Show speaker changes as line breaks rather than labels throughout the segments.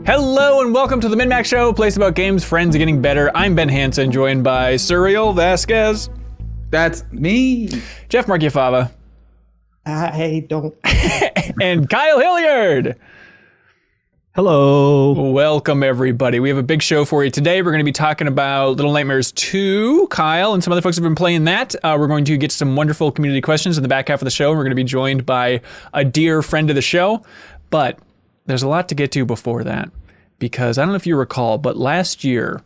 Hello and welcome to the MinnMax Show, a place about games, friends, and getting better. I'm Ben Hansen, joined by Suriel Vasquez.
That's me.
Jeff Marchiafava.
I don't.
And Kyle Hilliard.
Hello.
Welcome, everybody. We have a big show for you today. We're going to be talking about Little Nightmares 2. Kyle and some other folks have been playing that. We're going to get some wonderful community questions in the back half of the show. We're going to be joined by a dear friend of the show. But there's a lot to get to before that, because I don't know if you recall, but last year,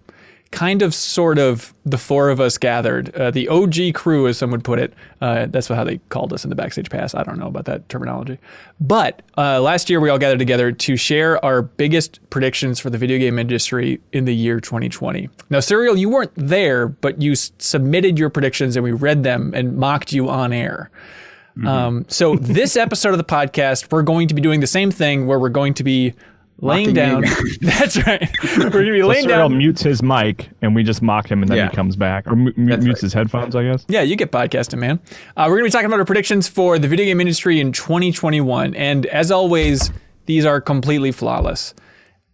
kind of, sort of, the four of us gathered, the OG crew, as some would put it. That's how they called us in the Backstage Pass. I don't know about that terminology. But last year, we all gathered together to share our biggest predictions for the video game industry in the year 2020. Now, Suriel, you weren't there, but you submitted your predictions and we read them and mocked you on air. So this episode of the podcast, we're going to be doing the same thing where we're going to be laying down. That's right. We're going to be laying down.
Mutes his mic and we just mock him and then he comes back. Or mutes his headphones, I guess.
Yeah, you get podcasting, man. We're going to be talking about our predictions for the video game industry in 2021. And as always, these are completely flawless.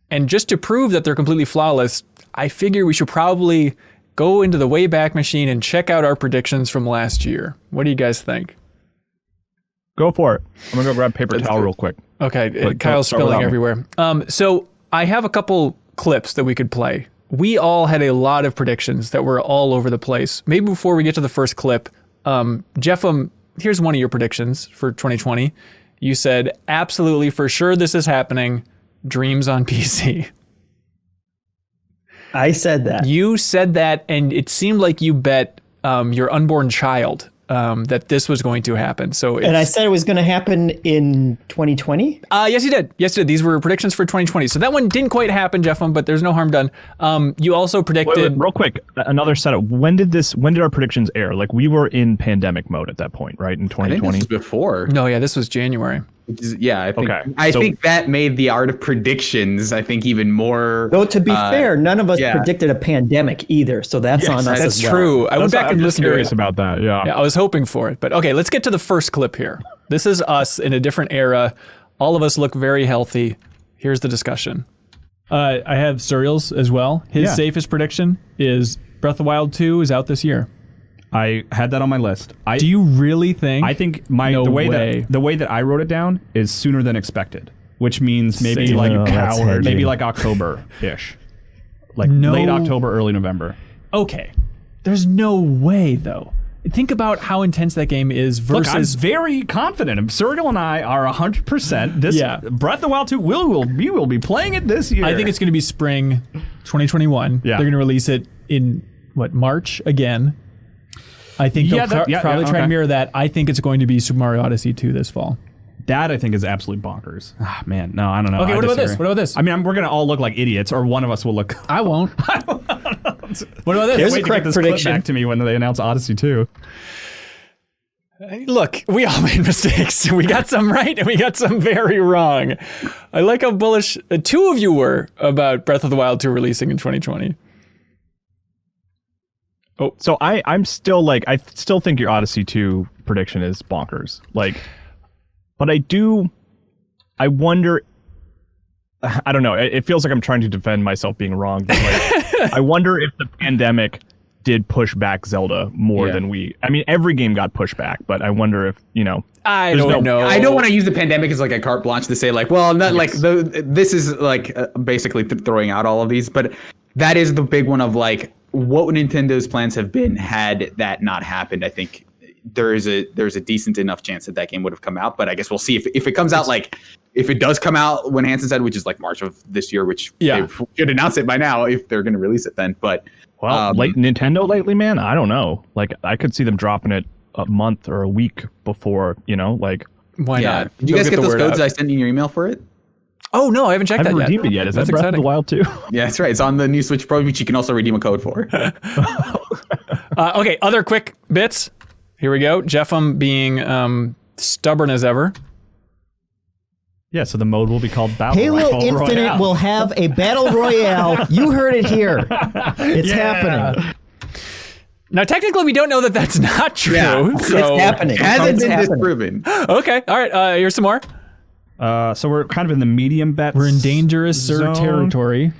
And just to prove that they're completely flawless, I figure we should probably go into the Wayback Machine and check out our predictions from last year. What do you guys think?
Go for it. I'm going to go grab paper towel real quick.
Okay, Kyle's spilling everywhere. So I have a couple clips that we could play. We all had a lot of predictions that were all over the place. Maybe before we get to the first clip, Jeff, here's one of your predictions for 2020. You said, absolutely, for sure this is happening, Dreams on PC.
I said that.
You said that, and it seemed like you bet your unborn child that this was going to happen. And
I said it was going to happen in 2020?
Yes, you did. Yes, you did. These were predictions for 2020. So that one didn't quite happen, Jeff, but there's no harm done. You also predicted...
Wait, real quick, another setup. When did our predictions air? Like, we were in pandemic mode at that point, right? In 2020?
I think this was before.
No, yeah, this was January.
Yeah, I think that made the art of predictions, I think, even more...
Though, to be fair, none of us predicted a pandemic either, so that's on us as well.
That's true. I went back and listened to it.
I'm curious about that, yeah.
I was hoping for it. But okay, let's get to the first clip here. This is us in a different era. All of us look very healthy. Here's the discussion.
I have Suriel's as well. His safest prediction is Breath of the Wild 2 is out this year.
I had that on my list.
Do you really think?
I think the way that I wrote it down is sooner than expected, which means maybe like October-ish, late October, early November.
Okay, there's no way though. Think about how intense that game is versus...
Look, I'm very confident. Suriel and I are 100%. Breath of the Wild 2, we will be playing it this year.
I think it's going to be spring 2021. Yeah. They're going to release it in, March again. I think they'll probably try to mirror that. I think it's going to be Super Mario Odyssey 2 this fall.
That, I think, is absolutely bonkers. Man, no, I don't know.
Okay, what about this?
I mean, we're going to all look like idiots, or one of us will look...
I won't.
What about this?
Here's a correct prediction.
Back to me when they announce Odyssey 2.
Look, we all made mistakes. We got some right and we got some very wrong. I like how bullish two of you were about Breath of the Wild 2 releasing in 2020.
Oh, so I'm still I still think your Odyssey 2 prediction is bonkers. But I wonder, I don't know. It feels like I'm trying to defend myself being wrong. But I wonder if the pandemic did push back Zelda more than I mean, every game got pushed back, but I wonder if,
I don't know.
I don't want to use the pandemic as a carte blanche to say this is basically throwing out all of these, but that is the big one of what would Nintendo's plans have been had that not happened. I think there's a decent enough chance that game would have come out, but I guess we'll see if it comes out if it does come out when Hansen said, which is March of this year, which they should announce it by now if they're going to release it then. But
late Nintendo lately, man, I don't know. I could see them dropping it a month or a week before,
Why not?
Did you guys get those codes I sent in your email for it?
Oh, no, I haven't checked that yet.
I haven't redeemed it yet. Is that Breath of the Wild 2?
Yeah, that's right. It's on the new Switch Pro, which you can also redeem a code for.
Okay, other quick bits. Here we go. Jeffem being stubborn as ever.
Yeah, so the mode will be called Battle
Halo
Royale.
Infinite will have a Battle Royale. You heard it here. It's happening.
Now, technically, we don't know that that's not true.
Yeah,
so
it's happening.
Hasn't been disproven.
Okay, all right. Here's some more.
So we're kind of in the medium bets.
We're in dangerous territory.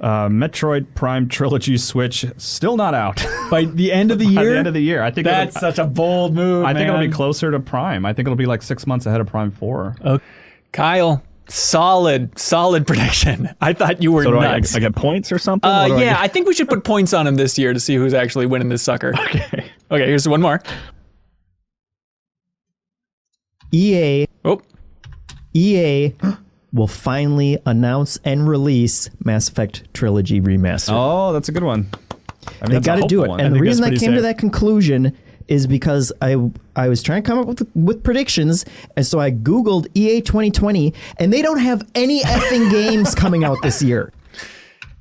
Metroid Prime Trilogy Switch still not out
by the end of the year.
By the end of the year, I think
that's such a bold move.
I think it'll be closer to Prime. I think it'll be like 6 months ahead of Prime 4.
Okay.
Kyle, solid prediction. I thought you were nuts.
I get points or something?
I think we should put points on him this year to see who's actually winning this sucker.
Okay.
Okay, here's one more.
EA
Oh.
will finally announce and release Mass Effect Trilogy Remastered.
Oh, that's a good one. I mean,
they got to do it. And the reason I came to that conclusion is because I was trying to come up with predictions, and so I Googled EA 2020, and they don't have any effing games coming out this year.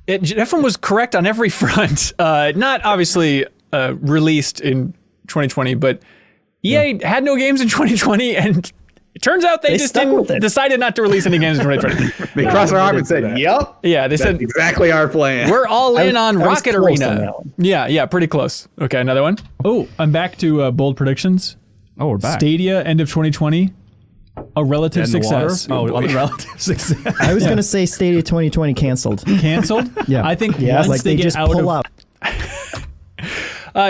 Everyone was correct on every front. Not obviously released in 2020, but EA had no games in 2020, and it turns out they just decided not to release any games in 2020.
They crossed their arm and said, "Yep."
Yeah, they said
exactly our plan.
We're all in on Rocket Arena. Yeah, pretty close. Okay, another one.
Oh, I'm back to bold predictions.
Oh, we're back.
Stadia, end of 2020. A relative success.
Oh, a relative success.
I was going to say Stadia 2020 canceled.
Canceled?
Yeah.
I think once
like
they get
just
out
pull
of...
up.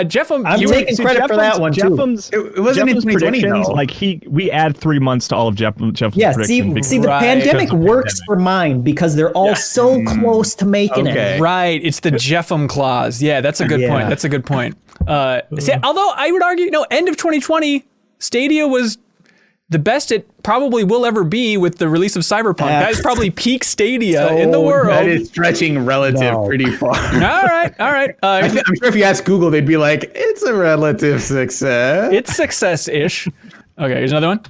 Jeffem,
I'm taking credit for that one too.
It wasn't in 2020 though.
Like we add 3 months to all of Jeffem's predictions.
See, the pandemic works for mine because they're all so close to making it.
Right, it's the Jeffem clause. Yeah, that's a good point. That's a good point. Although I would argue, end of 2020, Stadia was the best it probably will ever be with the release of Cyberpunk. That is probably peak Stadia in the world.
That is stretching relative pretty far.
All right.
I'm sure if you ask Google, they'd be like, it's a relative success.
It's success-ish. Okay, here's another one.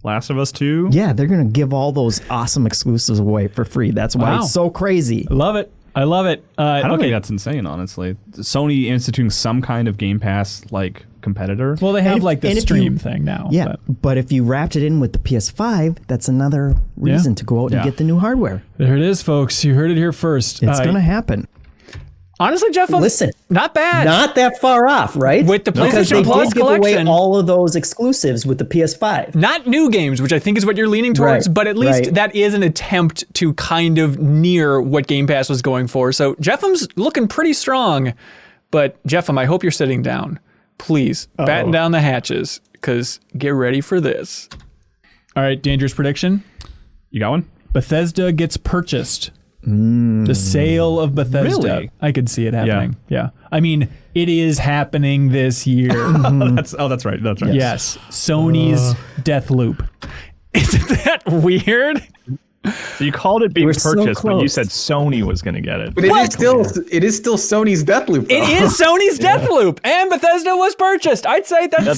Last of Us 2?
Yeah, they're going to give all those awesome exclusives away for free. That's why it's so crazy.
I love it. I
don't think that's insane, honestly. Sony instituting some kind of Game Pass competitor.
Well, they have the stream thing now.
Yeah, but if you wrapped it in with the PS5, that's another reason to go out and get the new hardware.
There it is, folks. You heard it here first.
It's going to happen.
Honestly, Jeff,
listen,
not bad.
Not that far off, right?
With the PlayStation Plus
give
collection,
away all of those exclusives with the PS5.
Not new games, which I think is what you're leaning towards, but at least that is an attempt to kind of near what Game Pass was going for. So Jeffem's looking pretty strong, but Jeffem, I hope you're sitting down. Please batten down the hatches, because get ready for this.
All right, dangerous prediction.
You got one?
Bethesda gets purchased. The sale of Bethesda.
Really?
I could see it happening. Yeah. I mean, it is happening this year.
That's right. That's right.
Yes. Sony's Deathloop.
Isn't that weird?
So you called it being purchased, but you said Sony was going to get it.
But it is still Sony's Deathloop.
It is Sony's Deathloop, and Bethesda was purchased. I'd say that's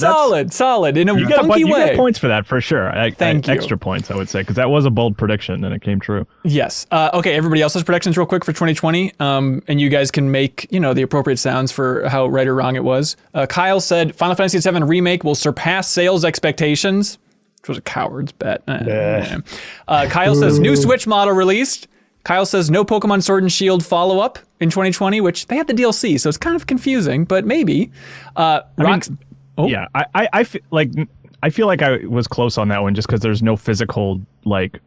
solid in a funky way.
You get points for that for sure.
Thank you.
Extra points, I would say, because that was a bold prediction and it came true.
Yes. Okay. Everybody else's predictions, real quick for 2020, and you guys can make the appropriate sounds for how right or wrong it was. Kyle said Final Fantasy VII Remake will surpass sales expectations. Which was a coward's bet. Kyle says new Switch model released. Kyle says no Pokemon Sword and Shield follow-up in 2020, which they had the DLC, so it's kind of confusing, but maybe.
I feel like I was close on that one just because there's no physical Sword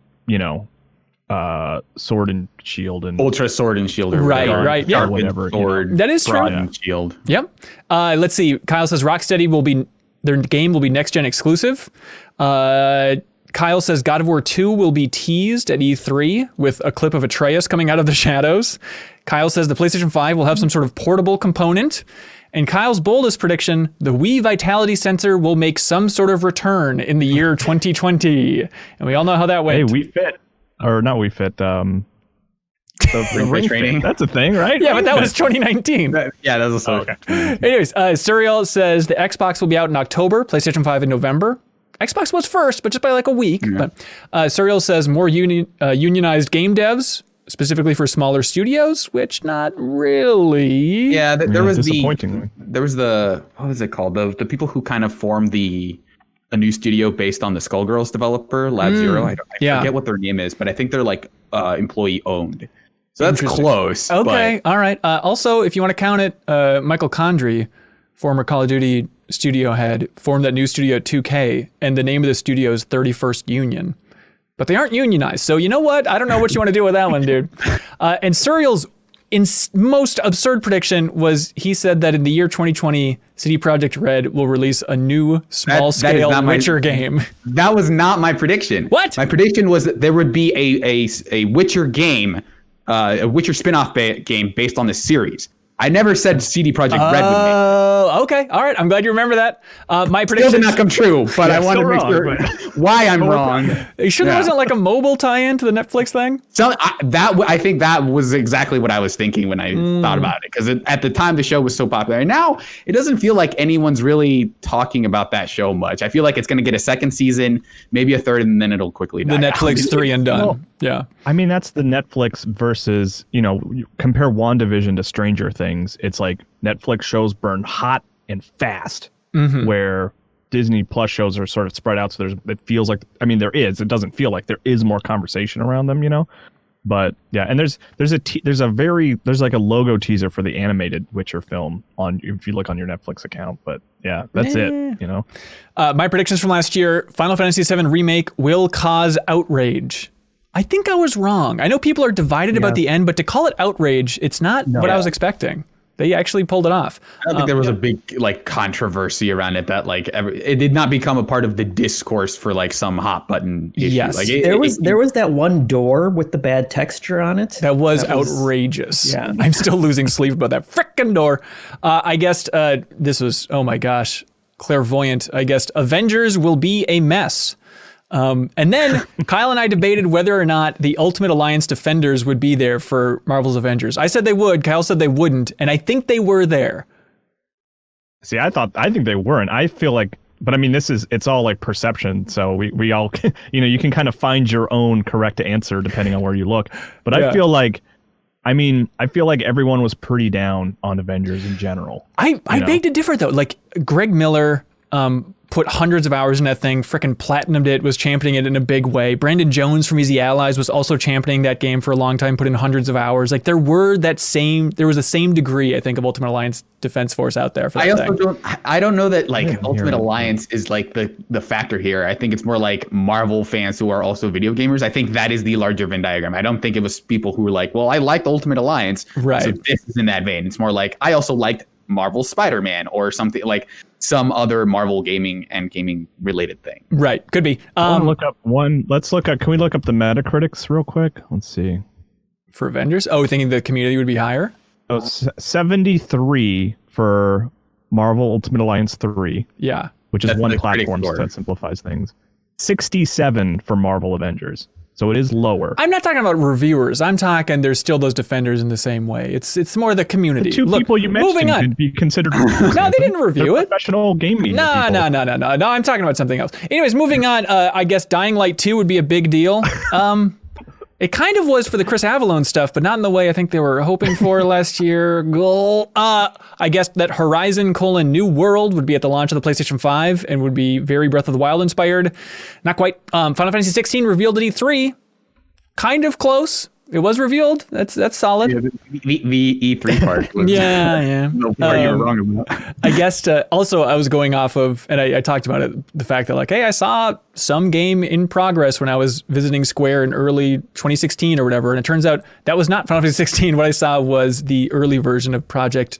and Shield and
Ultra Sword and Shield.
Right. Yeah.
Whatever.
Sword,
that is true.
And Shield.
Yep. Let's see. Kyle says Rocksteady their game will be next-gen exclusive. Kyle says God of War 2 will be teased at E3 with a clip of Atreus coming out of the shadows. Kyle says the PlayStation 5 will have some sort of portable component. And Kyle's boldest prediction, the Wii Vitality sensor will make some sort of return in the year 2020. And we all know how that went.
Hey, Wii Fit. Or not Wii Fit, the ring training. That's a thing, right?
Yeah, but that was 2019.
That was okay.
Anyways, Serial says the Xbox will be out in October, PlayStation 5 in November. Xbox was first, but just by a week. Yeah. But Serial says more unionized game devs, specifically for smaller studios, which not really.
Yeah, there was
disappointingly.
What was it called? The people who kind of formed a new studio based on the Skullgirls developer, Lab Zero. I forget what their name is, but I think they're employee owned. So that's close.
Okay, all right. Also, if you want to count it, Michael Condrey, former Call of Duty studio head formed that new studio at 2K, and the name of the studio is 31st Union. But they aren't unionized, so you know what? I don't know what you want to do with that one, dude. And Surreal's most absurd prediction was he said that in the year 2020, CD Projekt Red will release a new small-scale Witcher game.
That was not my prediction.
What?
My prediction was that there would be a Witcher game, a Witcher spin-off game based on the series. I never said CD Projekt Red would make it.
Oh, okay. All right. I'm glad you remember that. My prediction
did not come true, but I want to make sure why I'm wrong.
You sure there wasn't like a mobile tie-in to the Netflix thing?
So I think that was exactly what I was thinking when I thought about it, because at the time the show was so popular. And now it doesn't feel like anyone's really talking about that show much. I feel like it's going to get a second season, maybe a third, and then it'll quickly die.
The Netflix 3 and done. Well, yeah.
I mean, that's the Netflix versus, you compare WandaVision to Stranger Things. It's like Netflix shows burn hot and fast, where Disney Plus shows are sort of spread out. So it feels like, it doesn't feel like there is more conversation around them, but yeah. And there's like a logo teaser for the animated Witcher film if you look on your Netflix account, but yeah, that's it.
My predictions from last year: Final Fantasy VII Remake will cause outrage. I think I was wrong. I know people are divided about the end, but to call it outrage, it's not what I was expecting. They actually pulled it off.
I don't think there was a big controversy around it that it did not become a part of the discourse for some hot button issue.
Yes,
there was that one door with the bad texture on it.
That was outrageous. Yeah, I'm still losing sleep about that frickin' door. I guessed this was, oh my gosh, clairvoyant. I guessed Avengers will be a mess. And then Kyle and I debated whether or not the Ultimate Alliance Defenders would be there for Marvel's Avengers. I said they would. Kyle said they wouldn't. And I think they were there.
See, I think they weren't. I feel like, but I mean, it's all perception. So we all, you can kind of find your own correct answer depending on where you look. But I feel like, everyone was pretty down on Avengers in general.
I beg to differ though. Greg Miller, put hundreds of hours in that thing, frickin' platinumed it, was championing it in a big way. Brandon Jones from Easy Allies was also championing that game for a long time, put in hundreds of hours. There was the same degree, I think, of Ultimate Alliance Defense Force out there for that thing.
I don't know that Ultimate Alliance is the factor here. I think it's more Marvel fans who are also video gamers. I think that is the larger Venn diagram. I don't think it was people who were well, I liked Ultimate Alliance,
right?
So this is in that vein. It's more I also liked Marvel Spider-Man or something some other Marvel gaming and gaming related thing.
Right. Could be.
Can we look up the Metacritics real quick? Let's see.
For Avengers? Oh, thinking the community would be higher?
Oh, 73 for Marvel Ultimate Alliance 3.
Yeah.
Which is one platform, so that simplifies things. 67 for Marvel Avengers. So it is lower.
I'm not talking about reviewers. I'm talking there's still those defenders in the same way. It's more the community.
The two people you mentioned could be considered.
No, they didn't review it.
Professional gaming.
No. I'm talking about something else. Anyways, moving on. I guess Dying Light 2 would be a big deal. It kind of was for the Chris Avellone stuff, but not in the way I think they were hoping for last year. I guess that Horizon: New World would be at the launch of the PlayStation 5 and would be very Breath of the Wild inspired. Not quite. Final Fantasy 16 revealed at E3. Kind of close. It was revealed. That's solid.
Yeah, the E3 part. Was
yeah.
No part you were wrong about.
I guess also I was going off of, and I talked about it, the fact that hey, I saw some game in progress when I was visiting Square in early 2016 or whatever, and it turns out that was not Final Fantasy 16. What I saw was the early version of Project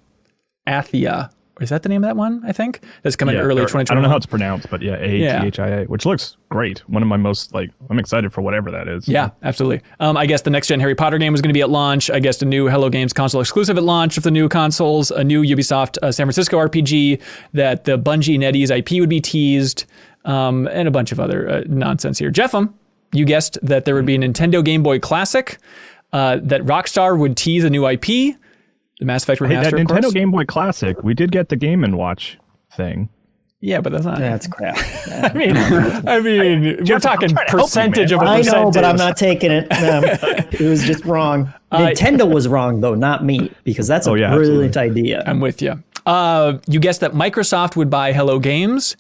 Athia. Is that the name of that one? I think that's coming early 2020.
I don't know how it's pronounced, but ATHIA, which looks great. One of my most I'm excited for whatever that is.
Yeah, absolutely. I guess the next gen Harry Potter game was going to be at launch. I guess a new Hello Games console exclusive at launch of the new consoles. A new Ubisoft San Francisco RPG. That the Bungie NetEase IP would be teased, and a bunch of other nonsense here. Jeffem, you guessed that there would be a Nintendo Game Boy Classic. That Rockstar would tease a new IP. The Mass Effect remaster,
that Nintendo Game Boy Classic, we did get the Game & Watch thing.
Yeah, but that's not.
That's crap.
I mean, we're talking percentage of a percentage.
I know, but I'm not taking it. It was just wrong. Nintendo was wrong, though, not me, because that's a brilliant idea.
I'm with you. You guessed that Microsoft would buy Hello Games,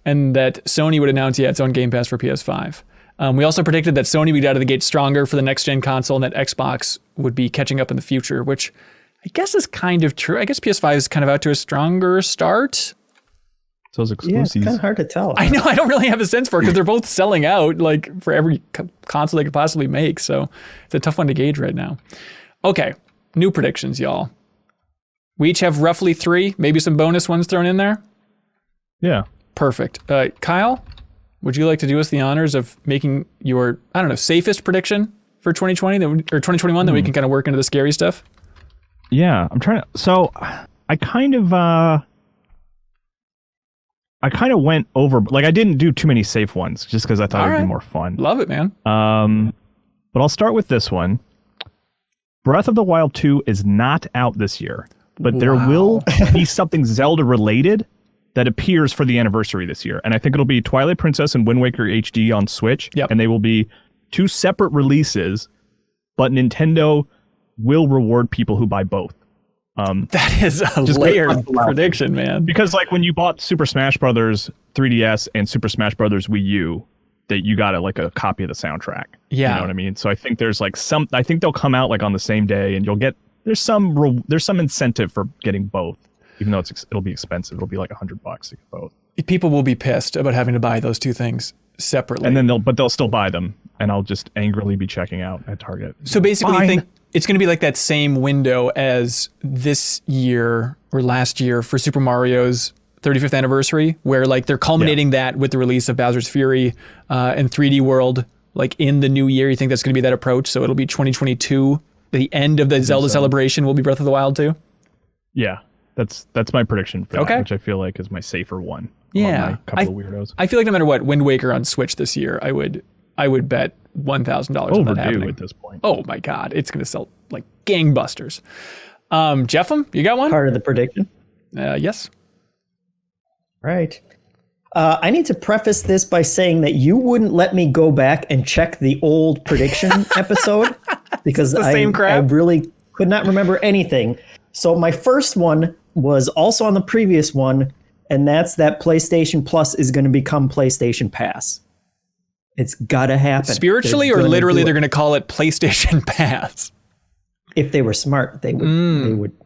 and that Sony would announce its own Game Pass for PS5. We also predicted that Sony would be out of the gate stronger for the next gen console, and that Xbox would be catching up in the future, which I guess is kind of true. I guess PS5 is kind of out to a stronger start.
those exclusives.
Yeah, it's kind of hard to tell.
I know. I don't really have a sense for it because they're both selling out like for every console they could possibly make. So it's a tough one to gauge right now. Okay, new predictions, y'all. We each have roughly 3, maybe some bonus ones thrown in there.
Yeah.
Perfect. Kyle, would you like to do us the honors of making your, safest prediction for 2020 or 2021 that we can kind of work into the scary stuff?
Yeah, I'm trying to. So I kind of went over, like I didn't do too many safe ones just because I thought it'd be more fun.
Love it, man.
But I'll start with this one. Breath of the Wild 2 is not out this year, but there will be something Zelda related that appears for the anniversary this year. And I think it'll be Twilight Princess and Wind Waker HD on Switch.
Yep.
And they will be 2 separate releases, but Nintendo will reward people who buy both.
That is a layered prediction, man.
Because like when you bought Super Smash Brothers 3DS and Super Smash Brothers Wii U, that you got a copy of the soundtrack.
Yeah.
You know what I mean? So I think there's I think they'll come out like on the same day and you'll get, there's some incentive for getting both. Even though it'll be expensive, it'll be like $100 to get both.
People will be pissed about having to buy those 2 things separately,
and then they'll still buy them, and I'll just angrily be checking out at Target.
So basically, you think it's going to be like that same window as this year or last year for Super Mario's 35th anniversary, where like they're culminating that with the release of Bowser's Fury and 3D World, like in the new year. You think that's going to be that approach? So it'll be 2022. The end of the Zelda celebration will be Breath of the Wild 2.
Yeah. That's my prediction for that, which I feel like is my safer one.
Yeah,
a couple of weirdos.
I feel like no matter what, Wind Waker on Switch this year, I would bet $1,000 on that happening
at this point.
Oh my God, it's going to sell like gangbusters. Jeffem, you got one?
Part of the prediction.
Yes.
Right. I need to preface this by saying that you wouldn't let me go back and check the old prediction episode because I really could not remember anything. So my first one was also on the previous one, and that's that PlayStation Plus is going to become PlayStation Pass. It's got to happen.
Spiritually or literally they're going to call it PlayStation Pass?
If they were smart, they would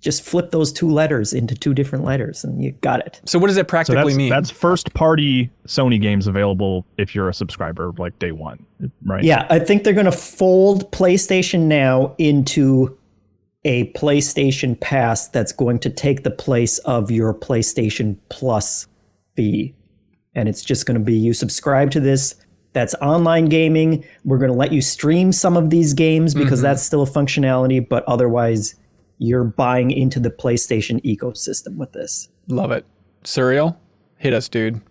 just flip those 2 letters into 2 different letters, and you got it.
So what does that practically mean?
That's first-party Sony games available if you're a subscriber, like day one, right?
Yeah, I think they're going to fold PlayStation Now into a PlayStation Pass that's going to take the place of your PlayStation Plus fee. And it's just going to be, you subscribe to this, that's online gaming. We're going to let you stream some of these games because that's still a functionality, but otherwise you're buying into the PlayStation ecosystem with this.
Love it. Surreal, hit us, dude.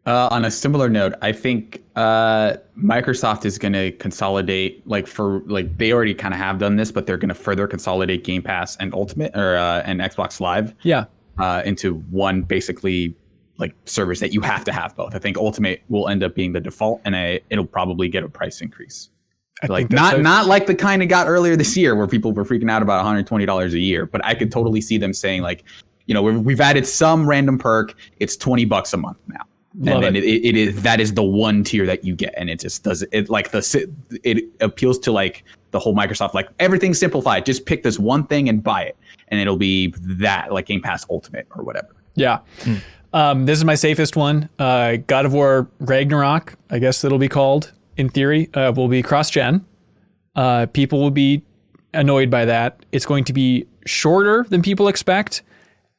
On a similar note, I think Microsoft is going to consolidate, they already kind of have done this, but they're going to further consolidate Game Pass and Ultimate and Xbox Live.
Yeah.
Into one basically like service that you have to have both. I think Ultimate will end up being the default, and it'll probably get a price increase. Not like the kind it got earlier this year where people were freaking out about $120 a year, but I could totally see them saying like, we've added some random perk. It's $20 a month now.
Love
and then it is the one tier that you get, and it just does it like it appeals to like the whole Microsoft, like everything's simplified. Just pick this one thing and buy it, and it'll be that like Game Pass Ultimate or whatever.
Yeah. This is my safest one. God of War Ragnarok, I guess it'll be called in theory, will be cross-gen. People will be annoyed by that. It's going to be shorter than people expect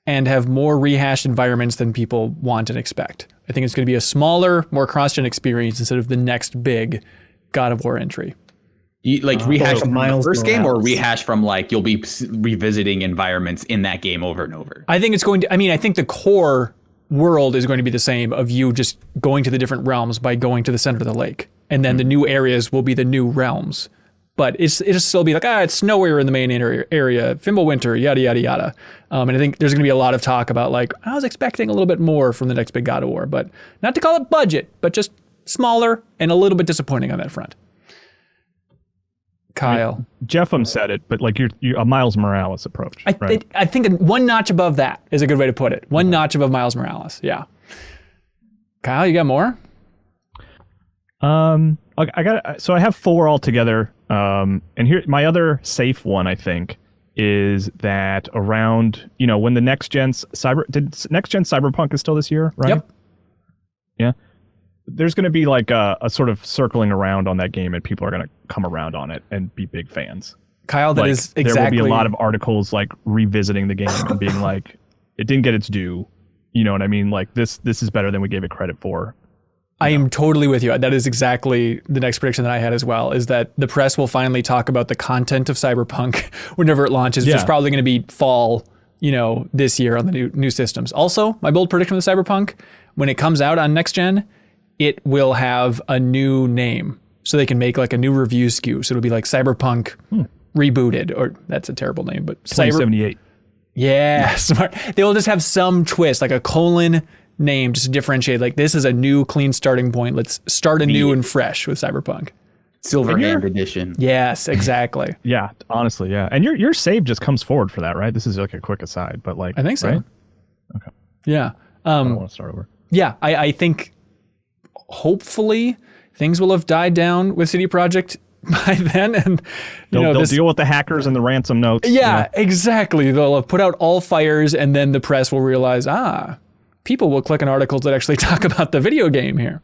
and have more rehashed environments than people want and expect. I think it's going to be a smaller, more cross-gen experience instead of the next big God of War entry.
You, rehash from the first game, or rehash from you'll be revisiting environments in that game over and over?
I think it's going to, I think the core world is going to be the same of you just going to the different realms by going to the center of the lake. And then the new areas will be the new realms. But it'll still be like, it's snowier in the main area, Fimbulwinter, yada, yada, yada. And I think there's going to be a lot of talk about I was expecting a little bit more from the next big God of War, but not to call it budget, but just smaller and a little bit disappointing on that front. Kyle.
Jeffem said it, but you're a Miles Morales approach. Right?
I think one notch above that is a good way to put it. One notch above Miles Morales. Yeah. Kyle, you got more?
I have 4 altogether. And here, my other safe one, I think, is that around, when the next gen Cyberpunk is still this year, right?
Yep.
Yeah. There's going to be like a sort of circling around on that game, and people are going to come around on it and be big fans.
Kyle, that is exactly.
There will be a lot of articles like revisiting the game and being like, it didn't get its due. You know what I mean? Like this is better than we gave it credit for.
I am totally with you. That is exactly the next prediction that I had as well, is that the press will finally talk about the content of Cyberpunk whenever it launches, which is probably going to be fall, this year on the new systems. Also, my bold prediction with Cyberpunk, when it comes out on next gen, it will have a new name. So they can make like a new review SKU. So it'll be like Cyberpunk Rebooted, or that's a terrible name, but
2078.
Yeah, smart. They will just have some twist, like a colon name, just to differentiate. Like, this is a new, clean starting point. Let's start anew and fresh with Cyberpunk.
Silver Hand Edition.
Yes, exactly.
Yeah, honestly, yeah. And your save just comes forward for that, right? This is like a quick aside, but like,
I think so.
Right? Okay.
Yeah.
I don't want to start over.
Yeah, I think hopefully things will have died down with CD Projekt by then, and
they'll deal with the hackers and the ransom notes.
Yeah, exactly. They'll have put out all fires, and then the press will realize, people will click on articles that actually talk about the video game here.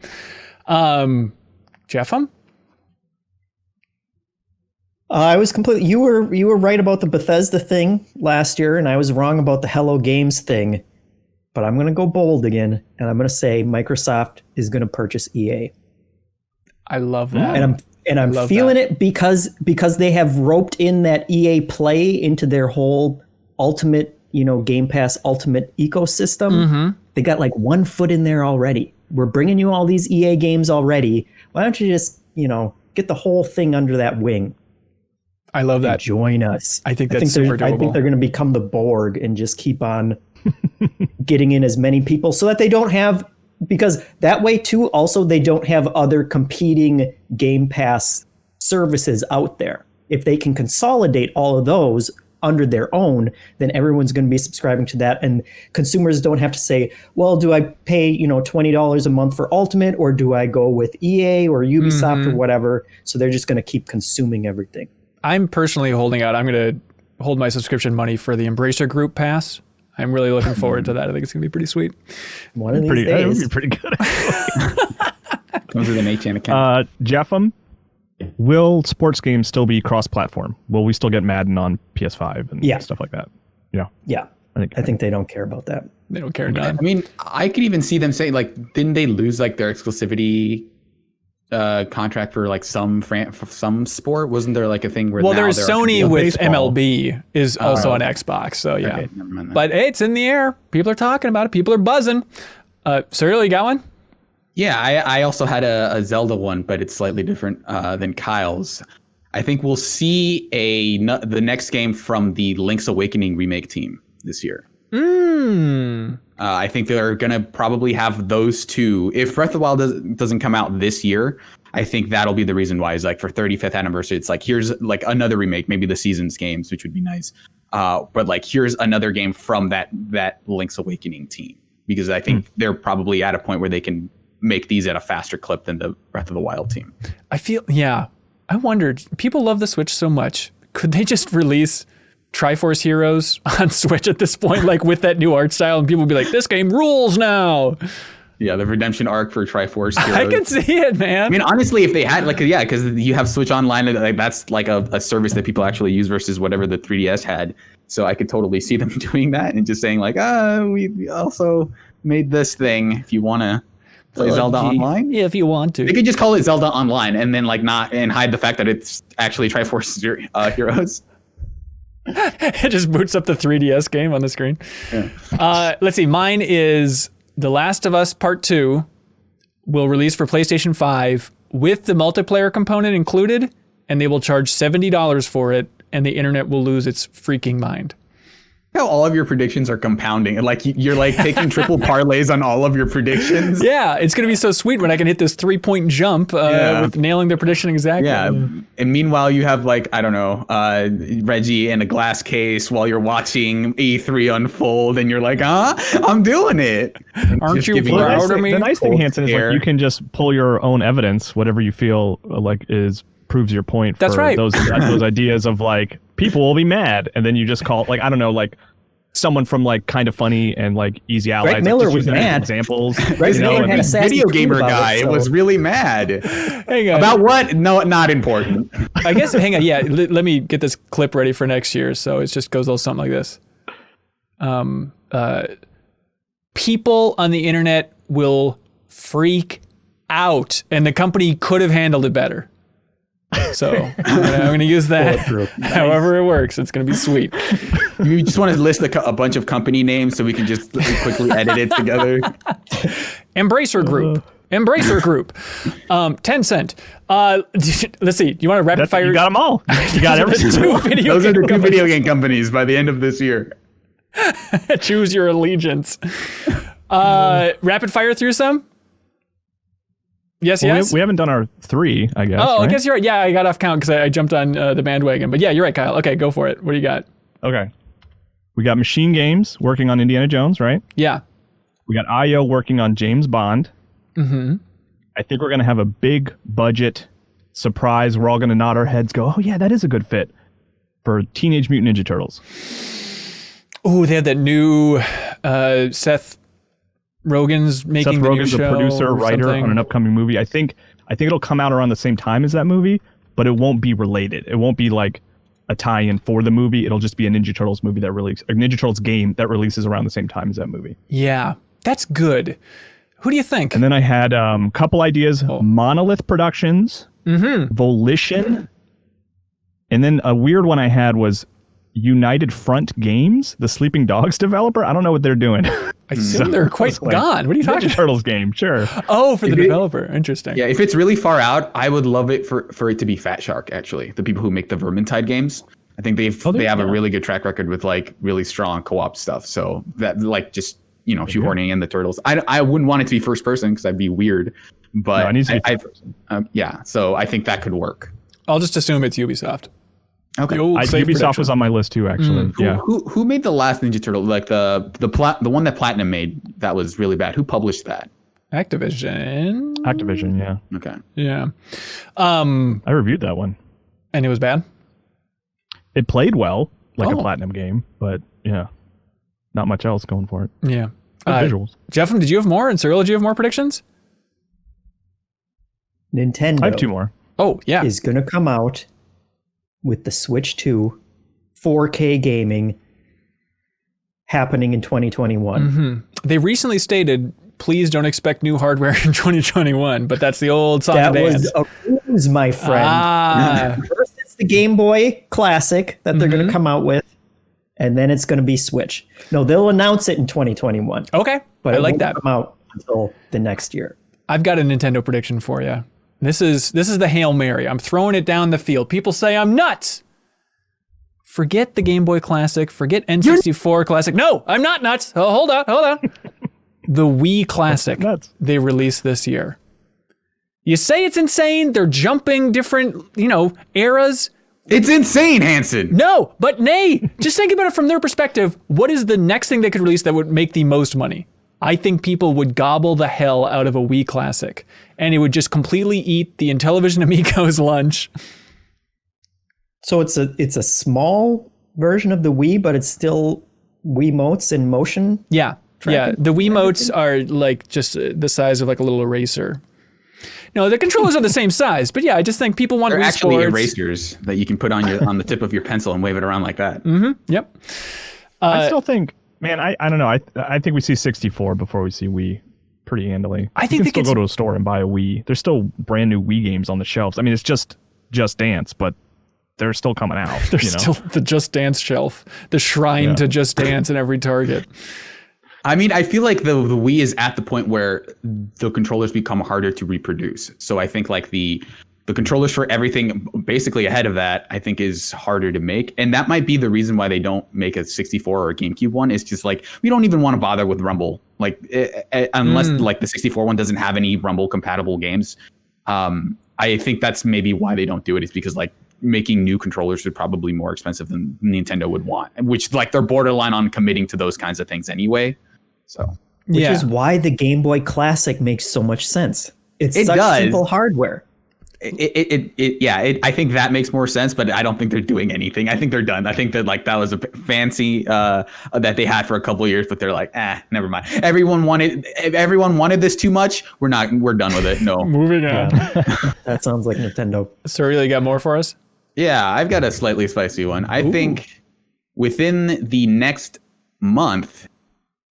Jeffem?
I was completely. You were right about the Bethesda thing last year, and I was wrong about the Hello Games thing. But I'm going to go bold again, and I'm going to say Microsoft is going to purchase EA.
I love that.
And I'm feeling it because they have roped in that EA Play into their whole ultimate, Game Pass Ultimate ecosystem. Mm-hmm. They got like one foot in there already. We're bringing you all these EA games already. Why don't you just, get the whole thing under that wing?
I love that.
Join us.
I think that's super doable.
I think they're going to become the Borg and just keep on getting in as many people so that they don't have, because that way too, also they don't have other competing Game Pass services out there. If they can consolidate all of those under their own, then everyone's going to be subscribing to that, and consumers don't have to say, well, do I pay $20 a month for Ultimate, or do I go with EA or Ubisoft or whatever? So they're just going to keep consuming everything. I'm
personally holding out. I'm going to hold my subscription money for the Embracer Group Pass. I'm really looking forward to that. I think it's going to be pretty sweet.
One of these days. That
would be pretty good.
Comes with an HN account.
Jeffem, will sports games still be cross-platform? Will we still get Madden on PS5 and stuff like that?
Yeah. I think they don't care about that.
They don't care. None.
I mean, I could even see them say, like, didn't they lose like their exclusivity contract for like some sport? Wasn't there like a thing where
there's Sony with baseball. MLB is also on Xbox, so yeah. Okay, never mind that. But hey, it's in the air. People are talking about it. People are buzzing. Serial, you got one?
Yeah, I also had a Zelda one, but it's slightly different than Kyle's. I think we'll see the next game from the Link's Awakening remake team this year. I think they're going to probably have those two. If Breath of the Wild doesn't come out this year, I think that'll be the reason why. Is like for 35th anniversary, it's like, here's like another remake, maybe the Seasons games, which would be nice. But like, here's another game from that Link's Awakening team, because I think they're probably at a point where they can make these at a faster clip than the Breath of the Wild team.
I wondered, people love the Switch so much. Could they just release Triforce Heroes on Switch at this point, like with that new art style, and people would be like, this game rules now?
Yeah, the redemption arc for Triforce Heroes.
I can see it, man.
I mean, honestly, if they had because you have Switch Online, like that's like a service that people actually use versus whatever the 3DS had. So I could totally see them doing that and just saying like, we also made this thing if you want to play Zelda Online.
Yeah, if you want to.
They could just call it Zelda Online and then like and hide the fact that it's actually Triforce Heroes.
It just boots up the 3DS game on the screen. Yeah. Let's see. Mine is The Last of Us Part 2 will release for PlayStation 5 with the multiplayer component included, and they will charge $70 for it, and the internet will lose its freaking mind.
How all of your predictions are compounding. Like you're like taking triple parlays on all of your predictions.
Yeah, it's going to be so sweet when I can hit this 3-point jump with nailing their prediction exactly.
Yeah, and meanwhile you have like, I don't know, Reggie in a glass case while you're watching E3 unfold, and you're like, I'm doing it.
Aren't you proud of me?
The nice thing, Hanson, is like you can just pull your own evidence, whatever you feel like proves your point.
That's
for
right.
Those ideas of like people will be mad, and then you just call like I don't know, like someone from like Kind of Funny and like Easy Allies.
Greg Miller was mad.
Examples.
Greg Miller had a
video gamer guy was really mad.
Hang on.
About what? No, not important.
I guess. Hang on. Yeah, let me get this clip ready for next year. So it just goes a little something like this. People on the internet will freak out, and the company could have handled it better. So I'm going to use that. However it works, it's going to be sweet.
You just want to list a bunch of company names so we can just quickly edit it together.
Embracer Group. 10 Cent. Let's see. You want to rapid fire?
You got them all. You got everything.
Those are the two video game companies by the end of this year.
Choose your allegiance. Rapid fire through some? Yes,
well,
yes.
We haven't done our 3, I guess.
Oh,
right?
I guess you're right. Yeah, I got off count because I jumped on the bandwagon. But yeah, you're right, Kyle. Okay, go for it. What do you got?
Okay. We got Machine Games working on Indiana Jones, right?
Yeah.
We got IO working on James Bond.
Mm-hmm.
I think we're going to have a big budget surprise. We're all going to nod our heads, go, oh, yeah, that is a good fit for Teenage Mutant Ninja Turtles.
Oh, they had that new Seth Rogen's making
Seth
the
Rogen's
new show
a producer, writer
something.
on an upcoming movie. I think it'll come out around the same time as that movie, but it won't be related. It won't be like a tie-in for the movie. It'll just be a Ninja Turtles movie a Ninja Turtles game that releases around the same time as that movie.
Yeah, that's good. Who do you think?
And then I had a couple ideas. Monolith Productions, Volition, and then a weird one I had was United Front Games, the Sleeping Dogs developer. I don't know what they're doing.
I assume they're quite gone. What are you talking about?
Ninja Turtles game, sure.
Oh, for the developer. Interesting.
Yeah, if it's really far out, I would love it for it to be Fat Shark, actually. The people who make the Vermintide games. I think they have a really good track record with like really strong co-op stuff. So that like just, shoehorning in the turtles. I wouldn't want it to be first person because that'd be weird. But
no, it needs to be first person.
Yeah, so I think that could work.
I'll just assume it's Ubisoft.
Okay.
Ubisoft was on my list too, actually. Yeah.
Who made the last Ninja Turtle? Like the one that Platinum made that was really bad. Who published that?
Activision,
yeah.
Okay.
Yeah.
I reviewed that one.
And it was bad?
It played well, like a Platinum game, but yeah, not much else going for it.
Yeah.
Visuals.
Jeff, did you have more? And Cyril, did you have more predictions?
Nintendo.
I have 2 more.
Oh, yeah.
Is going to come out with the Switch 2 4K gaming happening in 2021.
Mm-hmm. They recently stated, please don't expect new hardware in 2021, but that's the old song and dance.
That was a ruse, my friend. First it's the Game Boy Classic that they're going to come out with, and then it's going to be Switch. No, they'll announce it in 2021.
Okay,
but
I
it
like
won't
that.
Come out until the next year.
I've got a Nintendo prediction for you. This is the Hail Mary. I'm throwing it down the field. People say I'm nuts. Forget the Game Boy Classic. Forget N64 Classic. No, I'm not nuts. Oh, hold on. The Wii Classic they released this year. You say it's insane. They're jumping different, eras.
It's insane, Hanson.
No, but nay. Just think about it from their perspective. What is the next thing they could release that would make the most money? I think people would gobble the hell out of a Wii Classic, and it would just completely eat the Intellivision Amigos lunch.
So it's a small version of the Wii, but it's still Wiimotes in motion.
Yeah, tracking. The Wiimotes are like just the size of like a little eraser. No, the controllers are the same size, but yeah, I just think people want
They're
Wii
actually
Sports.
Erasers that you can put on the tip of your pencil and wave it around like that.
Mm-hmm. Yep.
I still think. Man, I don't know. I think we see 64 before we see Wii pretty handily.
I think
you can still go to a store and buy a Wii. There's still brand new Wii games on the shelves. I mean, it's just Dance, but they're still coming out.
There's still the Just Dance shelf, the shrine to Just Dance in every Target.
I mean, I feel like the Wii is at the point where the controllers become harder to reproduce. So I think like the controllers for everything basically ahead of that, I think is harder to make. And that might be the reason why they don't make a 64 or a GameCube one. It's just like, we don't even want to bother with Rumble. Like unless like the 64 one doesn't have any Rumble compatible games. I think that's maybe why they don't do it, is because like making new controllers is probably more expensive than Nintendo would want, which like they're borderline on committing to those kinds of things anyway. So,
which is why the Game Boy Classic makes so much sense. It's such simple hardware.
I think that makes more sense, but I don't think they're doing anything. I think they're done. I think that like that was a fancy that they had for a couple of years, but they're like, never mind. Everyone wanted this too much. We're done with it. No.
Moving on.
Yeah. That sounds like Nintendo.
So really got more for us?
Yeah, I've got a slightly spicy one. I think within the next month,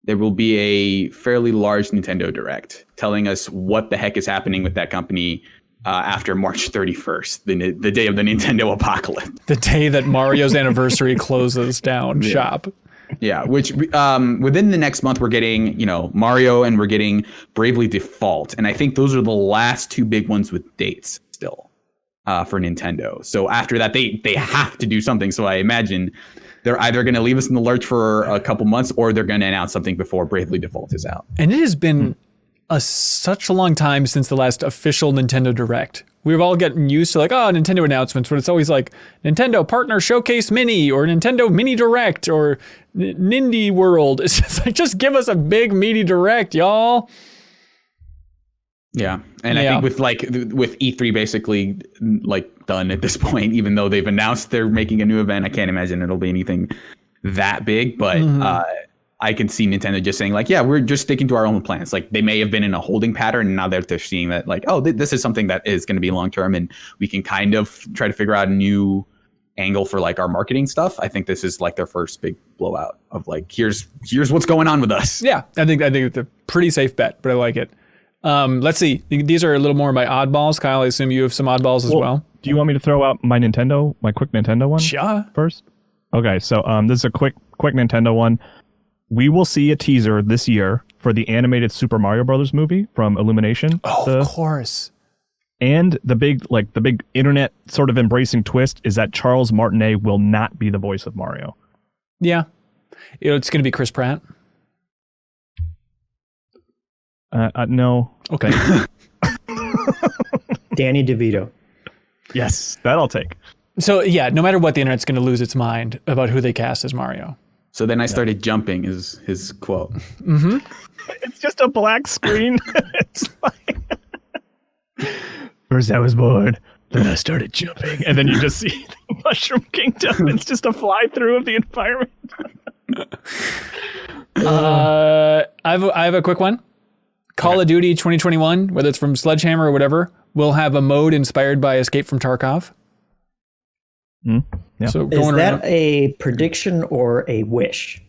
there will be a fairly large Nintendo Direct telling us what the heck is happening with that company after March 31st, the day of the Nintendo apocalypse.
The day that Mario's anniversary closes down shop.
Yeah, which within the next month, we're getting, Mario and we're getting Bravely Default. And I think those are the last two big ones with dates still for Nintendo. So after that, they have to do something. So I imagine they're either going to leave us in the lurch for a couple months or they're going to announce something before Bravely Default is out.
And it has been such a long time since the last official Nintendo Direct. We've all gotten used to Nintendo announcements, but it's always like Nintendo Partner Showcase Mini or Nintendo Mini Direct or Nindy World. It's just like, just give us a big meaty Direct, y'all.
Yeah. And I think with E3 basically done at this point, even though they've announced they're making a new event, I can't imagine it'll be anything that big, but I can see Nintendo just saying we're just sticking to our own plans. Like they may have been in a holding pattern and now that they're seeing that this is something that is going to be long-term and we can kind of try to figure out a new angle for our marketing stuff. I think this is their first big blowout of here's what's going on with us.
Yeah. I think it's a pretty safe bet, but I like it. Let's see. These are a little more my oddballs. Kyle, I assume you have some oddballs as well.
Do you want me to throw out my quick Nintendo one?
Sure.
First? Okay, so this is a quick Nintendo one. We will see a teaser this year for the animated Super Mario Brothers movie from Illumination.
Oh, of course.
And the big internet sort of embracing twist is that Charles Martinet will not be the voice of Mario.
Yeah. It's going to be Chris Pratt.
No.
Okay.
Danny DeVito.
Yes, that I'll take.
So yeah, no matter what, the internet's going to lose its mind about who they cast as Mario.
So then I started jumping is his quote.
Mm-hmm.
It's just a black screen. It's like first I was bored, then I started jumping, and then you just see the Mushroom Kingdom. It's just a fly through of the environment.
I have a quick one. Call of Duty 2021, whether it's from Sledgehammer or whatever, will have a mode inspired by Escape from Tarkov.
Yeah. So is that a prediction or a wish?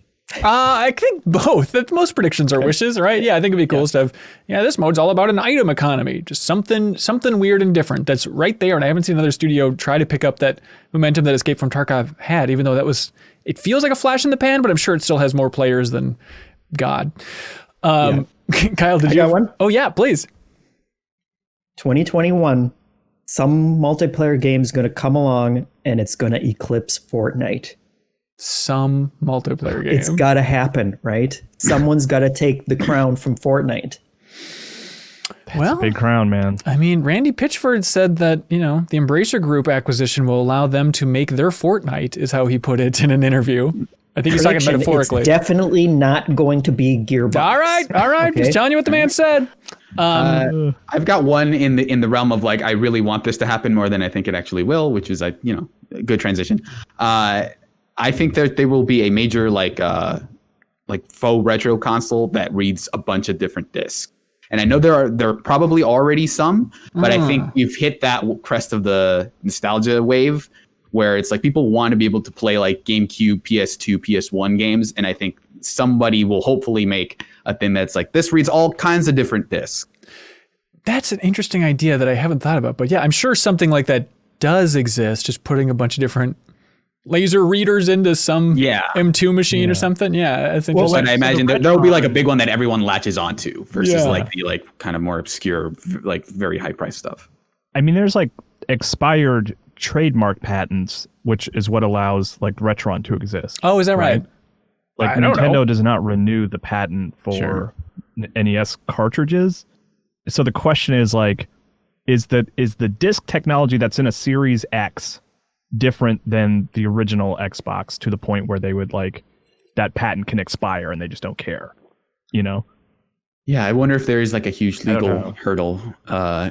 I think both. Most predictions are wishes, right? Yeah, I think it'd be cool stuff. Yeah, this mode's all about an item economy, just something weird and different that's right there. And I haven't seen another studio try to pick up that momentum that Escape from Tarkov had, even though it feels like a flash in the pan, but I'm sure it still has more players than God. Kyle, did you
got one?
Oh yeah, please.
2021. Some multiplayer game is going to come along and it's going to eclipse Fortnite.
Some multiplayer game.
It's got to happen, right? Someone's got to take the crown from Fortnite.
That's a big crown, man.
I mean, Randy Pitchford said that, the Embracer Group acquisition will allow them to make their Fortnite, is how he put it in an interview. I think he's talking metaphorically.
It's definitely not going to be Gearbox.
All right. Okay. Just telling you what the man said.
I've got one in the realm of I really want this to happen more than I think it actually will, which is a good transition. I think that there will be a major faux retro console that reads a bunch of different discs. And I know there are probably already some, but I think we've hit that crest of the nostalgia wave where it's people want to be able to play GameCube, PS2, PS1 games. And I think somebody will hopefully make a thing that's this reads all kinds of different discs.
That's an interesting idea that I haven't thought about. But yeah, I'm sure something like that does exist, just putting a bunch of different laser readers into some M2 machine or something. Yeah, that's interesting.
And I imagine there will be a big one that everyone latches onto versus the kind of more obscure, very high price stuff.
I mean, there's expired trademark patents, which is what allows Retron to exist.
Oh, is that right?
Nintendo does not renew the patent for NES cartridges. So the question is is the disc technology that's in a Series X different than the original Xbox to the point where they would that patent can expire and they just don't care,
Yeah, I wonder if there is like a huge legal hurdle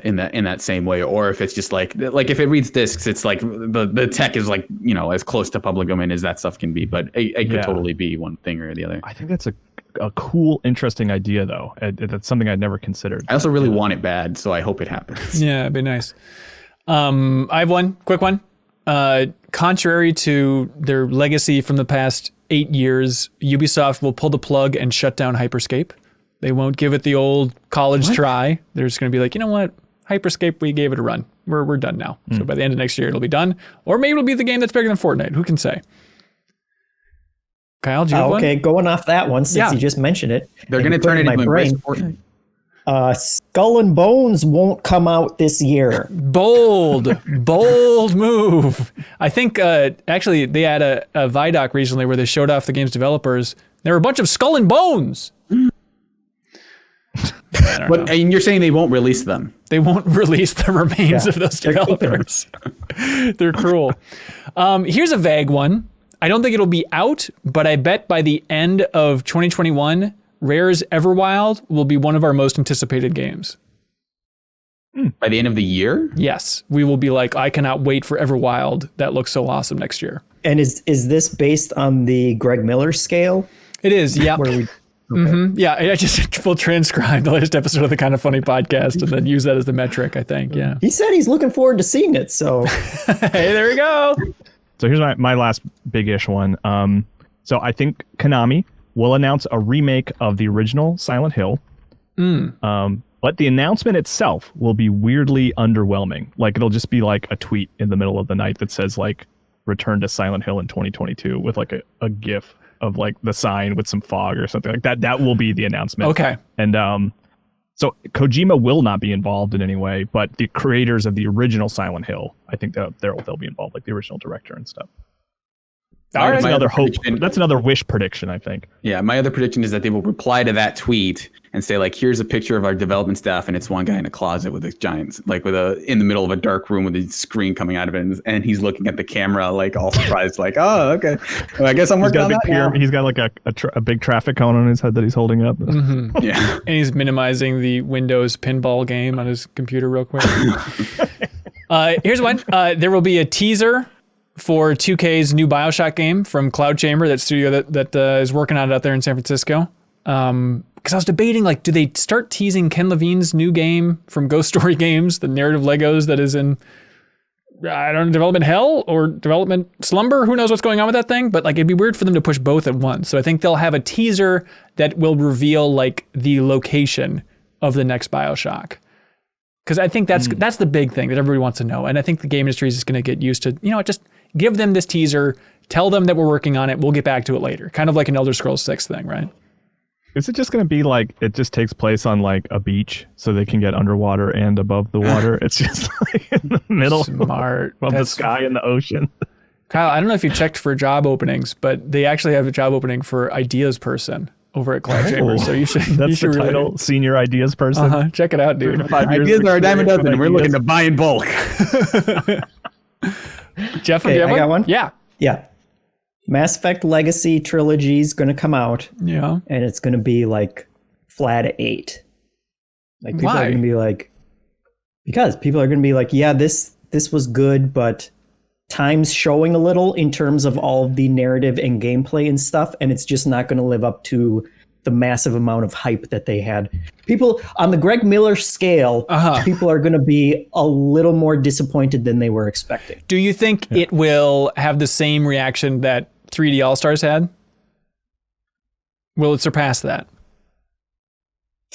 in that same way, or if it's just like if it reads discs, it's like the tech is like, you know, as close to public domain as that stuff can be, but it could totally be one thing or the other. I
think that's a cool, interesting idea, though. That's something I'd never considered.
I also really want it bad, so I hope it happens.
Yeah, it'd be nice. I have one quick one. Contrary to their legacy from the past 8 years, Ubisoft will pull the plug and shut down Hyperscape. They won't give it the old college try. They're just going to be like, you know what? Hyperscape, we gave it a run. We're done now. So by the end of next year, it'll be done. Or maybe it'll be the game that's bigger than Fortnite. Who can say? Kyle, do you have one?
Okay, going off that one, since you just mentioned it.
They're going to turn it into Fortnite.
Skull and Bones won't come out this year.
Bold move. I think actually they had a Vidoc recently where they showed off the game's developers. There were a bunch of Skull and Bones.
But and you're saying they won't release them?
They won't release the remains of those developers. They're cruel. Here's a vague one. I don't think it'll be out, but I bet by the end of 2021, Rare's Everwild will be one of our most anticipated games.
By the end of the year?
Yes. We will be like, I cannot wait for Everwild. That looks so awesome next year.
And is this based on the Greg Miller scale?
It is, yeah. Yeah, I just will transcribe the latest episode of the Kind of Funny podcast and then use that as the metric, I think, yeah.
He said he's looking forward to seeing it, so.
Hey, there we go.
So here's my last big-ish one. So I think Konami will announce a remake of the original Silent Hill. But the announcement itself will be weirdly underwhelming. Like, it'll just be like a tweet in the middle of the night that says, like, return to Silent Hill in 2022 with like a GIF of like the sign with some fog or something like that. That will be the announcement.
Okay.
And so Kojima will not be involved in any way, but the creators of the original Silent Hill, I think that they'll be involved, like the original director and stuff.
All right.
That's another hope. That's another wish prediction, I think.
Yeah, my other prediction is that they will reply to that tweet and say, like, here's a picture of our development staff, and it's one guy in a closet with a giant, like, in the middle of a dark room with a screen coming out of it, and he's looking at the camera, like, all surprised, like, oh, okay, well, I guess I'm working on that now.
He's got like a big traffic cone on his head that he's holding up.
Yeah,
and he's minimizing the Windows pinball game on his computer real quick. Here's one. There will be a teaser for 2K's new BioShock game from Cloud Chamber, that studio that is working on it out there in San Francisco. Because I was debating, like, do they start teasing Ken Levine's new game from Ghost Story Games, the narrative Legos that is in, I don't know, development hell or development slumber? Who knows what's going on with that thing? But like, it'd be weird for them to push both at once. So I think they'll have a teaser that will reveal like the location of the next BioShock. Because I think that's the big thing that everybody wants to know. And I think the game industry is just going to get used to, you know, just give them this teaser, tell them that we're working on it, we'll get back to it later. Kind of like an Elder Scrolls 6 thing, right?
Is it just going to be like, it just takes place on like a beach so they can get underwater and above the water? It's just like in the middle of the sky and the ocean.
Kyle, I don't know if you checked for job openings, but they actually have a job opening for ideas person over at Cloud Chamber. So you should.
That's the title, really, senior ideas person.
Check it out, dude.
5 years ideas are a dime a dozen, and we're looking to buy in bulk.
Jeff, do you have one?
I got one?
Yeah.
Mass Effect Legacy Trilogy is going to come out.
Yeah.
And it's going to be like flat 8. Like, people are going to be like, because people are going to be like, yeah, this was good, but time's showing a little in terms of all of the narrative and gameplay and stuff, and it's just not going to live up to the massive amount of hype that they had. People on the Greg Miller scale, people are going to be a little more disappointed than they were expecting.
Do you think it will have the same reaction that 3D All-Stars had? Will it surpass that?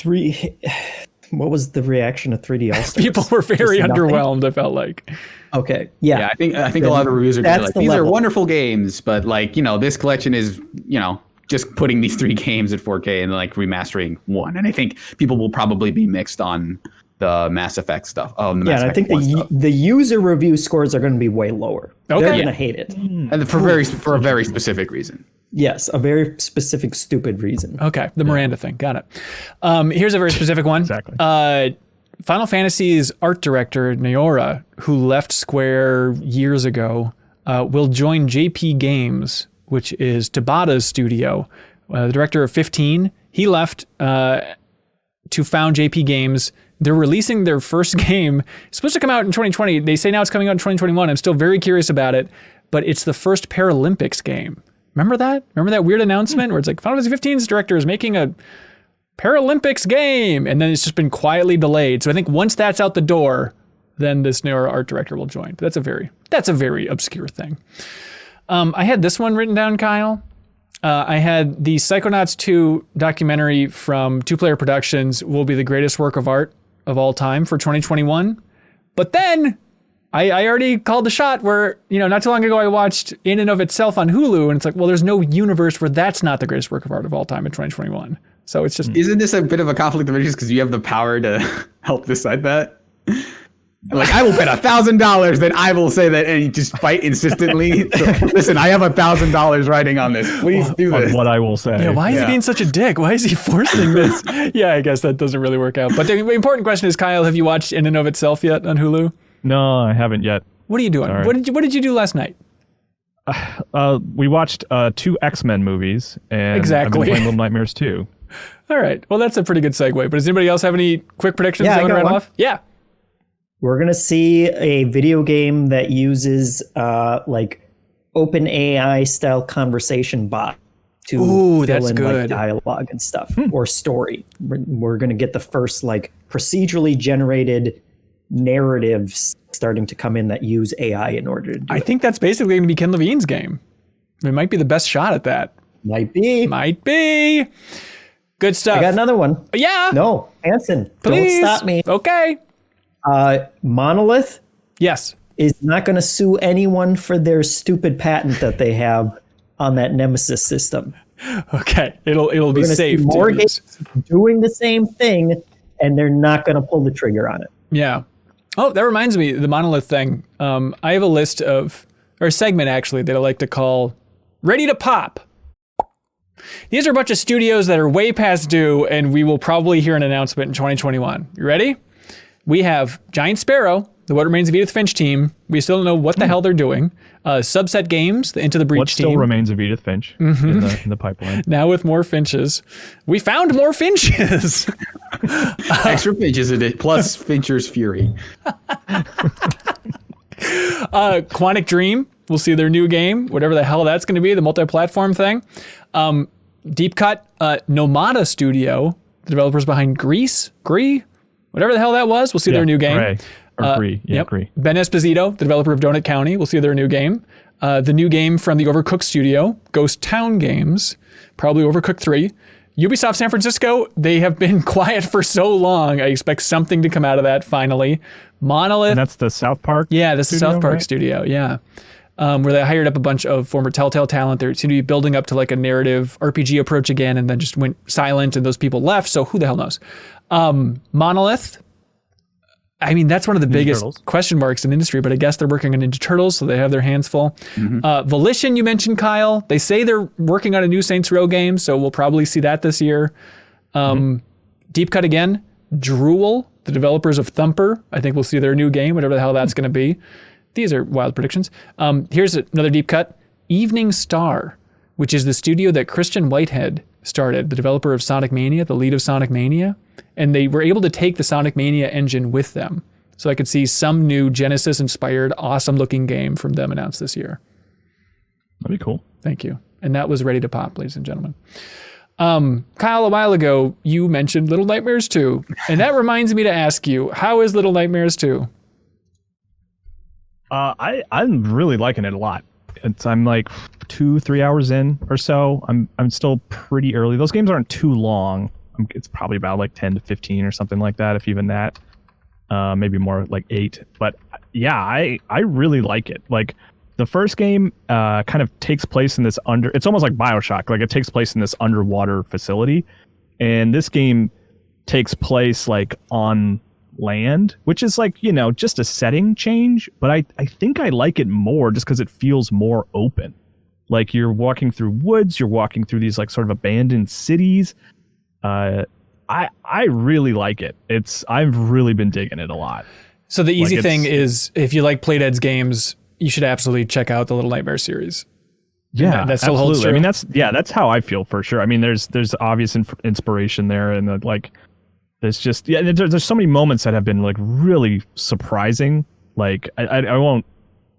What was the reaction of 3D All-Stars?
People were very underwhelmed, I felt like.
Okay. Yeah.
I think a lot of reviews are gonna be like, these are wonderful games, but like, you know, this collection is, you know, just putting these 3 games at 4K and like remastering one. And I think people will probably be mixed on the Mass Effect stuff.
And I think the user review scores are going to be way lower.
Okay.
They're going to hate it.
And for a very specific reason.
Yes, a very specific, stupid reason.
Okay, the Miranda thing. Got it. Here's a very specific one.
Exactly.
Final Fantasy's art director, Naora, who left Square years ago, will join JP Games, which is Tabata's studio. The director of 15, he left to found JP Games. They're releasing their first game. It's supposed to come out in 2020. They say now it's coming out in 2021. I'm still very curious about it, but it's the first Paralympics game. Remember that? Remember that weird announcement where it's like Final Fantasy 15's director is making a Paralympics game, and then it's just been quietly delayed. So I think once that's out the door, then this new art director will join. But that's a very obscure thing. I had this one written down, Kyle. I had the Psychonauts 2 documentary from Two Player Productions will be the greatest work of art of all time for 2021. But then I already called the shot where, not too long ago I watched In and of Itself on Hulu, and it's like, well, there's no universe where that's not the greatest work of art of all time in 2021. So it's just...
Isn't this a bit of a conflict of interest because you have the power to help decide that? Like, I will bet $1,000 that I will say that, and you just fight insistently. So, listen, I have $1,000 riding on this. Please do this.
What I will say.
Yeah, why is he being such a dick? Why is he forcing this? Yeah, I guess that doesn't really work out. But the important question is, Kyle, have you watched In and of Itself yet on Hulu?
No, I haven't yet.
What are you doing? What did you do last night?
We watched 2 X-Men movies, and I've been playing Little Nightmares 2.
All right. Well, that's a pretty good segue. But does anybody else have any quick predictions they want to run off? Yeah.
We're going to see a video game that uses like open AI style conversation bot to fill in like dialogue and stuff or story. We're going to get the first like procedurally generated narratives starting to come in that use AI in order to do
I think that's basically going to be Ken Levine's game. It might be the best shot at that.
Might be.
Good stuff.
I got another one.
Yeah.
No, Anson,
please.
Don't stop me.
Okay.
Monolith.
Yes.
Is not going to sue anyone for their stupid patent that they have on that Nemesis system.
Okay. It'll be safe.
More games doing the same thing, and they're not going to pull the trigger on it.
Yeah. Oh, that reminds me, the Monolith thing. I have a list of, or a segment actually, that I like to call Ready to Pop. These are a bunch of studios that are way past due, and we will probably hear an announcement in 2021. You ready? We have Giant Sparrow, the What Remains of Edith Finch team. We still don't know what the hell they're doing. Subset Games, the Into the Breach team.
What still remains of Edith Finch in the pipeline.
Now with more Finches. We found more Finches.
Extra Finches in it, plus Fincher's Fury.
Quantic Dream, we'll see their new game, whatever the hell that's going to be, the multi-platform thing. Deep Cut, Nomada Studio, the developers behind Grease, whatever the hell that was, we'll see their new game.
Agree.
Ben Esposito, the developer of Donut County, we'll see their new game. The new game from the Overcooked studio, Ghost Town Games, probably Overcooked 3. Ubisoft San Francisco, they have been quiet for so long. I expect something to come out of that finally. Monolith.
And that's the South Park?
Yeah, that's the South Park studio, yeah. Where they hired up a bunch of former Telltale talent. They seem to be building up to like a narrative RPG approach again, and then just went silent and those people left, so who the hell knows? Monolith. I mean, that's one of the biggest question marks in the industry, but I guess they're working on Ninja Turtles, so they have their hands full. Volition, you mentioned, Kyle. They say they're working on a new Saints Row game, so we'll probably see that this year. Deep Cut again. Drool, the developers of Thumper. I think we'll see their new game, whatever the hell that's going to be. These are wild predictions. Here's another deep cut. Evening Star, which is the studio that Christian Whitehead started, the developer of Sonic Mania, the lead of Sonic Mania. And they were able to take the Sonic Mania engine with them. So I could see some new Genesis-inspired, awesome-looking game from them announced this year.
That'd be cool.
Thank you. And that was Ready to Pop, ladies and gentlemen. Kyle, a while ago, you mentioned Little Nightmares 2. And that reminds me to ask you, how is Little Nightmares 2?
I'm really liking it a lot. I'm like 2-3 hours in or so. I'm still pretty early. Those games aren't too long. It's probably about like 10 to 15 or something like that, if even that. Maybe more like 8. But yeah, I really like it. Like the first game kind of takes place in this it's almost like BioShock. Like it takes place in this underwater facility. And this game takes place like on land, which is like, just a setting change. But I think I like it more just because it feels more open. Like you're walking through woods, you're walking through these like sort of abandoned cities. I really like it. I've really been digging it a lot.
So the easy thing is, if you like Playdead's games, you should absolutely check out the Little Nightmare series.
Yeah,
that still holds true.
I mean, that's how I feel for sure. I mean, there's obvious inspiration there, and there's so many moments that have been like really surprising. Like I won't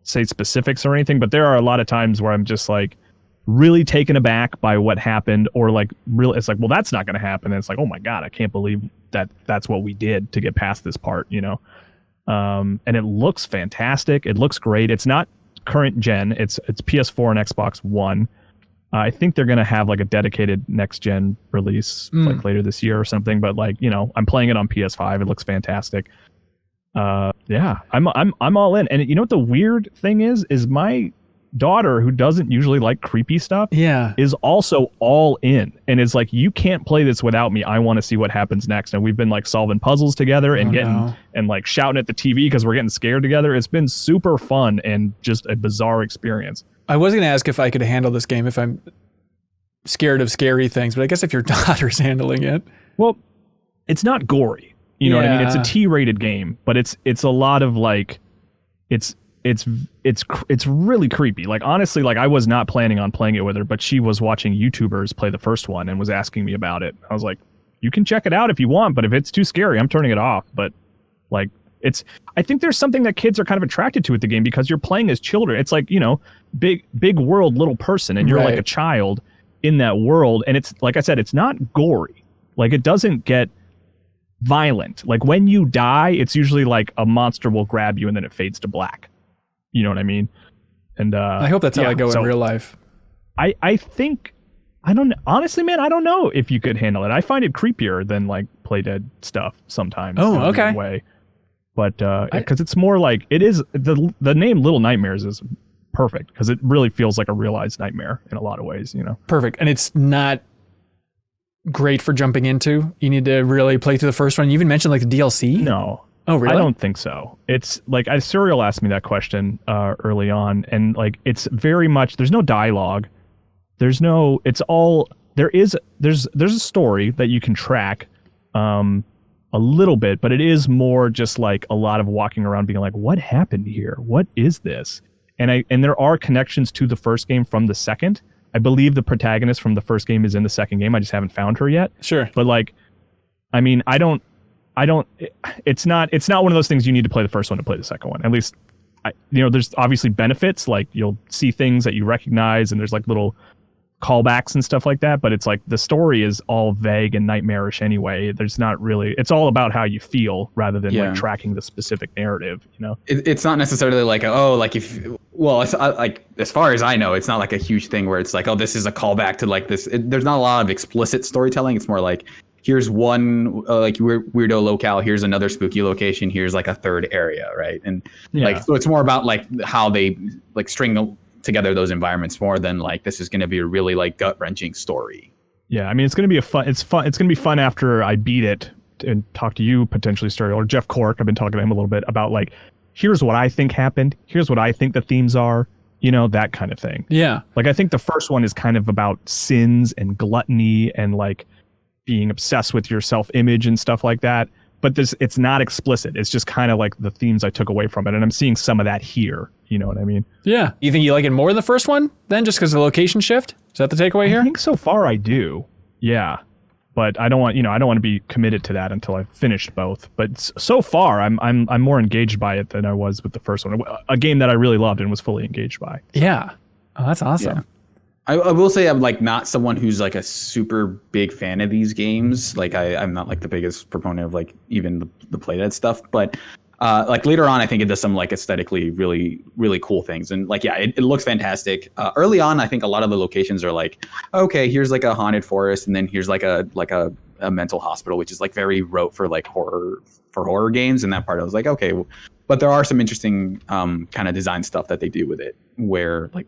say specifics or anything, but there are a lot of times where I'm just like really taken aback by what happened, or like really, it's like, well, that's not going to happen. And it's like, oh my God, I can't believe that's what we did to get past this part, you know? And it looks fantastic. It looks great. It's not current gen. It's PS4 and Xbox One. I think they're going to have like a dedicated next gen release like later this year or something. But like, you know, I'm playing it on PS5. It looks fantastic. Yeah, I'm all in. And you know what the weird thing is my daughter, who doesn't usually like creepy stuff, is also all in and is like, you can't play this without me. I want to see what happens next. And we've been like solving puzzles together and and like shouting at the TV because we're getting scared together. It's been super fun and just a bizarre experience.
I was going to ask if I could handle this game if I'm scared of scary things, but I guess if your daughter's handling it.
Well, it's not gory. You know what I mean? It's a T-rated game, but it's a lot of like, it's really creepy. Like, honestly, like I was not planning on playing it with her, but she was watching YouTubers play the first one and was asking me about it. I was like, you can check it out if you want, but if it's too scary, I'm turning it off. But like, I think there's something that kids are kind of attracted to with the game because you're playing as children. It's like, you know, big world, little person, and you're like a child in that world. And it's, like I said, it's not gory. Like, it doesn't get violent. Like, when you die, it's usually like a monster will grab you and then it fades to black. You know what I mean? And
I hope that's how I go in real life.
I think, I don't, honestly, man, I don't know if you could handle it. I find it creepier than like Play Dead stuff sometimes.
Oh, okay.
Way. But because it's more like, it is, the name Little Nightmares is perfect because it really feels like a realized nightmare in a lot of ways, you know?
Perfect. And it's not great for jumping into. You need to really play through the first one. You even mentioned like the DLC?
No.
Oh, really?
I don't think so. It's like, Serial asked me that question early on, and like, it's very much, there's no dialogue. There's no, it's all, there's a story that you can track a little bit, but it is more just like a lot of walking around being like, what happened here? What is this? And there are connections to the first game from the second. I believe the protagonist from the first game is in the second game. I just haven't found her yet.
Sure.
But like, I mean, it's not one of those things you need to play the first one to play the second one. At least, you know, there's obviously benefits, like you'll see things that you recognize and there's like little callbacks and stuff like that. But it's like the story is all vague and nightmarish anyway. There's not really, it's all about how you feel rather than like tracking the specific narrative, you know?
It's not necessarily like, like as far as I know, it's not like a huge thing where it's like, oh, this is a callback to like this. There's not a lot of explicit storytelling. It's more like, here's one like weirdo locale, here's another spooky location, here's like a third area, right? And like, so it's more about like how they like string together those environments more than like this is going to be a really like gut-wrenching story.
Yeah, I mean, it's going to be it's going to be fun after I beat it and talk to you potentially, Story, or Jeff Cork. I've been talking to him a little bit about like, here's what I think happened, here's what I think the themes are, you know, that kind of thing.
Yeah,
like I think the first one is kind of about sins and gluttony and like being obsessed with your self-image and stuff like that. But it's not explicit. It's just kind of like the themes I took away from it. And I'm seeing some of that here. You know what I mean?
Yeah. You think you like it more than the first one then, just because of the location shift? Is that the takeaway here?
I think so far I do. Yeah. But I don't want to be committed to that until I've finished both. But so far I'm more engaged by it than I was with the first one. A game that I really loved and was fully engaged by.
Yeah. Oh, that's awesome.
Yeah. I will say I'm like not someone who's like a super big fan of these games. Like I'm not like the biggest proponent of like even the Play Dead stuff, but like later on, I think it does some like aesthetically really, really cool things. And like, yeah, it looks fantastic. Early on, I think a lot of the locations are like, okay, here's like a haunted forest. And then here's like a mental hospital, which is like very rote for like horror games. And that part I was like, okay, but there are some interesting kind of design stuff that they do with it where like,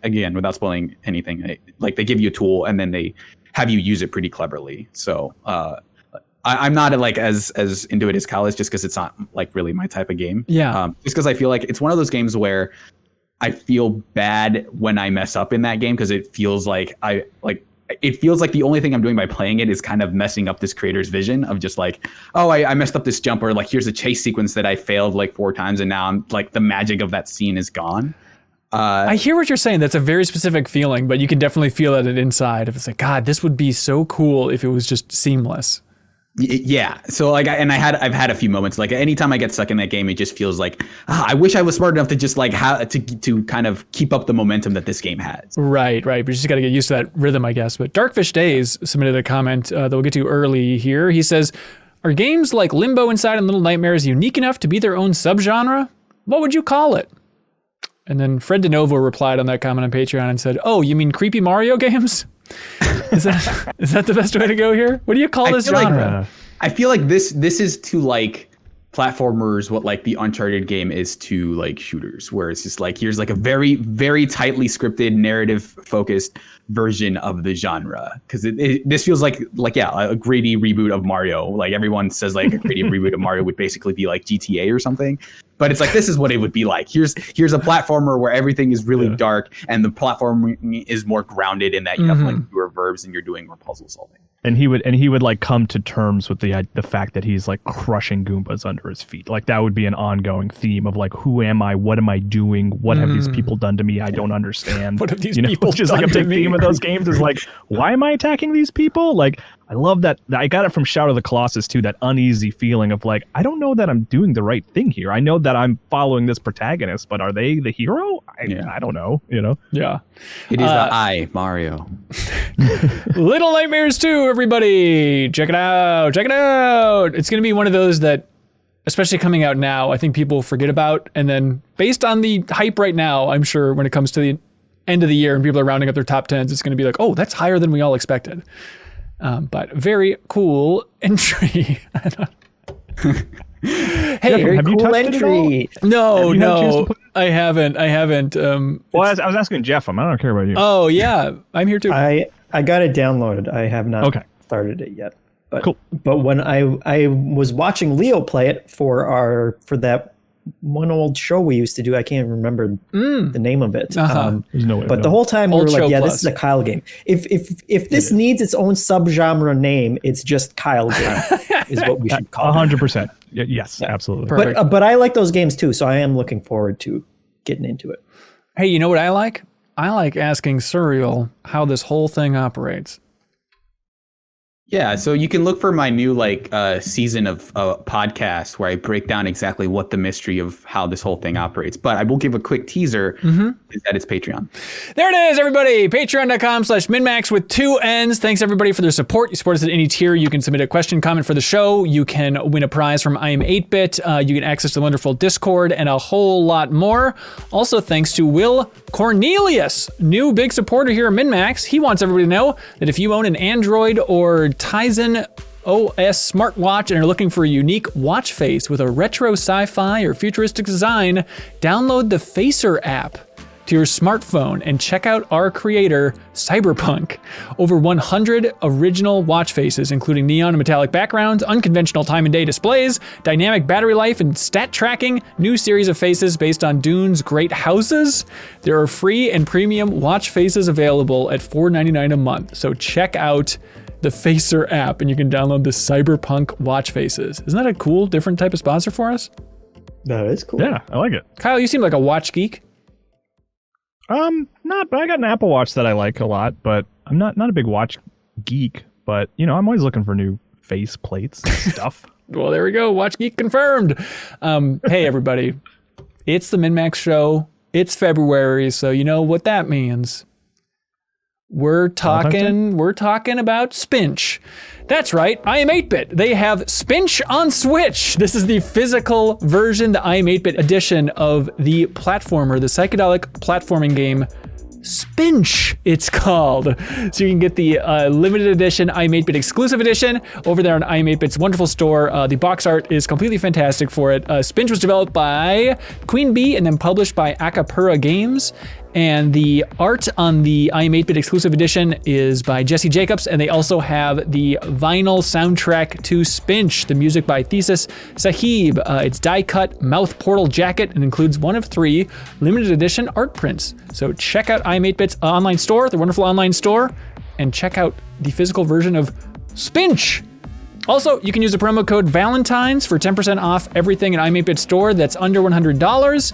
again, without spoiling anything, like they give you a tool and then they have you use it pretty cleverly. So I'm not like as into it as Kyle is, just because it's not like really my type of game.
Yeah.
Just because I feel like it's one of those games where I feel bad when I mess up in that game because it feels like it feels like the only thing I'm doing by playing it is kind of messing up this creator's vision of just like, oh, I messed up this jump, or like here's a chase sequence that I failed like 4 times and now I'm like the magic of that scene is gone.
I hear what you're saying. That's a very specific feeling, but you can definitely feel it inside. If it's like, God, this would be so cool if it was just seamless.
Yeah. So like, I've had a few moments. Like anytime I get stuck in that game, it just feels like I wish I was smart enough to just like to kind of keep up the momentum that this game has.
Right. We just got to get used to that rhythm, I guess. But Darkfish Days submitted a comment that we'll get to early here. He says, "Are games like Limbo, Inside, and Little Nightmares unique enough to be their own subgenre? What would you call it?" And then Fred DeNovo replied on that comment on Patreon and said, "Oh, you mean creepy Mario games? Is that the best way to go here? What do you call this genre?"
I feel like this is to like platformers what like the Uncharted game is to like shooters, where it's just like here's like a very, very tightly scripted, narrative focused version of the genre. Because this feels like a gritty reboot of Mario. Like everyone says like a gritty reboot of Mario would basically be like GTA or something. But it's like, this is what it would be like. Here's a platformer where everything is really dark, and the platform is more grounded in that you have like fewer verbs and you're doing more puzzle solving.
And he would like come to terms with the fact that he's like crushing Goombas under his feet. Like that would be an ongoing theme of like, who am I? What am I doing? What have these people done to me? I don't understand.
What have these people
which is
done
like a big
to me?
theme of those games is like, why am I attacking these people? Like, I love that. I got it from Shadow of the Colossus too, that uneasy feeling of like, I don't know that I'm doing the right thing here. I know that I'm following this protagonist, but are they the hero? I don't know,
Yeah.
It is Mario.
Little Nightmares 2, everybody. Check it out. It's going to be one of those that, especially coming out now, I think people forget about. And then based on the hype right now, I'm sure when it comes to the end of the year and people are rounding up their top 10s, it's going to be like, oh, that's higher than we all expected. But very cool entry.
Hey, very
have you
cool
touched
entry.
No, I haven't.
Well, I was asking Jeff. I don't care about you.
Oh yeah, I'm here too.
I got it downloaded. I have not started it yet. But
cool.
But when I was watching Leo play it for that one old show we used to do, I can't remember the name of it.
But
the whole time we
Old
were like,
Show
yeah,
Plus.
this is a Kyle game. If this needs its own subgenre name, it's just Kyle game is what we should call it.
100%. Yes, absolutely.
But I like those games too, so I am looking forward to getting into it.
Hey, you know what I like? I like asking Serial how this whole thing operates.
Yeah, so you can look for my new season of podcast where I break down exactly what the mystery of how this whole thing operates. But I will give a quick teaser is that it's Patreon.
There it is, everybody. Patreon.com/MinnMax with 2 N's. Thanks, everybody, for their support. You support us at any tier. You can submit a question, comment for the show. You can win a prize from I Am 8-Bit. You get access to the wonderful Discord and a whole lot more. Also, thanks to Will Cornelius, new big supporter here at MinnMax. He wants everybody to know that if you own an Android or Tizen OS smartwatch and are looking for a unique watch face with a retro sci-fi or futuristic design, download the Facer app to your smartphone and check out our creator, Cyberpunk. Over 100 original watch faces, including neon and metallic backgrounds, unconventional time and day displays, dynamic battery life, and stat tracking, new series of faces based on Dune's great houses. There are free and premium watch faces available at $4.99 a month, so check out the Facer app and you can download the Cyberpunk watch faces. Isn't that a cool, different type of sponsor for us?
That is cool.
Yeah, I like it.
Kyle, you seem like a watch geek.
Not, but I got an Apple Watch that I like a lot, but I'm not a big watch geek, but I'm always looking for new face plates and stuff.
Well, there we go. Watch geek confirmed. Hey, everybody. It's the MinnMax show. It's February, so you know what that means. We're talking about Spinch. That's right, I Am 8-Bit. They have Spinch on Switch. This is the physical version, the I Am 8-Bit edition of the platformer, the psychedelic platforming game Spinch, it's called. So you can get the limited edition I Am 8-Bit exclusive edition over there on I Am 8-Bit's wonderful store. The box art is completely fantastic for it. Spinch was developed by Queen Bee and then published by Acapura Games. And the art on the I Am 8-Bit exclusive edition is by Jesse Jacobs, and they also have the vinyl soundtrack to Spinch, the music by Thesis Sahib. It's die-cut mouth portal jacket and includes one of 3 limited edition art prints. So check out I Am 8-Bit's online store, the wonderful online store, and check out the physical version of Spinch. Also, you can use the promo code Valentine's for 10% off everything in I Am 8-Bit store that's under $100.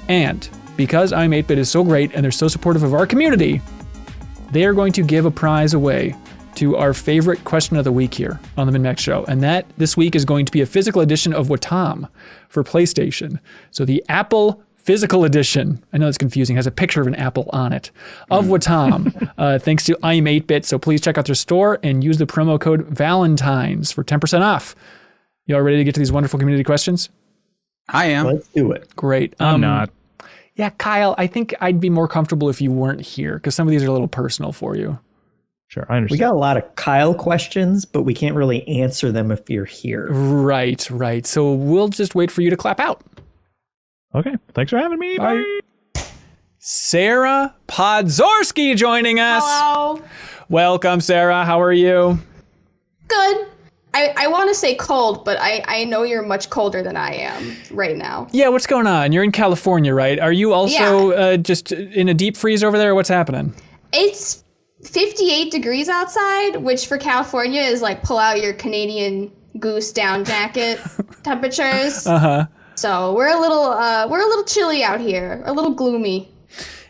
And because I Am 8-Bit is so great and they're so supportive of our community, they are going to give a prize away to our favorite question of the week here on the MinnMax Show. And that this week is going to be a physical edition of Watam for PlayStation. So the Apple Physical Edition, I know it's confusing, has a picture of an apple on it, of Watam, thanks to I'm 8-Bit. So please check out their store and use the promo code Valentines for 10% off. You all ready to get to these wonderful community questions?
I am.
Let's do it.
Great.
I'm not.
Yeah, Kyle, I think I'd be more comfortable if you weren't here because some of these are a little personal for you.
Sure, I understand.
We got a lot of Kyle questions, but we can't really answer them if you're here.
Right. So we'll just wait for you to clap out.
Okay, thanks for having me. Bye.
Sarah Podzorski joining us.
Hello.
Welcome, Sarah. How are you?
Good. I want to say cold, but I know you're much colder than I am right now.
Yeah, what's going on? You're in California, right? Are you also just in a deep freeze over there? What's happening?
It's 58 degrees outside, which for California is like pull out your Canadian Goose down jacket temperatures.
Uh-huh.
So we're a little chilly out here, a little gloomy.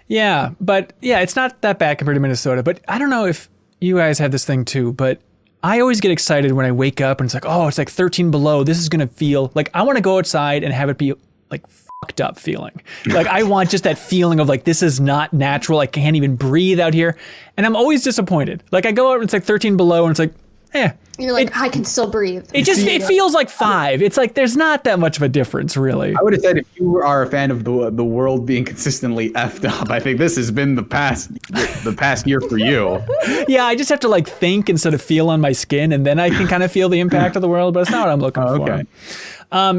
Yeah, but it's not that bad compared to Minnesota. But I don't know if you guys have this thing too, but I always get excited when I wake up and it's like, oh, it's like 13 below. This is going to feel like I want to go outside and have it be like fucked up feeling. Like I want just that feeling of like, this is not natural. I can't even breathe out here. And I'm always disappointed. Like I go out and it's like 13 below and it's like,
You're like, I can still breathe.
It feels like 5. It's like there's not that much of a difference, really.
I would have said if you are a fan of the world being consistently effed up, I think this has been the past year for you.
Yeah, I just have to like think instead of feel on my skin, and then I can kind of feel the impact of the world. But it's not what I'm looking for.
Okay.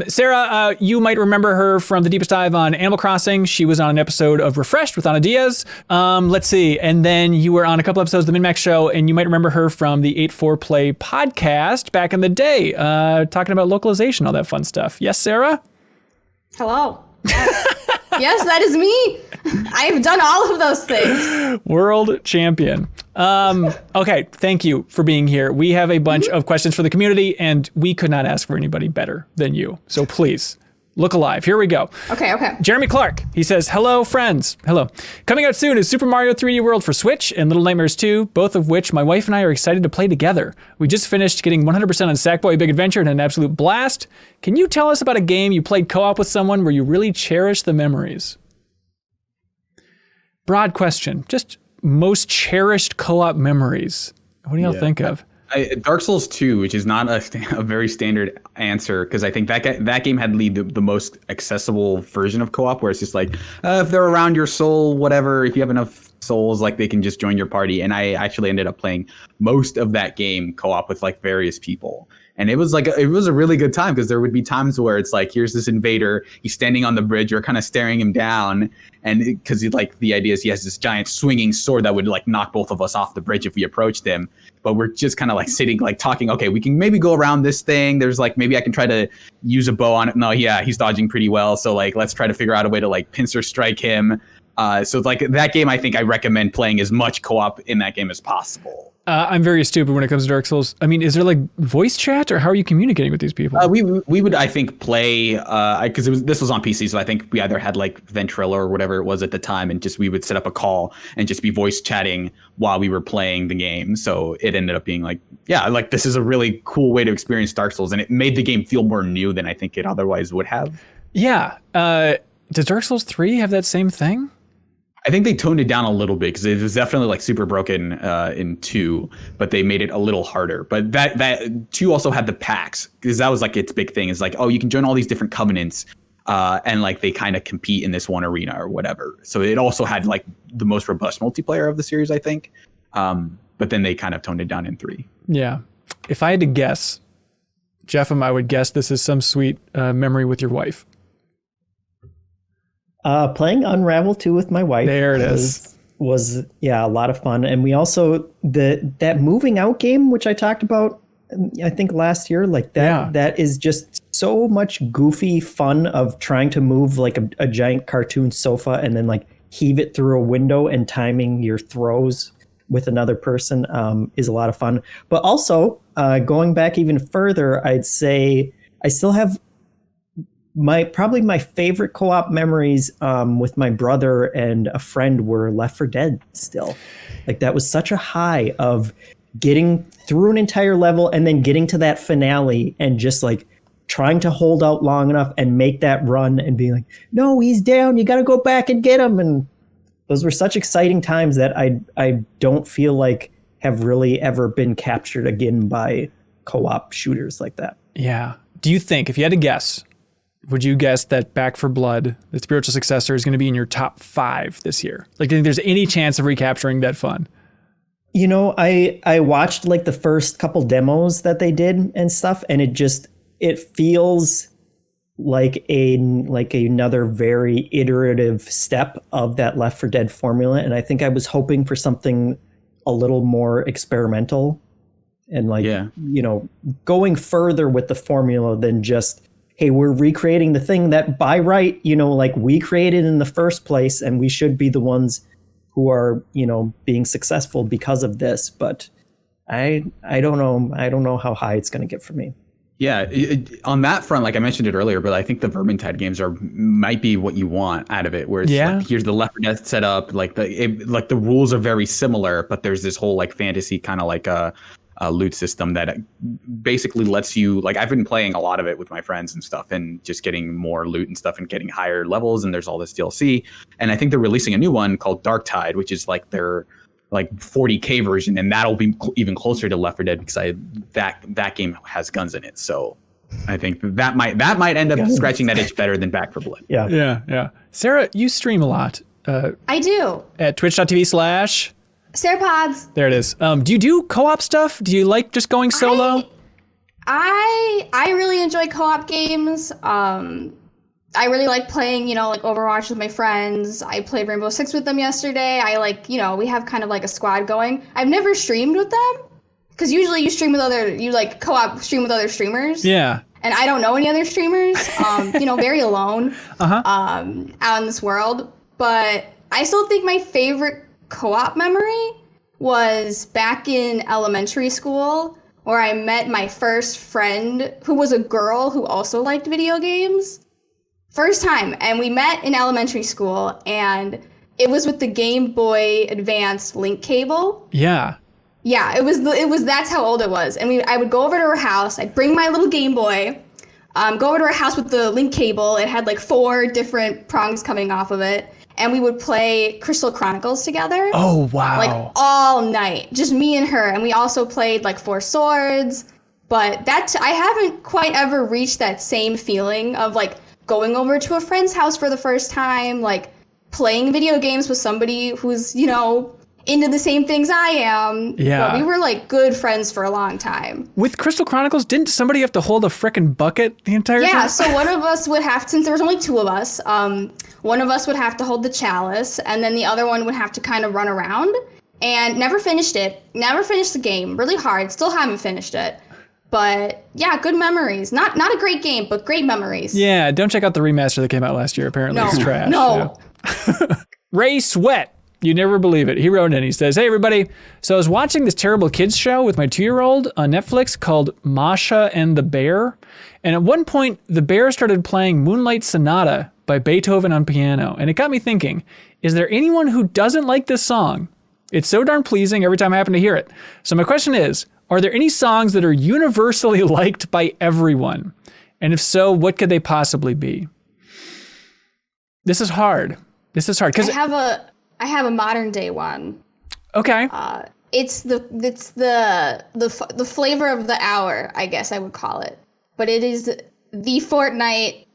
Sarah, you might remember her from the deepest dive on Animal Crossing. She was on an episode of Refreshed with Ana Diaz. Let's see. And then you were on a couple episodes of the MinnMax Show, and you might remember her from the 8-4 Play podcast back in the day, talking about localization, all that fun stuff. Yes, Sarah?
Hello. Yes, that is me. I have done all of those things.
World champion. Okay, thank you for being here. We have a bunch of questions for the community, and we could not ask for anybody better than you. So please, look alive. Here we go.
Okay.
Jeremy Clark, he says, hello, friends. Hello. Coming out soon is Super Mario 3D World for Switch and Little Nightmares 2, both of which my wife and I are excited to play together. We just finished getting 100% on Sackboy Big Adventure and had an absolute blast. Can you tell us about a game you played co-op with someone where you really cherish the memories? Broad question. Just most cherished co-op memories. What do y'all think of?
Dark Souls 2, which is not a very standard answer, because I think that game had the most accessible version of co-op, where it's just like, if they're around your soul, whatever, if you have enough souls, like they can just join your party. And I actually ended up playing most of that game co-op with like various people. And it was a really good time, because there would be times where it's like, here's this invader, he's standing on the bridge, you're kind of staring him down, and because the idea is he has this giant swinging sword that would like knock both of us off the bridge if we approached him. But we're just kind of like sitting, like talking, okay, we can maybe go around this thing. There's like, maybe I can try to use a bow on it. No, yeah, he's dodging pretty well. So like, let's try to figure out a way to like pincer strike him. So like that game, I think I recommend playing as much co-op in that game as possible.
I'm very stupid when it comes to Dark Souls. I mean, is there like voice chat, or how are you communicating with these people?
We would, I think, play, because this was on PC, so I think we either had like Ventrilo or whatever it was at the time, and just we would set up a call and just be voice chatting while we were playing the game. So it ended up being like, yeah, like this is a really cool way to experience Dark Souls, and it made the game feel more new than I think it otherwise would have.
Yeah. Does Dark Souls 3 have that same thing?
I think they toned it down a little bit, because it was definitely like super broken in 2, but they made it a little harder. But that 2 also had the packs, because that was like its big thing. Is like, oh, you can join all these different covenants, and like they kind of compete in this one arena or whatever. So it also had like the most robust multiplayer of the series, I think. But then they kind of toned it down in 3.
Yeah. If I had to guess, Jeff, I would guess this is some sweet memory with your wife.
Playing Unravel 2 with my wife.
There it is.
Was a lot of fun. And we also, that moving out game, which I talked about, I think last year, like that, that is just so much goofy fun of trying to move like a giant cartoon sofa and then like heave it through a window, and timing your throws with another person is a lot of fun. But also going back even further, I'd say I still have probably my favorite co-op memories with my brother and a friend were Left 4 Dead still. Like that was such a high of getting through an entire level and then getting to that finale and just like trying to hold out long enough and make that run and being like, no, he's down. You got to go back and get him. And those were such exciting times that I don't feel like have really ever been captured again by co-op shooters like that.
Yeah. Do you think, if you had to guess, would you guess that Back 4 Blood, the spiritual successor, is going to be in your top 5 this year? Like, do you think there's any chance of recapturing that fun?
You know, I watched like the first couple demos that they did and stuff, and it feels like another very iterative step of that Left 4 Dead formula. And I think I was hoping for something a little more experimental and going further with the formula than just, hey, we're recreating the thing that by right, we created in the first place, and we should be the ones who are, being successful because of this. But I don't know. I don't know how high it's going to get for me.
Yeah, on that front, like I mentioned it earlier, but I think the Vermintide games might be what you want out of it. Where it's like, here's the Left 4 Dead setup, like the rules are very similar, but there's this whole like fantasy kind of like a loot system that basically lets you, like, I've been playing a lot of it with my friends and stuff, and just getting more loot and stuff and getting higher levels. And there's all this DLC, and I think they're releasing a new one called Dark Tide, which is like their like 40K version, and that'll be even closer to Left 4 Dead because that game has guns in it. So I think that might end up scratching that itch better than Back 4 Blood.
Yeah. Sarah, you stream a lot.
I do.
At twitch.tv/
SarahPods.
There it is. Do you do co-op stuff? Do you like just going solo?
I really enjoy co-op games. I really like playing, like Overwatch with my friends. I played Rainbow Six with them yesterday. We have kind of like a squad going. I've never streamed with them because usually you co-op stream with other streamers.
Yeah.
And I don't know any other streamers. Very alone out in this world. But I still think my favorite co-op memory was back in elementary school, where I met my first friend who was a girl who also liked video games. First time, and we met in elementary school, and it was with the Game Boy Advance link cable.
Yeah.
Yeah, it was that's how old it was. And I would go over to her house, I'd bring my little Game Boy, go over to her house with the link cable. It had like 4 different prongs coming off of it, and we would play Crystal Chronicles together.
Oh, wow.
Like all night, just me and her. And we also played like 4 Swords, but I haven't quite ever reached that same feeling of like going over to a friend's house for the first time, like playing video games with somebody who's, into the same things I am.
Yeah.
But we were like good friends for a long time.
With Crystal Chronicles, didn't somebody have to hold a frickin' bucket the entire time?
Yeah, so one of us would have, since there was only 2 of us, one of us would have to hold the chalice, and then the other one would have to kind of run around, and never finished it. Never finished the game. Really hard. Still haven't finished it. But yeah, good memories. Not a great game, but great memories.
Yeah, don't check out the remaster that came out last year. Apparently it's trash.
No.
Yeah. Ray Sweat. You never believe it. He wrote in. He says, hey, everybody. So I was watching this terrible kids show with my 2-year-old on Netflix called Masha and the Bear. And at one point, the bear started playing Moonlight Sonata by Beethoven on piano. And it got me thinking, is there anyone who doesn't like this song? It's so darn pleasing every time I happen to hear it. So my question is, are there any songs that are universally liked by everyone? And if so, what could they possibly be? This is hard. Cause
I have a modern day one.
Okay.
It's the flavor of the hour, I guess I would call it. But it is the Fortnite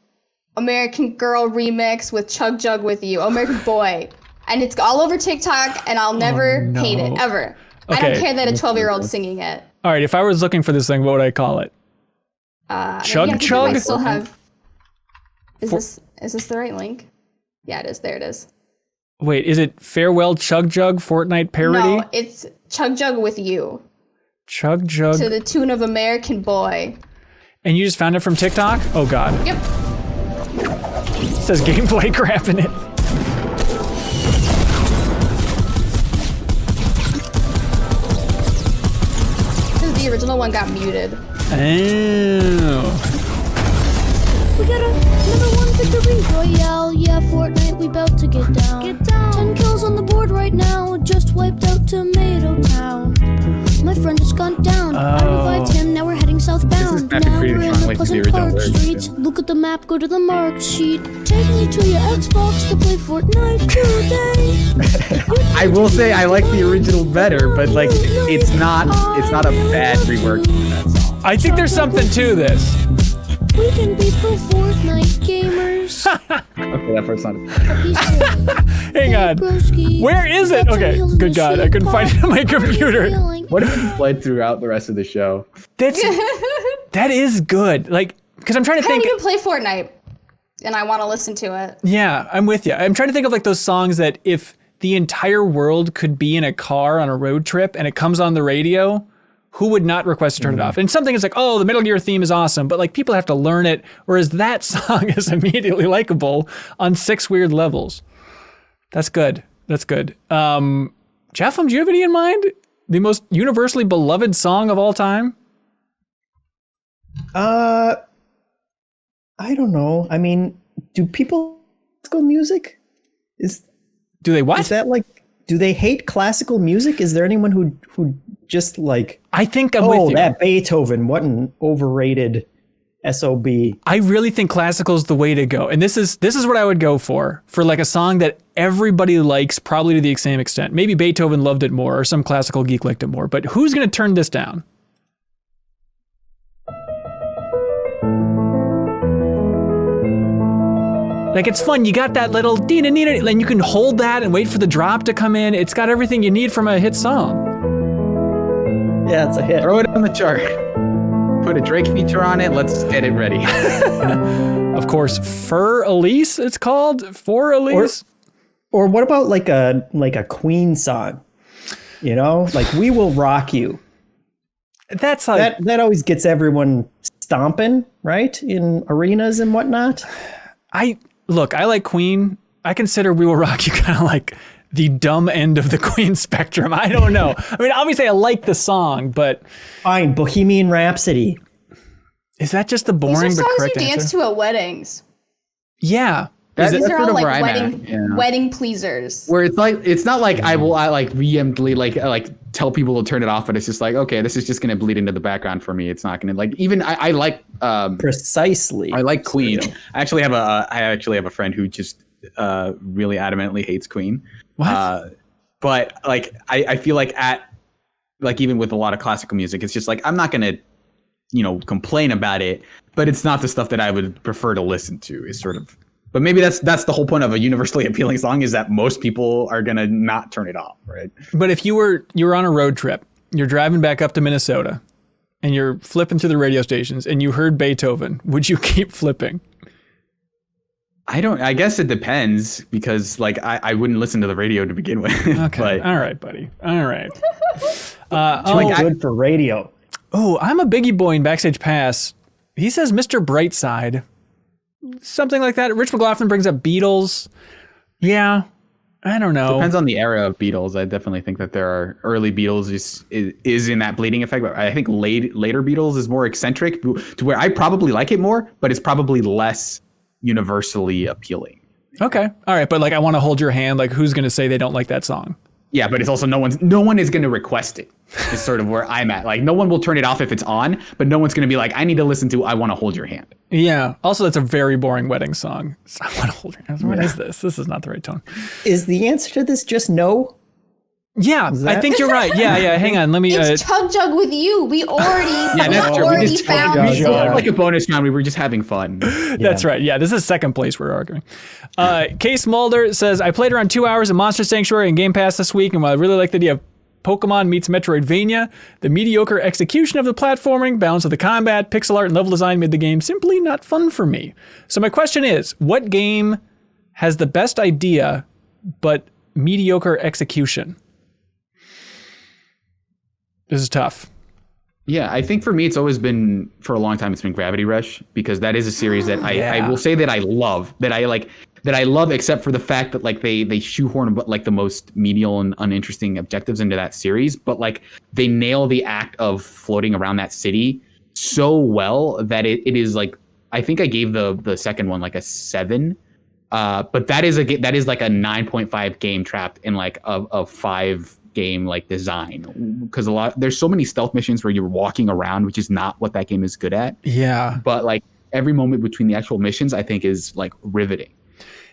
American Girl remix with Chug Jug With You, American Boy. And it's all over TikTok, and I'll never hate it, ever. Okay. I don't care that a 12-year-old's singing it.
All right, if I was looking for this thing, what would I call it? Chug Chug?
I still have... Is this the right link? Yeah, it is. There it is.
Wait, is it Farewell Chug Jug Fortnite parody?
No, it's Chug Jug With You.
Chug Jug.
To the tune of American Boy.
And you just found it from TikTok? Oh, God.
Yep.
It says gameplay crap in it.
Because the original one got muted.
Oh.
We got another one victory royale. Yeah, Fortnite, we bout to get down. 10 kills on the board right now. Just wiped out Tomato Town. my friend has gone down. I revived him, now we're heading southbound. Now we're in the Pleasant Park streets. Look at the map, go to the mark sheet. Take me to your Xbox to play Fortnite today.
I will say I like the original better, but like it's not a bad rework of that song.
I think there's something to this.
We can be pro Fortnite gamers.
Okay, that first song.
Hang on. Where is it? Okay, good God, I couldn't find it on my computer.
What if it's played throughout the rest of the show?
That is good. Like, because I'm trying to think.
I don't even play Fortnite, and I want to listen to it.
Yeah, I'm with you. I'm trying to think of like those songs that if the entire world could be in a car on a road trip and it comes on the radio, who would not request to turn it off? And something is like, oh, the Metal Gear theme is awesome, but like people have to learn it, whereas that song is immediately likable on 6 weird levels. That's good. That's good. Jeff, do you have any in mind? The most universally beloved song of all time?
I don't know. I mean, do people classical music?
Do they what?
Is that like? Do they hate classical music? Is there anyone who just like?
I think I'm with you.
Oh, that Beethoven! What an overrated SOB.
I really think classical is the way to go, and this is what I would go for like a song that everybody likes, probably to the same extent. Maybe Beethoven loved it more, or some classical geek liked it more. But who's going to turn this down? Like, it's fun. You got that little dee-na-nee-na, and you can hold that and wait for the drop to come in. It's got everything you need from a hit song.
Yeah, it's a hit.
Throw it on the chart. Put a Drake feature on it. Let's get it ready.
Of course, For Elise, it's called. For Elise.
Or what about like a Queen song? You know, like We Will Rock You.
That's like
that always gets everyone stomping, right? In arenas and whatnot.
Look, I like Queen. I consider We Will Rock You kind of like the dumb end of the Queen spectrum. I don't know. I mean, obviously I like the song, but...
Fine, Bohemian Rhapsody.
Is that just the boring but correct answer?
These are songs you dance to at weddings.
Yeah.
These are all like wedding pleasers.
Where it's not like I like vehemently like tell people to turn it off, but it's just like, okay, this is just gonna bleed into the background for me. It's not gonna like even I like
precisely.
I like Queen. I actually have a friend who just really adamantly hates Queen.
What?
But like I feel like even with a lot of classical music, it's just like I'm not gonna complain about it, but it's not the stuff that I would prefer to listen to. Is sort of. But maybe that's the whole point of a universally appealing song is that most people are gonna not turn it off, right?
But if you were on a road trip, you're driving back up to Minnesota, and you're flipping through the radio stations, and you heard Beethoven, would you keep flipping?
I guess it depends because like I wouldn't listen to the radio to begin with.
Okay, all right, buddy. All right.
Good for radio.
Oh, I'm a Biggie boy in Backstage Pass. He says Mr. Brightside. Something like that. Rich McLaughlin brings up Beatles. Yeah, I don't know.
Depends on the era of Beatles. I definitely think that there are early Beatles is in that bleeding effect, but I think later Beatles is more eccentric to where I probably like it more, but it's probably less universally appealing.
Okay, all right, but like I want to hold your hand. Like, who's going to say they don't like that song?
Yeah, but it's also no one is going to request it. Is sort of where I'm at. Like, no one will turn it off if it's on, but no one's going to be like, I need to listen to I Want to Hold Your Hand.
Yeah. Also, that's a very boring wedding song. I want to hold your hand. What is this? This is not the right tone.
Is the answer to this just no?
Yeah, I think you're right. Yeah. Hang on. Let me.
It's Chug Jug with you. We already, found
this. Like a bonus round. We were just having fun.
That's right. Yeah, this is second place we're arguing. Case Mulder says, I played around 2 hours of Monster Sanctuary and Game Pass this week, and while I really like the idea of Pokemon meets Metroidvania, the mediocre execution of the platforming, balance of the combat, pixel art, and level design made the game simply not fun for me. So my question is, what game has the best idea but mediocre execution? This is tough.
Yeah, I think for me, it's always been, for a long time, it's been Gravity Rush, because that is a series that I will say that I love, that I love, except for the fact that like they shoehorn like the most menial and uninteresting objectives into that series, but like they nail the act of floating around that city so well that it is like, I think I gave the second one like a 7, but that is like a 9.5 game trapped in like a 5 game like design, because there's so many stealth missions where you're walking around, which is not what that game is good at.
Yeah.
But like every moment between the actual missions, I think is like riveting.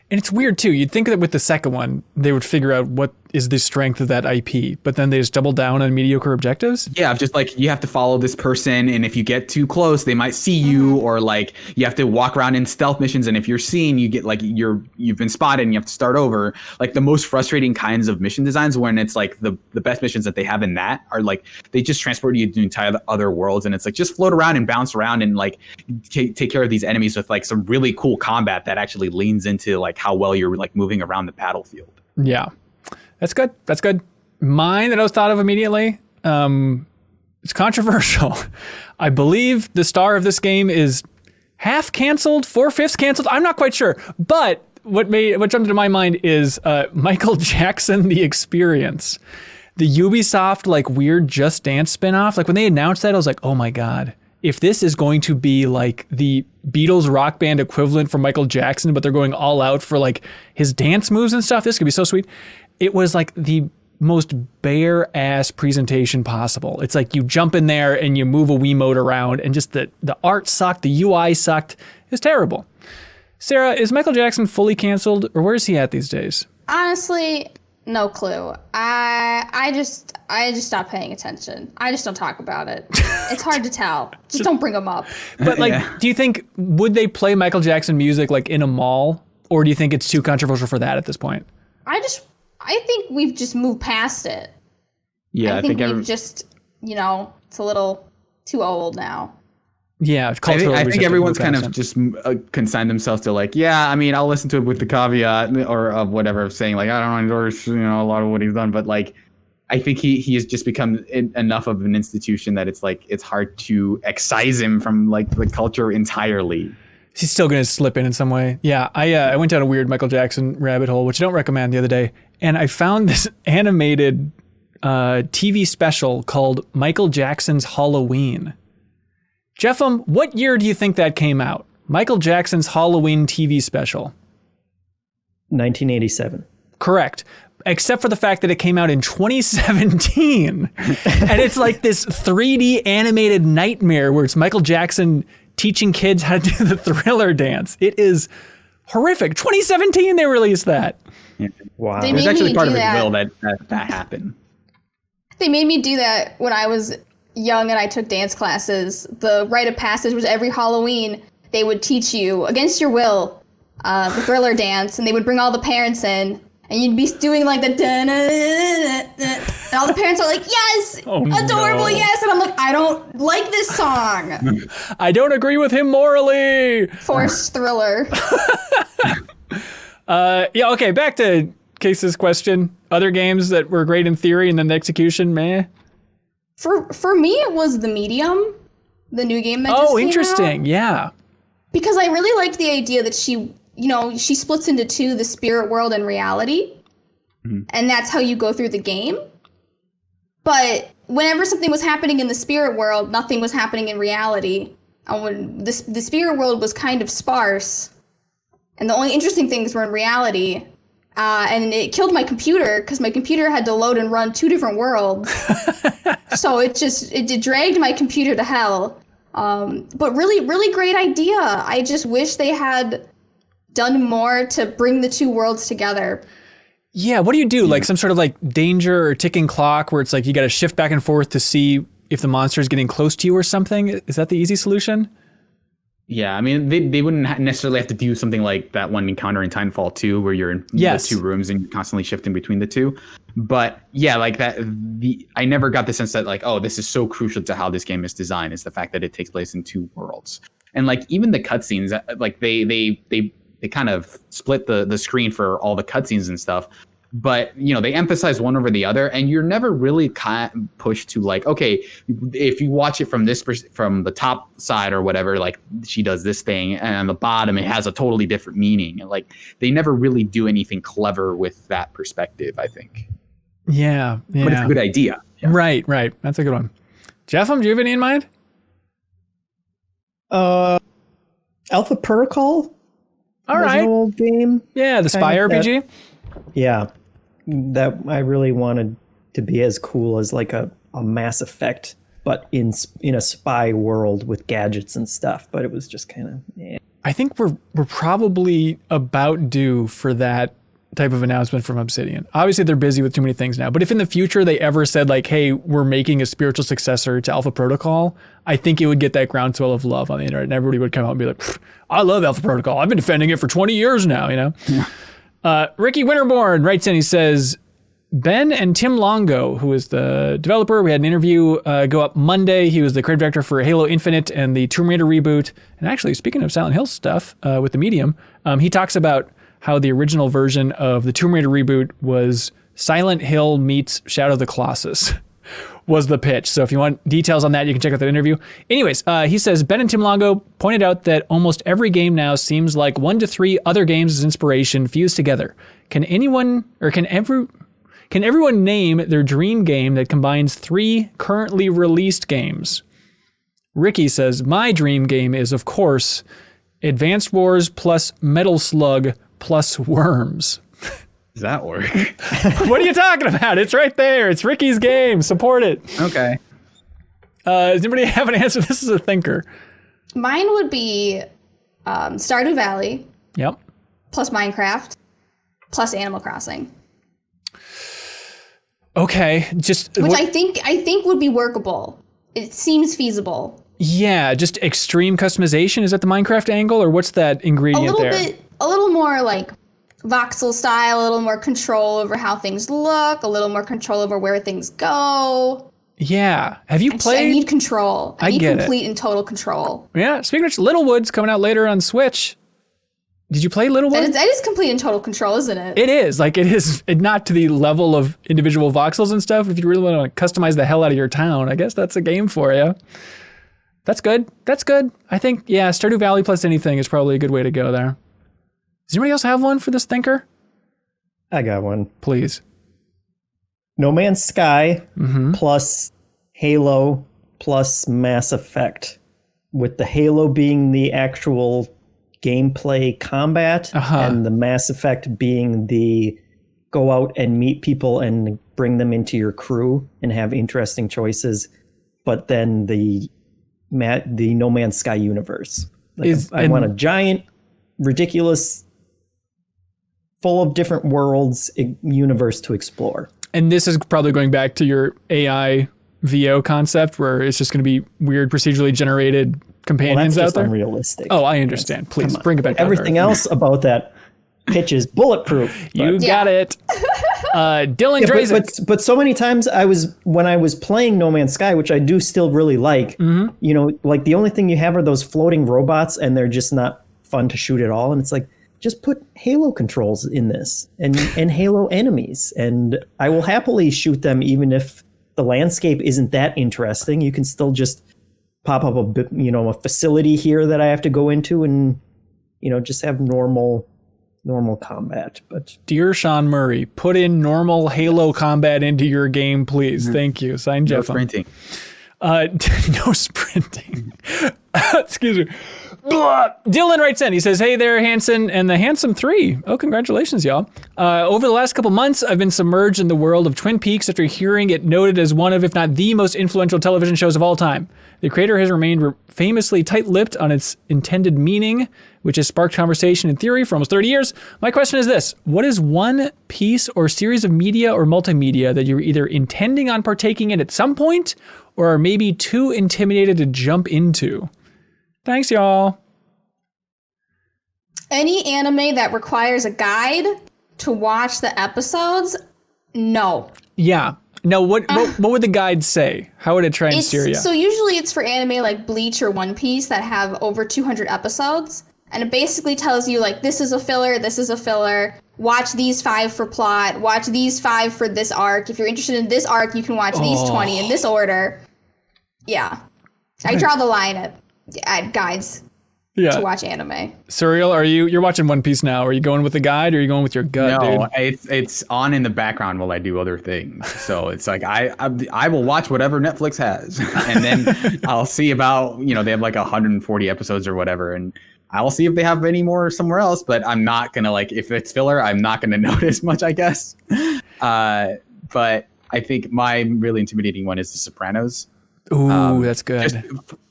And it's weird too. You'd think that with the second one, they would figure out what is the strength of that IP, but then they just double down on mediocre objectives.
Yeah, just like you have to follow this person, and if you get too close, they might see you, or like you have to walk around in stealth missions, and if you're seen, you get like you've been spotted and you have to start over. Like the most frustrating kinds of mission designs, when it's like the best missions that they have in that are like they just transport you to entire other worlds, and it's like just float around and bounce around and like take care of these enemies with like some really cool combat that actually leans into like how well you're like moving around the battlefield.
Yeah, that's good. That's good. Mine that I was thought of immediately. It's controversial. I believe the star of this game is half canceled, 4/5 canceled. I'm not quite sure, but what jumped into my mind is Michael Jackson: The Experience, the Ubisoft like weird Just Dance spinoff. Like when they announced that, I was like, oh my god. If this is going to be like the Beatles rock band equivalent for Michael Jackson, but they're going all out for like his dance moves and stuff, this could be so sweet. It was like the most bare ass presentation possible. It's like you jump in there and you move a Wiimote around, and just the art sucked, the UI sucked. It was terrible. Sarah, is Michael Jackson fully canceled, or where is he at these days?
Honestly, no clue. I just stopped paying attention. I just don't talk about it. It's hard to tell. Just don't bring him up.
But like, do you think, would they play Michael Jackson music like in a mall, or do you think it's too controversial for that at this point?
I think we've just moved past it.
Yeah,
I think we've just, it's a little too old now.
Yeah,
I think everyone's kind of just consigned themselves to like, yeah, I mean, I'll listen to it with the caveat or of whatever, saying like, I don't endorse, a lot of what he's done, but like, I think he has just become enough of an institution that it's like it's hard to excise him from like the culture entirely.
He's still going to slip in some way. Yeah, I went down a weird Michael Jackson rabbit hole, which I don't recommend, the other day, and I found this animated TV special called Michael Jackson's Halloween. Jeffem, what year do you think that came out? Michael Jackson's Halloween TV special.
1987.
Correct. Except for the fact that it came out in 2017. And it's like this 3D animated nightmare where it's Michael Jackson teaching kids how to do the Thriller dance. It is horrific. 2017 they released that.
Yeah. Wow. There's actually part of his will that happened.
They made me do that when I was young and I took dance classes. The rite of passage was every Halloween they would teach you against your will the Thriller dance, and they would bring all the parents in, and you'd be doing like the and all the parents are like, yes, adorable, no. Yes, and I'm like, I don't like this song.
I don't agree with him morally.
Forced Thriller.
Yeah, okay, back to Case's question. Other games that were great in theory and then the execution, meh.
For me, it was The Medium, the new game that just came out.
Oh, interesting. Yeah.
Because I really liked the idea that she splits into two, the spirit world and reality. Mm-hmm. And that's how you go through the game. But whenever something was happening in the spirit world, nothing was happening in reality. And when the spirit world was kind of sparse, and the only interesting things were in reality. And it killed my computer because my computer had to load and run two different worlds. So it dragged my computer to hell. But really, really great idea. I just wish they had done more to bring the two worlds together.
Yeah, what do you do? Like some sort of like danger or ticking clock where it's like you got to shift back and forth to see if the monster is getting close to you or something? Is that the easy solution?
Yeah, I mean, they wouldn't necessarily have to do something like that one encounter in Titanfall 2 where you're in the two rooms and you're constantly shifting between the two. But yeah, like that, I never got the sense that like, oh, this is so crucial to how this game is designed, is the fact that it takes place in two worlds. And like even the cutscenes, like they kind of split the screen for all the cutscenes and stuff. But, they emphasize one over the other, and you're never really pushed to like, okay, if you watch it from from the top side or whatever, like she does this thing, and on the bottom, it has a totally different meaning. And like, they never really do anything clever with that perspective, I think.
Yeah.
But it's a good idea.
Yeah. Right. That's a good one. Jeffem, do you have any in mind?
Alpha Protocol.
All right.
An old game.
Yeah, the spy RPG.
Yeah, that I really wanted to be as cool as like a Mass Effect, but in a spy world with gadgets and stuff. But it was just kind of.
I think we're probably about due for that type of announcement from Obsidian. Obviously, they're busy with too many things now. But if in the future they ever said like, "Hey, we're making a spiritual successor to Alpha Protocol," I think it would get that groundswell of love on the internet, and everybody would come out and be like, "I love Alpha Protocol. I've been defending it for 20 years now." You know. Yeah. Ricky Winterborn writes in. He says, Ben and Tim Longo, who is the developer, we had an interview go up Monday. He was the creative director for Halo Infinite and the Tomb Raider reboot. And actually, speaking of Silent Hill stuff with the Medium, he talks about how the original version of the Tomb Raider reboot was Silent Hill meets Shadow of the Colossus was the pitch. So if you want details on that, you can check out that interview. Anyways, he says, Ben and Tim Longo pointed out that almost every game now seems like 1 to 3 other games as inspiration fused together. Can everyone name their dream game that combines 3 currently released games? Ricky says, my dream game is, of course, Advanced Wars plus Metal Slug plus Worms.
Does that work?
What are you talking about? It's right there. It's Ricky's game. Support it.
Okay.
Does anybody have an answer? This is a thinker.
Mine would be Stardew Valley.
Yep.
Plus Minecraft. Plus Animal Crossing.
Okay.
I think would be workable. It seems feasible.
Yeah, just extreme customization. Is that the Minecraft angle, or what's that ingredient there?
A little more like voxel style, a little more control over how things look, a little more control over where things go.
Yeah. Have you played?
I need control. I need
get
complete and total control.
Yeah. Speaking of which, Littlewood's coming out later on Switch. Did you play Littlewood?
That is complete and total control, isn't it?
It is. Like, it is not to the level of individual voxels and stuff. If you really want to customize the hell out of your town, I guess that's a game for you. That's good. That's good. I think, yeah, Stardew Valley plus anything is probably a good way to go there. Does anybody else have one for this thinker?
I got one.
Please.
No Man's Sky plus Halo plus Mass Effect, with the Halo being the actual gameplay combat and the Mass Effect being the go out and meet people and bring them into your crew and have interesting choices, but then the No Man's Sky universe. I want a giant, ridiculous, full of different worlds universe to explore.
And this is probably going back to your AI VO concept, where it's just going to be weird procedurally generated companions out there.
Unrealistic.
Oh, I understand. Please bring it back.
Everything else about that pitch is bulletproof.
You got it. Dylan Drazik.
But so many times when I was playing No Man's Sky, which I do still really like, you know, like the only thing you have are those floating robots, and they're just not fun to shoot at all. And it's like, just put Halo controls in this and Halo enemies, and I will happily shoot them even if the landscape isn't that interesting. You can still just pop up a facility here that I have to go into, and just have normal combat. But
dear Sean Murray, put in normal Halo combat into your game, please. Thank you. Sign Jeff.
No sprinting.
No sprinting. Excuse me. Dylan writes in. He says, hey there, Hanson and the Handsome 3. Oh, congratulations, y'all. Over the last couple months, I've been submerged in the world of Twin Peaks after hearing it noted as one of, if not the most influential television shows of all time. The creator has remained famously tight-lipped on its intended meaning, which has sparked conversation and theory for almost 30 years. My question is this: what is one piece or series of media or multimedia that you're either intending on partaking in at some point, or are maybe too intimidated to jump into? Thanks, y'all.
Any anime that requires a guide to watch the episodes, no.
Yeah. No, what would the guide say? How would it try and steer you?
So usually it's for anime like Bleach or One Piece that have over 200 episodes. And it basically tells you, like, this is a filler, watch these 5 for plot, watch these 5 for this arc. If you're interested in this arc, you can watch these 20 in this order. Yeah. I draw the line at guides to watch anime.
Serial, you're watching One Piece now. Are you going with the guide, or are you going with your gut, dude?
No, it's on in the background while I do other things. So it's like I will watch whatever Netflix has, and then I'll see about, they have like 140 episodes or whatever, and I'll see if they have any more somewhere else. But I'm not gonna, like, if it's filler, I'm not gonna notice much, I guess. But I think my really intimidating one is The Sopranos.
Ooh, that's good.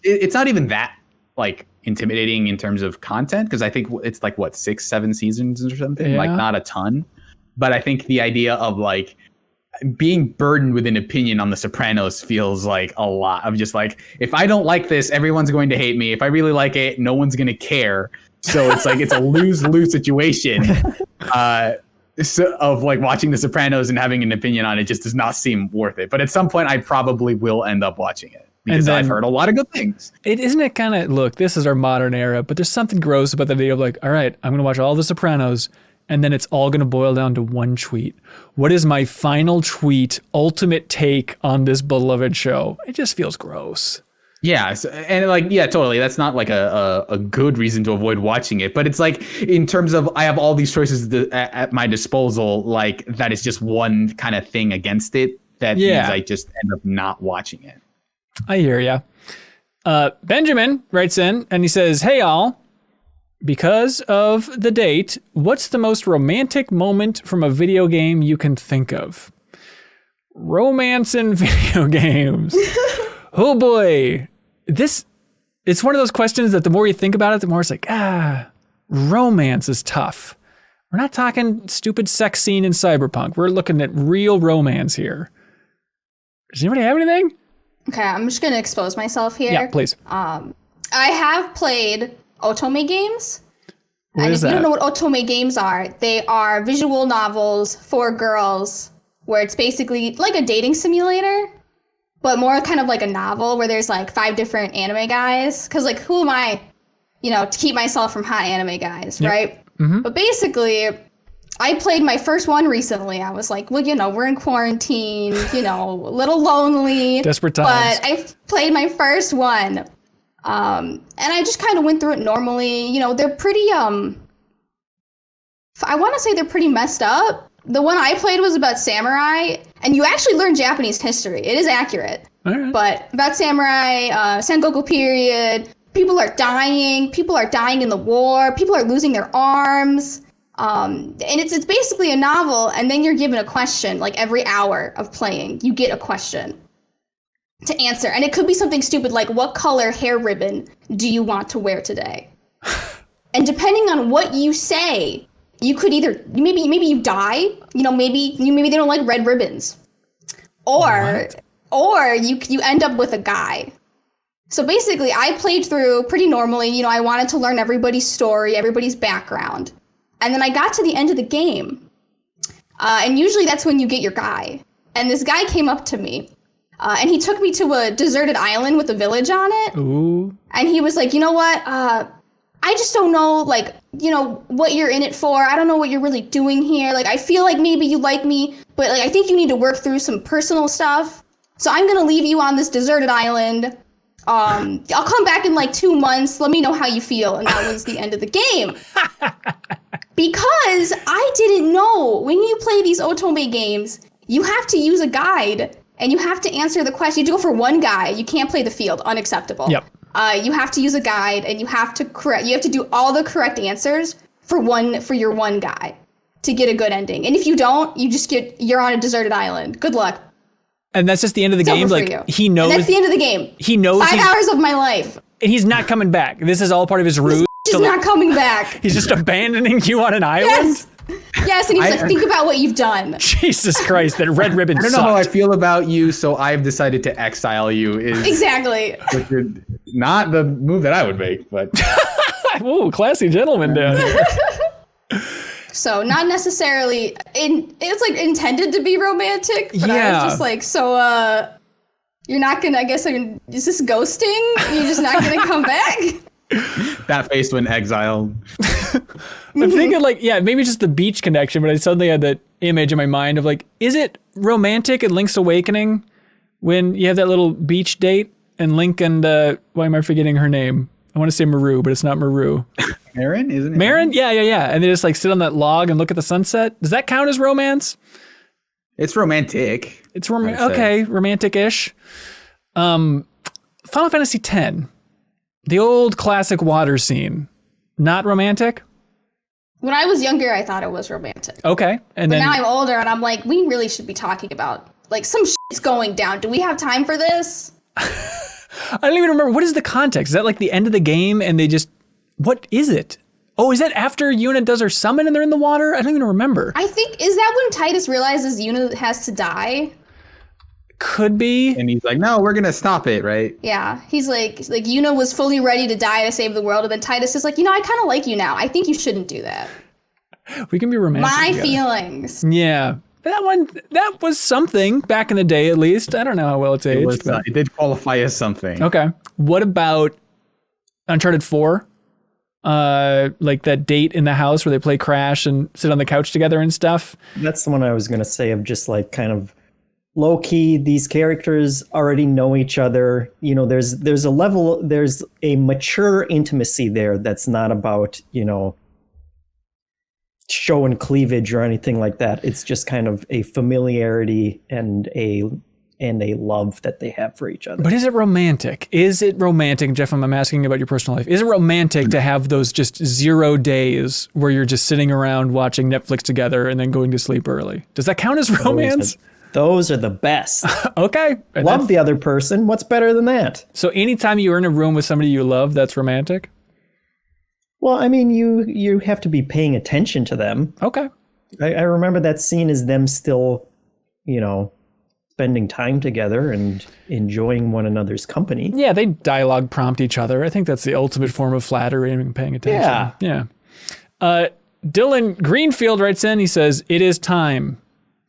It's not even that like intimidating in terms of content, because I think it's like 6-7 seasons or something, like not a ton. But I think the idea of like being burdened with an opinion on The Sopranos feels like a lot of just like, if I don't like this, everyone's going to hate me. If I really like it, no one's going to care. So it's like, it's a lose-lose situation of like watching The Sopranos and having an opinion on it just does not seem worth it. But at some point I probably will end up watching it, because I've heard a lot of good things.
Isn't it kind of, look, this is our modern era, but there's something gross about the idea of like, all right, I'm going to watch all The Sopranos, and then it's all going to boil down to one tweet. What is my final tweet, ultimate take on this beloved show? It just feels gross.
Yeah, and like, yeah, totally. That's not like a good reason to avoid watching it. But it's like, in terms of, I have all these choices at my disposal, like that is just one kind of thing against it. That means I just end up not watching it.
I hear ya. Benjamin writes in and he says, hey, all. Because of the date, what's the most romantic moment from a video game you can think of? Romance in video games. Oh boy. It's one of those questions that the more you think about it, the more it's like, romance is tough. We're not talking stupid sex scene in Cyberpunk. We're looking at real romance here. Does anybody have anything?
Okay, I'm just going to expose myself here.
Yeah, please.
I have played otome games.
What
and
is
if
that?
you don't know what otome games are, they are visual novels for girls where it's basically like a dating simulator, but more kind of like a novel where there's like 5 different anime guys. Because like, who am I, to keep myself from hot anime guys, right? Mm-hmm. But basically, I played my first one recently. I was like, well, we're in quarantine, a little lonely.
Desperate times.
But I played my first one. And I just kind of went through it normally. They're pretty, I want to say they're pretty messed up. The one I played was about samurai, and you actually learn Japanese history. It is accurate.
All right.
But about samurai, Sengoku period, people are dying in the war, people are losing their arms. And it's basically a novel, and then you're given a question, like every hour of playing, you get a question to answer. And it could be something stupid like, what color hair ribbon do you want to wear today? And depending on what you say, you could either, maybe you die, maybe they don't like red ribbons. Or you end up with a guy. So basically, I played through pretty normally. I wanted to learn everybody's story, everybody's background. And then I got to the end of the game. And usually that's when you get your guy. And this guy came up to me. And he took me to a deserted island with a village on it.
Ooh.
And he was like, you know what? I just don't know, what you're in it for. I don't know what you're really doing here. Like, I feel like maybe you like me, but I think you need to work through some personal stuff. So I'm going to leave you on this deserted island. I'll come back in 2 months. Let me know how you feel. And that was the end of the game. Because I didn't know, when you play these otome games, you have to use a guide and you have to answer the question. You have to go for one guy. You can't play the field. Unacceptable. Yep. You have to use a guide, and you have to do all the correct answers for your one guy to get a good ending. And if you don't, you're on a deserted island. Good luck.
And that's just the end of the game. He knows.
And that's the end of the game.
He knows
5 hours of my life.
And he's not coming back. This is all part of his ruse.
He's not coming back.
He's just abandoning you on an island.
Yes, and he's like, think about what you've done.
Jesus Christ, that red ribbon sucked.
I don't know how I feel about you, so I've decided to exile you.
Exactly.
Not the move that I would make, but...
Ooh, classy gentleman down here.
So not necessarily... It's intended to be romantic, but I was just you're not gonna... I guess, is this ghosting? You're just not gonna come back?
That face when exiled.
I'm thinking maybe just the beach connection, but I suddenly had that image in my mind of is it romantic in Link's Awakening when you have that little beach date and Link and why am I forgetting her name? I want to say Maru, but it's not Maru.
Marin, isn't it?
Marin? Yeah. And they just sit on that log and look at the sunset. Does that count as romance?
It's romantic.
It's okay, romantic-ish. Final Fantasy X. The old classic water scene. Not romantic?
When I was younger, I thought it was romantic.
Okay.
But now I'm older and I'm like, we really should be talking about like some shit's going down. Do we have time for this?
I don't even remember. What is the context? Is that like the end of the game and they just, what is it? Oh, is that after Yuna does her summon and they're in the water? I don't even remember.
I think, is that when Titus realizes Yuna has to die?
Could be.
And he's like, no, we're going to stop it, right?
Yeah. He's like Yuna was fully ready to die to save the world. And then Titus is like, I kind of like you now. I think you shouldn't do that.
We can be romantic.
My
together.
feelings.
Yeah. That was something back in the day, at least. I don't know how well it's aged.
It did qualify as something.
Okay. What about Uncharted 4? Like that date in the house where they play Crash and sit on the couch together and stuff.
That's the one I was going to say, of just like kind of low key. These characters already know each other. There's a mature intimacy there that's not about, show and cleavage or anything like that. It's just kind of a familiarity and a love that they have for each other.
But is it romantic? Jeff, I'm asking about your personal life. Is it romantic to have those just 0 days where you're just sitting around watching Netflix together and then going to sleep early? Does that count as romance?
Those are the best.
Okay.
Love the other person. What's better than that?
So anytime you're in a room with somebody you love, that's romantic?
Well, I mean, you have to be paying attention to them.
Okay.
I remember that scene as them still, spending time together and enjoying one another's company.
Yeah, they dialogue prompt each other. I think that's the ultimate form of flattery and paying attention. Yeah. Dylan Greenfield writes in, he says, "It is time.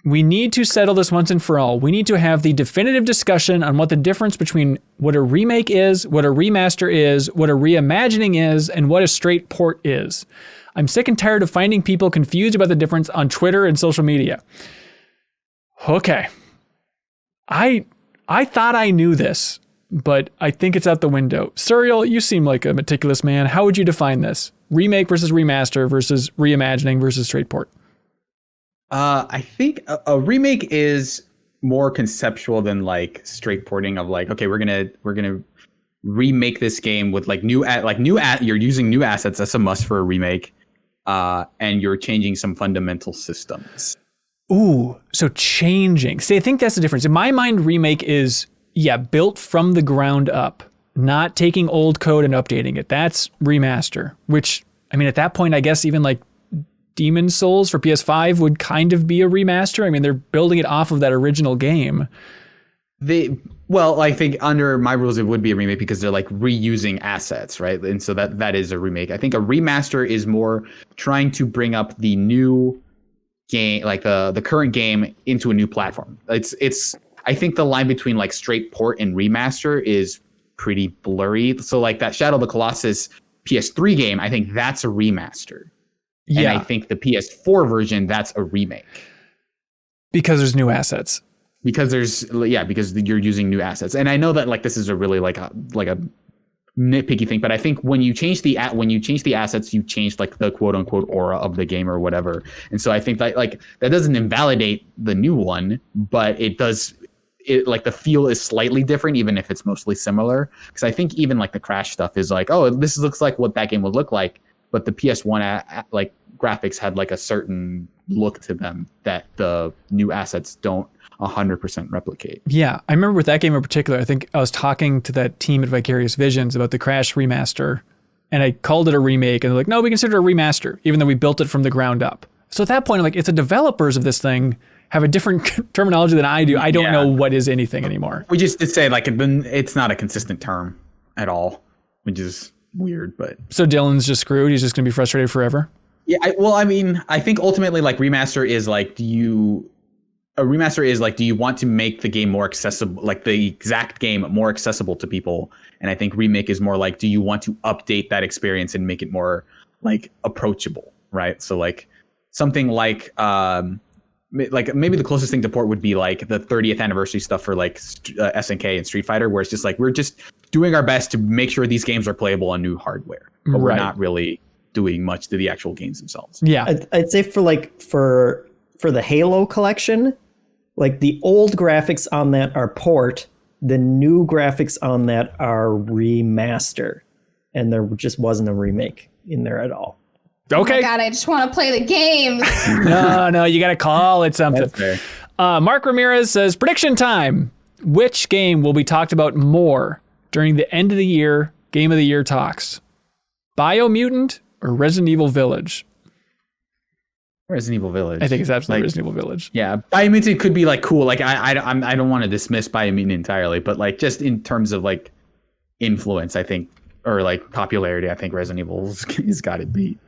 We need to settle this once and for all. We need to have the definitive discussion on what the difference between what a remake is, what a remaster is, what a reimagining is, and what a straight port is. I'm sick and tired of finding people confused about the difference on Twitter and social media." Okay. I thought I knew this, but I think it's out the window. Serial, you seem like a meticulous man. How would you define this? Remake versus remaster versus reimagining versus straight port?
I think a remake is more conceptual than like straight porting of like, okay, we're gonna remake this game with like you're using new assets. That's a must for a remake, and you're changing some fundamental systems.
Ooh, so changing. See, I think that's the difference. In my mind, remake is built from the ground up, not taking old code and updating it. That's remaster. Which, I mean, at that point, I guess even like Demon's Souls for PS5 would kind of be a remaster. I mean, they're building it off of that original game.
I think under my rules, it would be a remake because they're like reusing assets, right? And so that is a remake. I think a remaster is more trying to bring up the new game, like the current game, into a new platform. It's I think the line between like straight port and remaster is pretty blurry. So like that Shadow of the Colossus PS3 game, I think that's a remaster. Yeah. And I think the PS4 version, that's a remake.
Because there's new assets.
Because you're using new assets. And I know that like this is a really like a nitpicky thing, but I think when you change the assets, you change like the quote unquote aura of the game or whatever. And so I think that like that doesn't invalidate the new one, but it does. It like the feel is slightly different, even if it's mostly similar. Because I think even like the Crash stuff is like, oh, this looks like what that game would look like. But the PS1 like graphics had like a certain look to them that the new assets don't 100% replicate.
Yeah, I remember with that game in particular, I think I was talking to that team at Vicarious Visions about the Crash remaster, and I called it a remake, and they're like, no, we consider it a remaster, even though we built it from the ground up. So at that point, I'm like, it's the developers of this thing have a different terminology than I do. I don't know what is anything anymore.
We just did say like it's not a consistent term at all, which is weird. But
so Dylan's just screwed. He's just gonna be frustrated forever.
Yeah. I think ultimately like remaster is like, do you want to make the game more accessible, like the exact game more accessible to people? And I think remake is more like, do you want to update that experience and make it more like approachable, right? So like something like maybe the closest thing to port would be like the 30th anniversary stuff for like SNK and Street Fighter, where it's just like we're just doing our best to make sure these games are playable on new hardware, but we're not really doing much to the actual games themselves.
Yeah,
I'd say for the Halo collection, like the old graphics on that are port, the new graphics on that are remaster, and there just wasn't a remake in there at all.
Okay.
Oh my God, I just want to play the games.
No, you got to call it something. Mark Ramirez says, prediction time. Which game will be talked about more during the end of the year Game of the Year talks? Biomutant or Resident Evil Village?
Resident Evil Village.
I think it's absolutely Resident Evil Village.
Yeah, Biomutant could be like cool. Like I don't want to dismiss Biomutant entirely, but like just in terms of like influence, I think, or like popularity, I think Resident Evil's got it beat.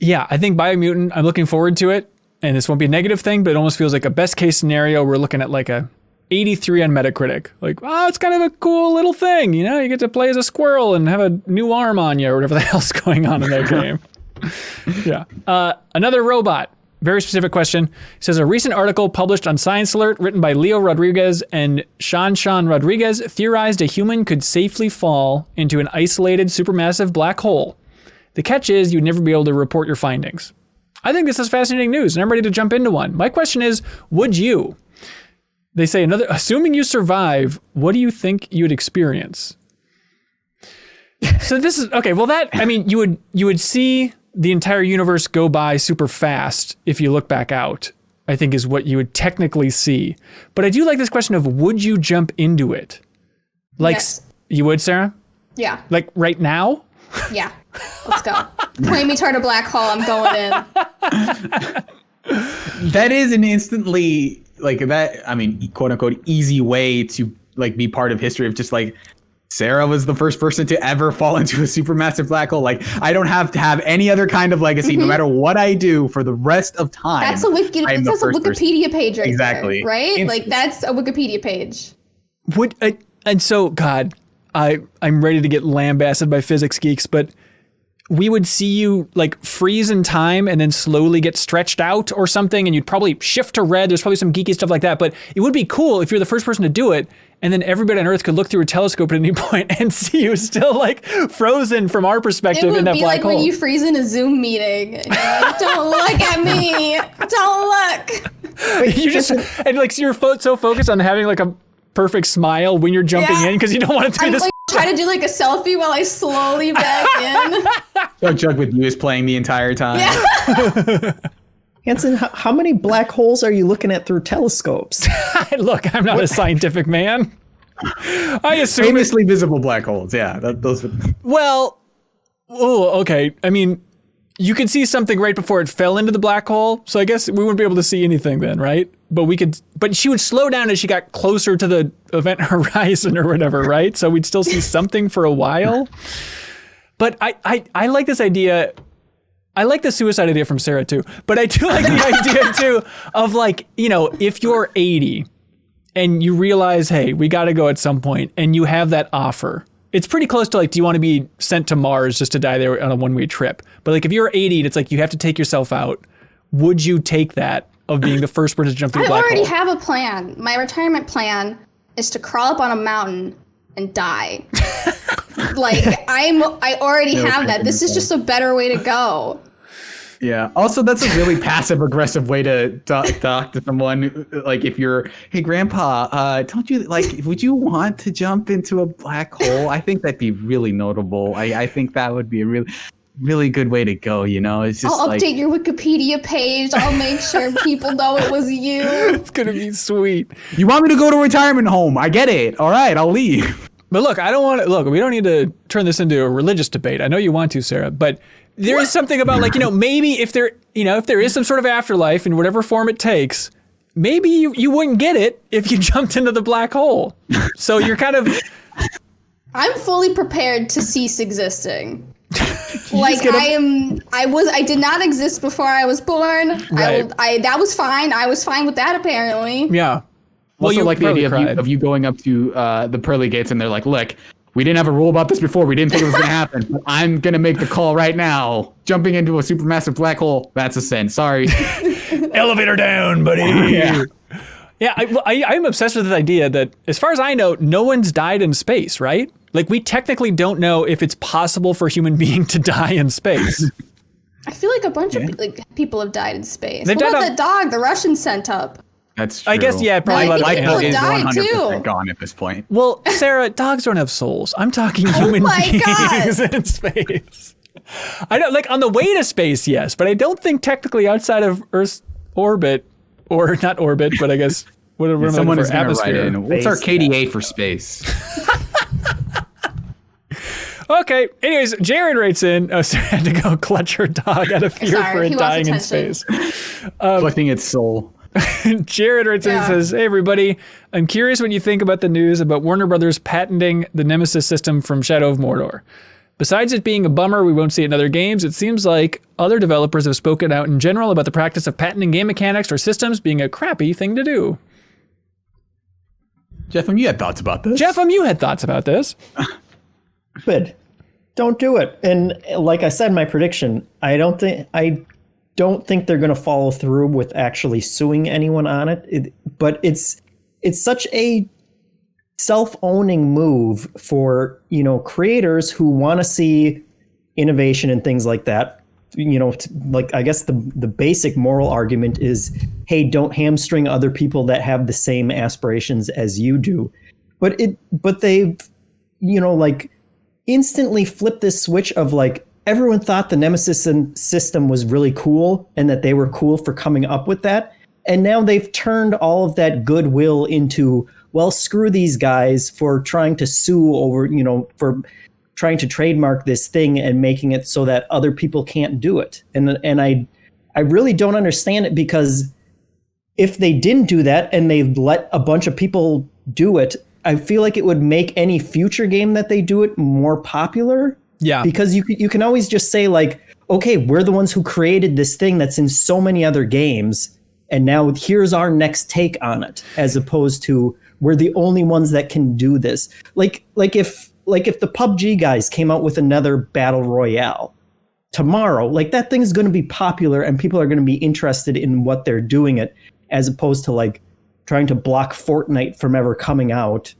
Yeah, I think Biomutant, I'm looking forward to it. And this won't be a negative thing, but it almost feels like a best case scenario. We're looking at like a 83 on Metacritic. Like, oh, it's kind of a cool little thing. You know, you get to play as a squirrel and have a new arm on you or whatever the hell's going on in that game. Yeah. Another robot. Very specific question. It says, a recent article published on Science Alert written by Leo Rodriguez and Sean Rodriguez theorized a human could safely fall into an isolated supermassive black hole. The catch is you'd never be able to report your findings. I think this is fascinating news, and I'm ready to jump into one. My question is, would you? They say, assuming you survive, what do you think you'd experience? So this is, okay, well that, I mean, you would see the entire universe go by super fast if you look back out, I think is what you would technically see. But I do like this question of, would you jump into it? Like, yes. You would, Sarah?
Yeah.
Like right now?
Yeah. Let's go. Point me toward a black hole. I'm going in.
That is an instantly like that. I mean, quote unquote, easy way to like be part of history of just like Sarah was the first person to ever fall into a supermassive black hole. Like I don't have to have any other kind of legacy, no matter what I do for the rest of time.
That's a Wikipedia page right
exactly.
there, right? Like that's a Wikipedia page.
And so, God, I'm ready to get lambasted by physics geeks, but we would see you like freeze in time and then slowly get stretched out or something, and you'd probably shift to red. There's probably some geeky stuff like that, but it would be cool if you're the first person to do it, and then everybody on Earth could look through a telescope at any point and see you still like frozen from our perspective in that black hole. It would be
like when you freeze in a Zoom meeting. And you're like, don't look at me. Don't look.
You just, and like you're so focused on having like a perfect smile when you're jumping in because you don't want to do this.
Like, try to do like a selfie while I slowly back in.
Don't joke with you is playing the entire time.
Yeah. Hanson, how many black holes are you looking at through telescopes?
Look, I'm not a scientific man. I assume
famously visible black holes. Yeah, those.
Well, okay. I mean, you could see something right before it fell into the black hole, so I guess we wouldn't be able to see anything then, right? But she would slow down as she got closer to the event horizon or whatever, right? So we'd still see something for a while. But I like this idea. I like the suicide idea from Sarah too, but I do like the idea too of like, you know, if you're 80 and you realize, hey, we got to go at some point, and you have that offer. It's pretty close to like, do you want to be sent to Mars just to die there on a one-way trip? But like if you're 80 and it's like you have to take yourself out, would you take that of being the first person to jump through the black hole?
I already have a plan. My retirement plan is to crawl up on a mountain and die. Like I already have that. This is just a better way to go.
Yeah. Also, that's a really passive aggressive way to talk to someone. Like if you're, hey, grandpa, don't you like, would you want to jump into a black hole? I think that'd be really notable. I think that would be a really good way to go. You know, it's just
I'll update your Wikipedia page. I'll make sure people know it was you.
It's going to be sweet.
You want me to go to a retirement home? I get it. All right, I'll leave.
But look, we don't need to turn this into a religious debate. I know you want to, Sarah, but there is something about like, you know, maybe if there is some sort of afterlife in whatever form it takes, maybe you wouldn't get it if you jumped into the black hole. So you're kind of...
I'm fully prepared to cease existing. Like I did not exist before I was born. Right. That was fine. I was fine with that apparently.
Yeah.
Well, you like the idea of you going up to the pearly gates and they're like, look, we didn't have a rule about this before. We didn't think it was going to happen. But I'm going to make the call right now. Jumping into a supermassive black hole, that's a sin. Sorry.
Elevator down, buddy. Yeah, I'm obsessed with this idea that, as far as I know, no one's died in space, right? Like, we technically don't know if it's possible for a human being to die in space.
I feel like a bunch of people have died in space. What about that dog the Russians sent up?
That's true.
I guess, yeah, probably
people
is
died
100%
too.
Gone at this point.
Well, Sarah, dogs don't have souls. I'm talking human beings in space. I don't, like, on the way to space, yes, but I don't think technically outside of Earth's orbit or not orbit, but I guess what
someone is
going to
write in. What's our KDA for space?
Okay. Anyways, Jared writes in. Oh, sorry, I had to go clutch her dog out of fear for it dying in space.
Collecting its soul.
Jared writes in and says, "Hey everybody, I'm curious what you think about the news about Warner Brothers patenting the Nemesis system from Shadow of Mordor. Besides it being a bummer we won't see it in other games, it seems like other developers have spoken out in general about the practice of patenting game mechanics or systems being a crappy thing to do."
Jeffem, you had thoughts about this.
Jeffem, you had thoughts about this.
Good. Don't do it. And like I said in my prediction, I don't think they're going to follow through with actually suing anyone on it. But it's such a self-owning move for, creators who want to see innovation and things like that. Like I guess the basic moral argument is, hey, don't hamstring other people that have the same aspirations as you do. But they've, instantly flipped this switch of like, everyone thought the Nemesis system was really cool and that they were cool for coming up with that. And now they've turned all of that goodwill into, well, screw these guys for trying to sue over, for trying to trademark this thing and making it so that other people can't do it. And I really don't understand it, because if they didn't do that and they let a bunch of people do it, I feel like it would make any future game that they do it more popular.
Yeah.
Because you can always just say like, okay, we're the ones who created this thing that's in so many other games, and now here's our next take on it, as opposed to we're the only ones that can do this. Like if the PUBG guys came out with another battle royale tomorrow, like that thing's going to be popular and people are going to be interested in what they're doing it, as opposed to like trying to block Fortnite from ever coming out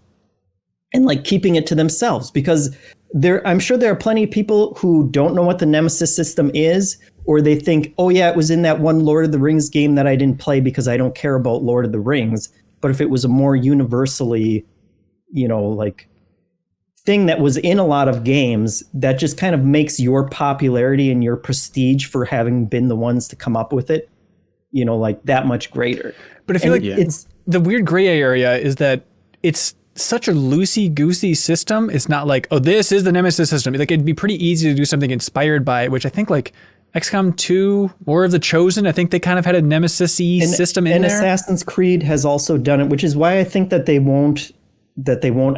and like keeping it to themselves. Because I'm sure there are plenty of people who don't know what the Nemesis system is, or they think, oh yeah, it was in that one Lord of the Rings game that I didn't play because I don't care about Lord of the Rings. But if it was a more universally, like thing that was in a lot of games, that just kind of makes your popularity and your prestige for having been the ones to come up with it, like that much greater.
But I feel it's the weird gray area is that it's such a loosey-goosey system. It's not like, oh, this is the Nemesis system. Like, it'd be pretty easy to do something inspired by it, which I think like XCOM 2, War of the Chosen, I think they kind of had a Nemesis-y system in there.
And Assassin's Creed has also done it, which is why I think that they won't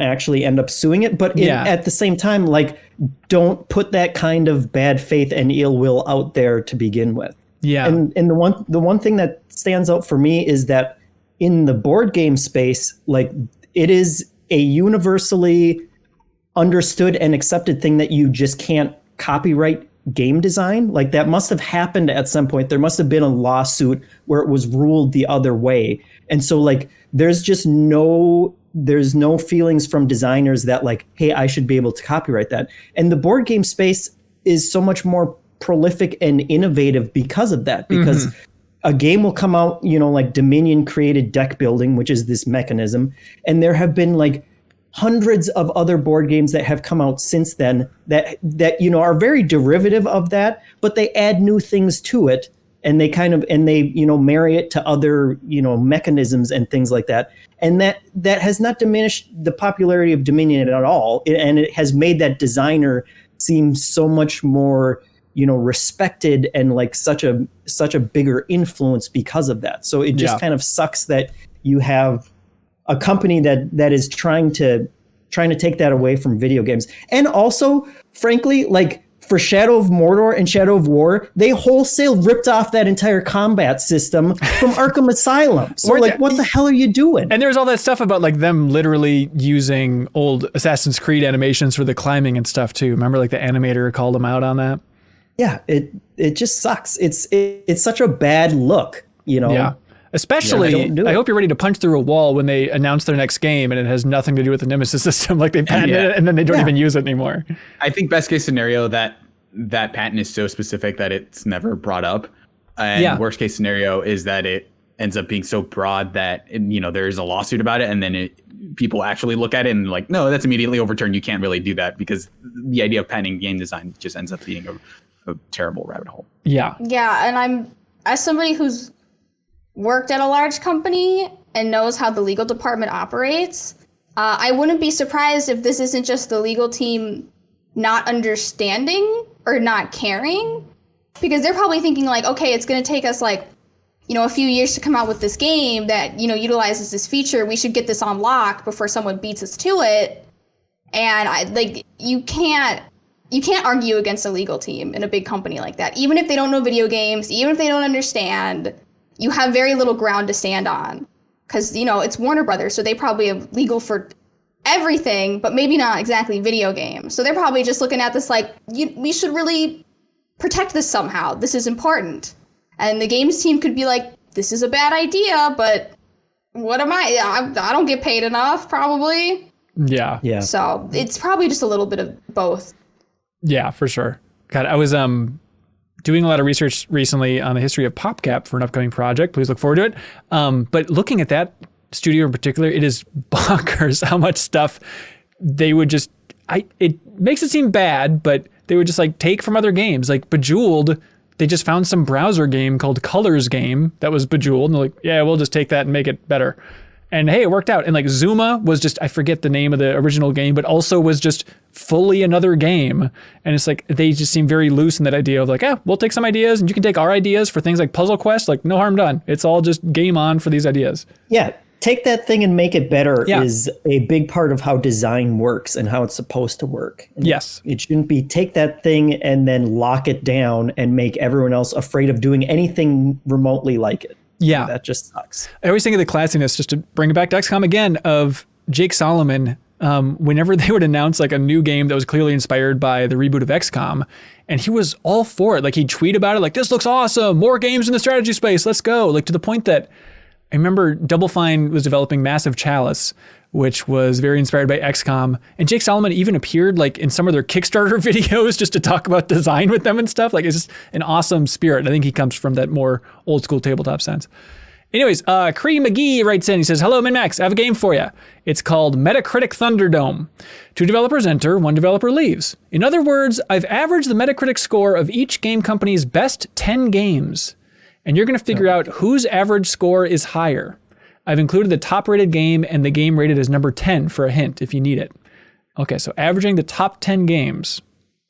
actually end up suing it. But at the same time, like, don't put that kind of bad faith and ill will out there to begin with.
Yeah.
And the one thing that stands out for me is that in the board game space, like, it is a universally understood and accepted thing that you just can't copyright game design. Like, that must have happened at some point. There must have been a lawsuit where it was ruled the other way. And so like, there's no feelings from designers that like, hey, I should be able to copyright that. And the board game space is so much more prolific and innovative because of that, because a game will come out, like Dominion created deck building, which is this mechanism. And there have been like hundreds of other board games that have come out since then that are very derivative of that, but they add new things to it. And they marry it to other, mechanisms and things like that. And that has not diminished the popularity of Dominion at all. And it has made that designer seem so much more, respected and like such a bigger influence because of that. So it just kind of sucks that you have a company that is trying to take that away from video games. And also, frankly, like for Shadow of Mordor and Shadow of War, they wholesale ripped off that entire combat system from Arkham Asylum. So like, what the hell are you doing?
And there's all that stuff about like them literally using old Assassin's Creed animations for the climbing and stuff too. Remember, like the animator called them out on that?
Yeah, it just sucks. It's such a bad look,
Yeah. Especially, I hope you're ready to punch through a wall when they announce their next game and it has nothing to do with the Nemesis system. Like they patented it and then they don't even use it anymore.
I think best case scenario that patent is so specific that it's never brought up. And worst case scenario is that it ends up being so broad that, there is a lawsuit about it. And then people actually look at it and like, no, that's immediately overturned. You can't really do that, because the idea of patenting game design just ends up being a terrible rabbit hole.
Yeah.
Yeah. And as somebody who's worked at a large company and knows how the legal department operates, I wouldn't be surprised if this isn't just the legal team not understanding or not caring, because they're probably thinking like, okay, it's going to take us like, a few years to come out with this game that, utilizes this feature. We should get this on lock before someone beats us to it. And you can't argue against a legal team in a big company like that. Even if they don't know video games, even if they don't understand, you have very little ground to stand on. Because, it's Warner Brothers, so they probably have legal for everything, but maybe not exactly video games. So they're probably just looking at this like, we should really protect this somehow. This is important. And the games team could be like, this is a bad idea, but what am I don't get paid enough, probably.
Yeah.
Yeah.
So it's probably just a little bit of both.
Yeah, for sure. God, I was doing a lot of research recently on the history of PopCap for an upcoming project. Please look forward to it. But looking at that studio in particular, it is bonkers how much stuff they would just... it makes it seem bad, but they would just like take from other games. Like Bejeweled, they just found some browser game called Colors Game that was Bejeweled, and they're like, yeah, we'll just take that and make it better. And hey, it worked out. And like Zuma was just, I forget the name of the original game, but also was just fully another game. And it's like, they just seem very loose in that idea of like, we'll take some ideas and you can take our ideas for things like Puzzle Quest, like no harm done. It's all just game on for these ideas.
Yeah. Take that thing and make it better is a big part of how design works and how it's supposed to work. And
yes.
It shouldn't be take that thing and then lock it down and make everyone else afraid of doing anything remotely like it.
Yeah.
That just sucks.
I always think of the classiness, just to bring it back to XCOM again, of Jake Solomon, whenever they would announce like a new game that was clearly inspired by the reboot of XCOM, and he was all for it. Like he'd tweet about it, like, this looks awesome, more games in the strategy space, let's go. Like to the point that I remember Double Fine was developing Massive Chalice, which was very inspired by XCOM. And Jake Solomon even appeared like in some of their Kickstarter videos just to talk about design with them and stuff. Like it's just an awesome spirit. I think he comes from that more old school tabletop sense. Anyways, Cree McGee writes in, he says, hello, MinnMax, I have a game for you. It's called Metacritic Thunderdome. 2 developers enter, 1 developer leaves. In other words, I've averaged the Metacritic score of each game company's best 10 games. And you're going to figure out whose average score is higher. I've included the top rated game and the game rated as number 10 for a hint if you need it. Okay, so averaging the top 10 games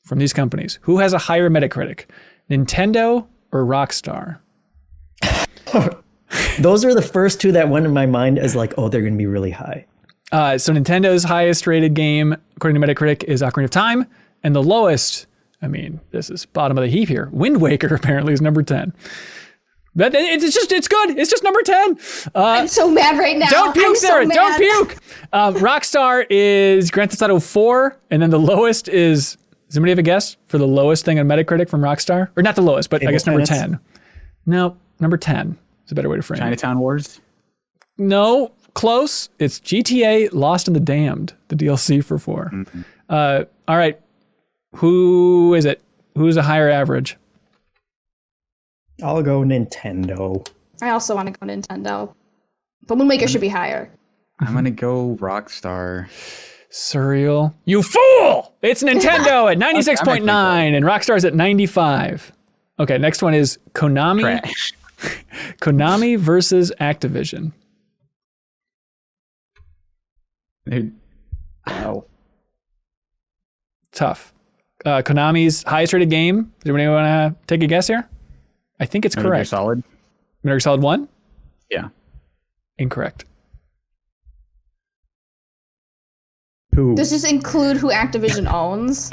from these companies. Who has a higher Metacritic? Nintendo or Rockstar?
Those are the first 2 that went in my mind as like, oh, they're going to be really high.
So Nintendo's highest rated game, according to Metacritic, is Ocarina of Time. And the lowest, I mean, this is bottom of the heap here. Wind Waker apparently is number 10. But it's good. It's just number 10.
I'm so mad right now.
Don't puke, Sarah. So don't puke. Rockstar is Grand Theft Auto 4. And then the lowest is, does anybody have a guess for the lowest thing on Metacritic from Rockstar? Or not the lowest, but I guess number 10. No, number 10 is a better way to frame it.
Chinatown Wars?
No, close. It's GTA Lost in the Damned, the DLC for 4. Mm-hmm. All right. Who is it? Who's a higher average?
I'll go Nintendo.
I also want to go Nintendo. But Wind Waker should be higher.
I'm going to go Rockstar.
Surreal. You fool! It's Nintendo at 96.9 and Rockstar's at 95. Okay, next one is Konami.
Trash.
Konami versus Activision.
Wow.
Tough. Konami's highest rated game. Does anybody want to take a guess here? I think it's correct.
Solid.
Metal Gear Solid 1?
Yeah.
Incorrect.
Who?
Does this include who Activision owns?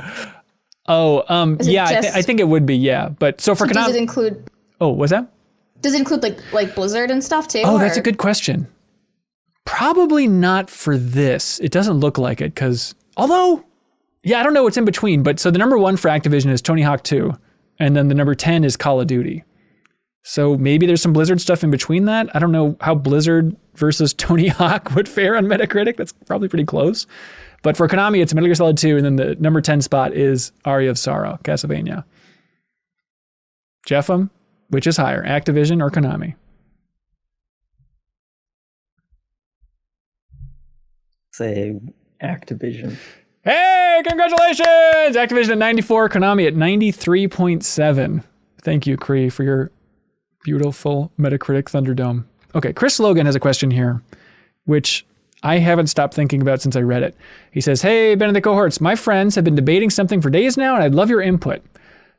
Oh, yeah, I think it would be, yeah. But so for Konami,
does it include?
Oh, what's that?
Does it include like Blizzard and stuff too?
Oh, that's a good question. Probably not for this. It doesn't look like it because, although, yeah, I don't know what's in between. But so the number 1 for Activision is Tony Hawk 2, and then the number 10 is Call of Duty. So maybe there's some Blizzard stuff in between that. I don't know how Blizzard versus Tony Hawk would fare on Metacritic. That's probably pretty close. But for Konami, it's Metal Gear Solid 2, and then the number 10 spot is Aria of Sorrow, Castlevania. Jeffem, which is higher, Activision or Konami?
Say Activision.
Hey, congratulations! Activision at 94, Konami at 93.7. Thank you, Cree, for your Beautiful Metacritic Thunderdome. Okay, Chris Logan has a question here, which I haven't stopped thinking about since I read it. He says, hey, Ben and the cohorts, my friends have been debating something for days now, and I'd love your input.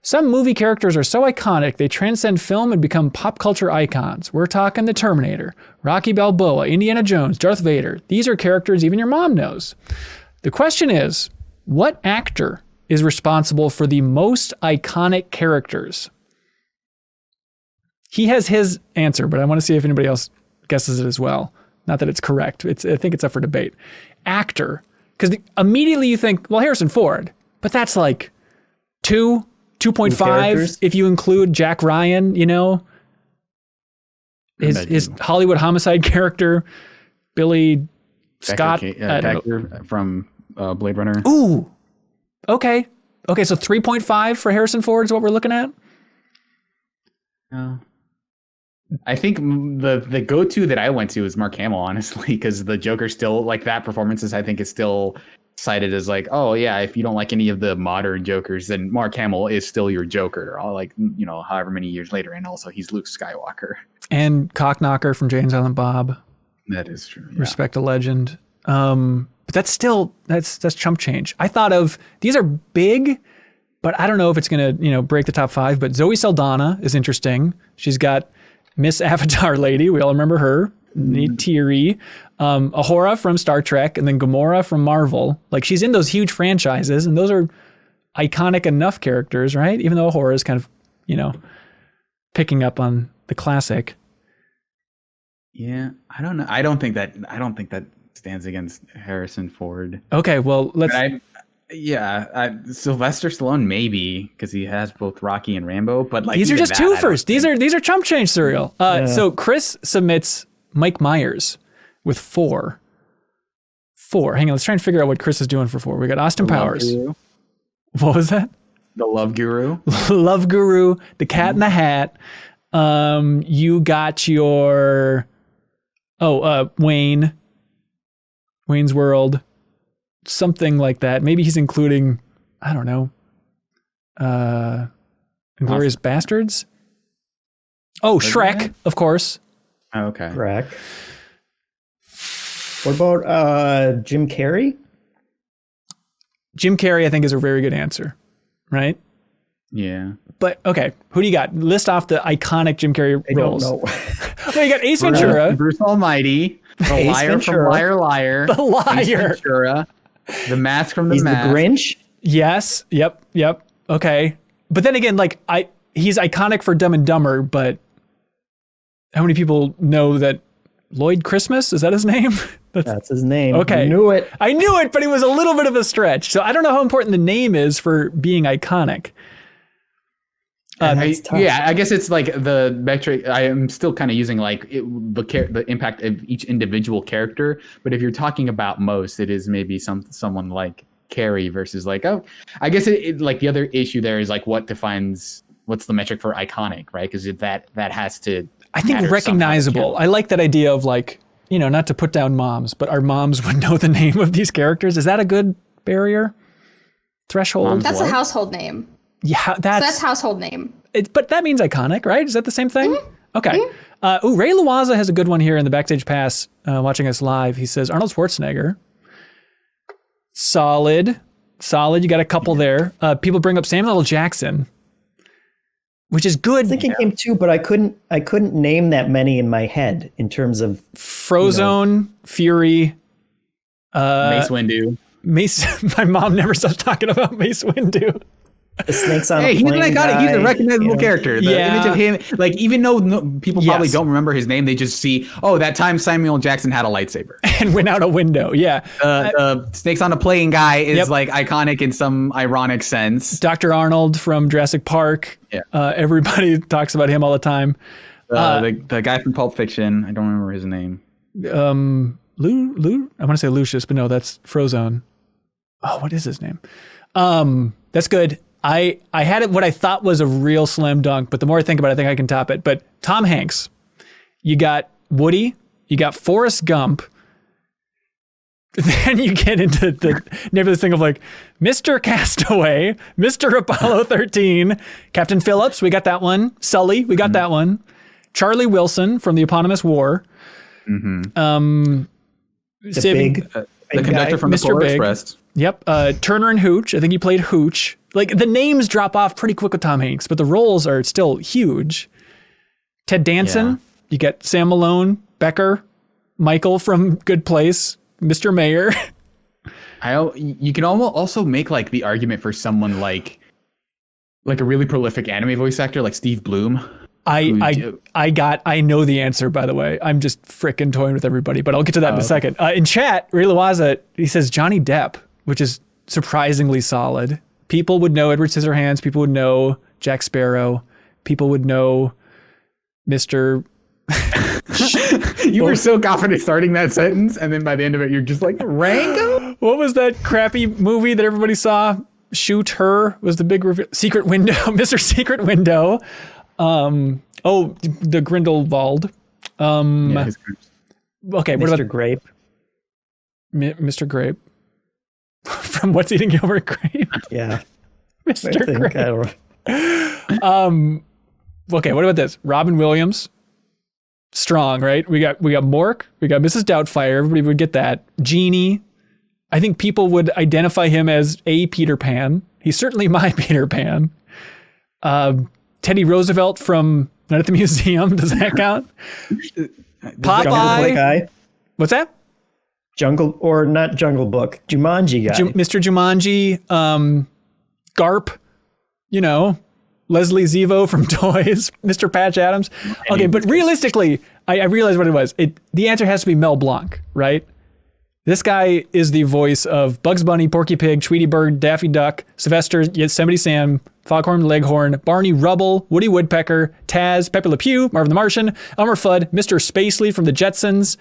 Some movie characters are so iconic, they transcend film and become pop culture icons. We're talking the Terminator, Rocky Balboa, Indiana Jones, Darth Vader. These are characters even your mom knows. The question is, what actor is responsible for the most iconic characters? He has his answer, but I want to see if anybody else guesses it as well. Not that it's correct. I think it's up for debate. Actor. Because immediately you think, well, Harrison Ford. But that's like 2.5 if you include Jack Ryan, you know. His Hollywood homicide character, Billy Scott.
Decker from Blade Runner.
Ooh. Okay. Okay, so 3.5 for Harrison Ford is what we're looking at?
I think the go-to that I went to is Mark Hamill, honestly, because the Joker still, like, that performance is still cited as like, oh yeah, if you don't like any of the modern Jokers, then Mark Hamill is still your Joker, like, you know, however many years later, and also he's Luke Skywalker. And
Cockknocker from Jay and Silent Bob.
That is true. Yeah.
Respect a legend. But that's still, that's chump change. I thought of, these are big, but I don't know if it's going to, you know, break the top 5, but Zoe Saldana is interesting. She's got Miss Avatar Lady. We all remember her. Neytiri. Ahura from Star Trek, and then Gamora from Marvel. Like, she's in those huge franchises, and those are iconic enough characters, right? Even though Ahura is kind of, you know, picking up on the classic.
Yeah, I don't know. I don't think that stands against Harrison Ford.
Okay, well, let's.
Sylvester Stallone maybe, because he has both Rocky and Rambo, but like
these are just twofers. These are chump change cereal. So Chris submits Mike Myers with 4. Hang on, let's try and figure out what Chris is doing for 4. We got Austin Powers. What was that?
The Love Guru.
Love Guru. The Cat in the Hat. You got your Wayne's World. Something like that. Maybe he's including, I don't know, Inglourious Bastards. Oh, Shrek, of course.
Oh, okay.
Shrek. What about Jim Carrey?
Jim Carrey, I think, is a very good answer, right?
Yeah.
But, okay, who do you got? List off the iconic Jim Carrey roles.
I don't know.
Well, you got Ace Ventura.
Bruce Almighty. The Liar from Liar Liar.
The Liar.
Ace Ventura. The Mask from the Mask.
The Grinch?
Yes. Yep. Okay. But then again, like, he's iconic for Dumb and Dumber, but how many people know that Lloyd Christmas? Is that his name?
That's his name.
Okay.
I knew it,
but it was a little bit of a stretch. So I don't know how important the name is for being iconic.
I guess it's like the metric. I am still kind of using like the impact of each individual character. But if you're talking about most, it is maybe someone like Carrey versus like, I guess it like the other issue there is like what's the metric for iconic, right? Because that has to.
I think recognizable. I like that idea of like, you know, not to put down moms, but our moms would know the name of these characters. Is that a good barrier? Threshold?
That's a household name.
Yeah,
that's household name.
But that means iconic, right? Is that the same thing? Mm-hmm. Okay. Mm-hmm. Ray Luaza has a good one here in the Backstage Pass, watching us live. He says, Arnold Schwarzenegger. Solid. You got a couple there. People bring up Samuel L. Jackson, which is good.
I was thinking him too, but I couldn't name that many in my head in terms of
Frozone, Fury,
Mace Windu.
My mom never stops talking about Mace Windu.
The snakes on a plane.
He's a recognizable character. The image of him, like, even though people probably don't remember his name, they just see, that time Samuel Jackson had a lightsaber
and went out a window. Yeah.
Snakes on a plane guy is like iconic in some ironic sense.
Dr. Arnold from Jurassic Park. Yeah. Everybody talks about him all the time.
The guy from Pulp Fiction. I don't remember his name.
I want to say Lucius, but no, that's Frozone. Oh, what is his name? That's good. I had it what I thought was a real slam dunk, but the more I think about it, I think I can top it. But Tom Hanks, you got Woody, you got Forrest Gump. Then you get into the nebulous thing of like Mr. Castaway, Mr. Apollo 13, Captain Phillips, we got that one. Sully, we got that one. Charlie Wilson from the eponymous war.
The
conductor from the Polar Express.
Yep. Turner and Hooch. I think he played Hooch. Like, the names drop off pretty quick with Tom Hanks, but the roles are still huge. Ted Danson. You get Sam Malone, Becker, Michael from Good Place, Mr. Mayor.
You can also make like the argument for someone like a really prolific anime voice actor like Steve Bloom.
I know the answer, by the way. I'm just frickin' toying with everybody, but I'll get to that in a second. In chat, Ray Lawaza, he says Johnny Depp, which is surprisingly solid. People would know Edward Scissorhands. People would know Jack Sparrow. People would know Mr.
You were so confident starting that sentence, and then by the end of it, you're just like, Rango?
What was that crappy movie that everybody saw? Shoot Her was the big reveal. Secret Window, Mr. Secret Window. The Grindelwald. Okay, what about
Grape?
Mr. Grape from What's Eating Gilbert Grape?
Yeah,
Mr. Grape. Okay, what about this? Robin Williams, strong, right? We got Mork, we got Mrs. Doubtfire. Everybody would get that. Genie. I think people would identify him as a Peter Pan. He's certainly my Peter Pan. Teddy Roosevelt from Night at the Museum. Does that count?
Popeye.
What's that?
Not Jungle Book. Jumanji guy.
Mr. Jumanji. Garp. Leslie Zevo from Toys. Mr. Patch Adams. Okay, but realistically, I realized what it was. The answer has to be Mel Blanc, right? This guy is the voice of Bugs Bunny, Porky Pig, Tweety Bird, Daffy Duck, Sylvester, Yosemite Sam, Foghorn Leghorn, Barney Rubble, Woody Woodpecker, Taz, Pepe Le Pew, Marvin the Martian, Elmer Fudd, Mr. Spacely from the Jetsons.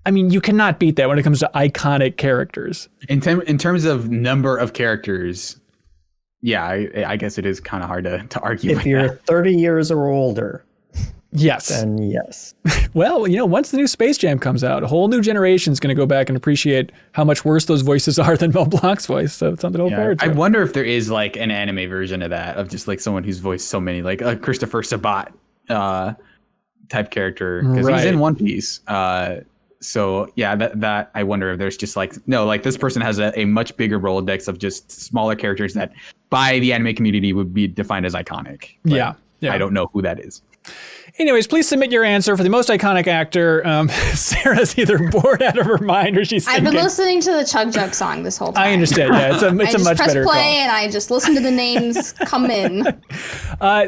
I mean, you cannot beat that when it comes to iconic characters.
In terms of number of characters, yeah, I guess it is kind of hard to argue with
if you're 30 years or older.
Yes.
Then yes.
Well, once the new Space Jam comes out, a whole new generation is going to go back and appreciate how much worse those voices are than Mel Blanc's voice. So it's something to look forward to.
I wonder if there is like an anime version of that, of just like someone who's voiced so many, like a Christopher Sabat type character, because he's in One Piece. So yeah, that I wonder if there's just like, no, like this person has a much bigger Rolodex of just smaller characters that by the anime community would be defined as iconic.
Yeah.
I don't know who that is.
Anyways, please submit your answer for the most iconic actor. Sarah's either bored out of her mind or she's thinking.
I've been listening to the Chug Jug song this whole time.
I understand. Yeah, it's a much better call. I just press play
and I just listen to the names come in.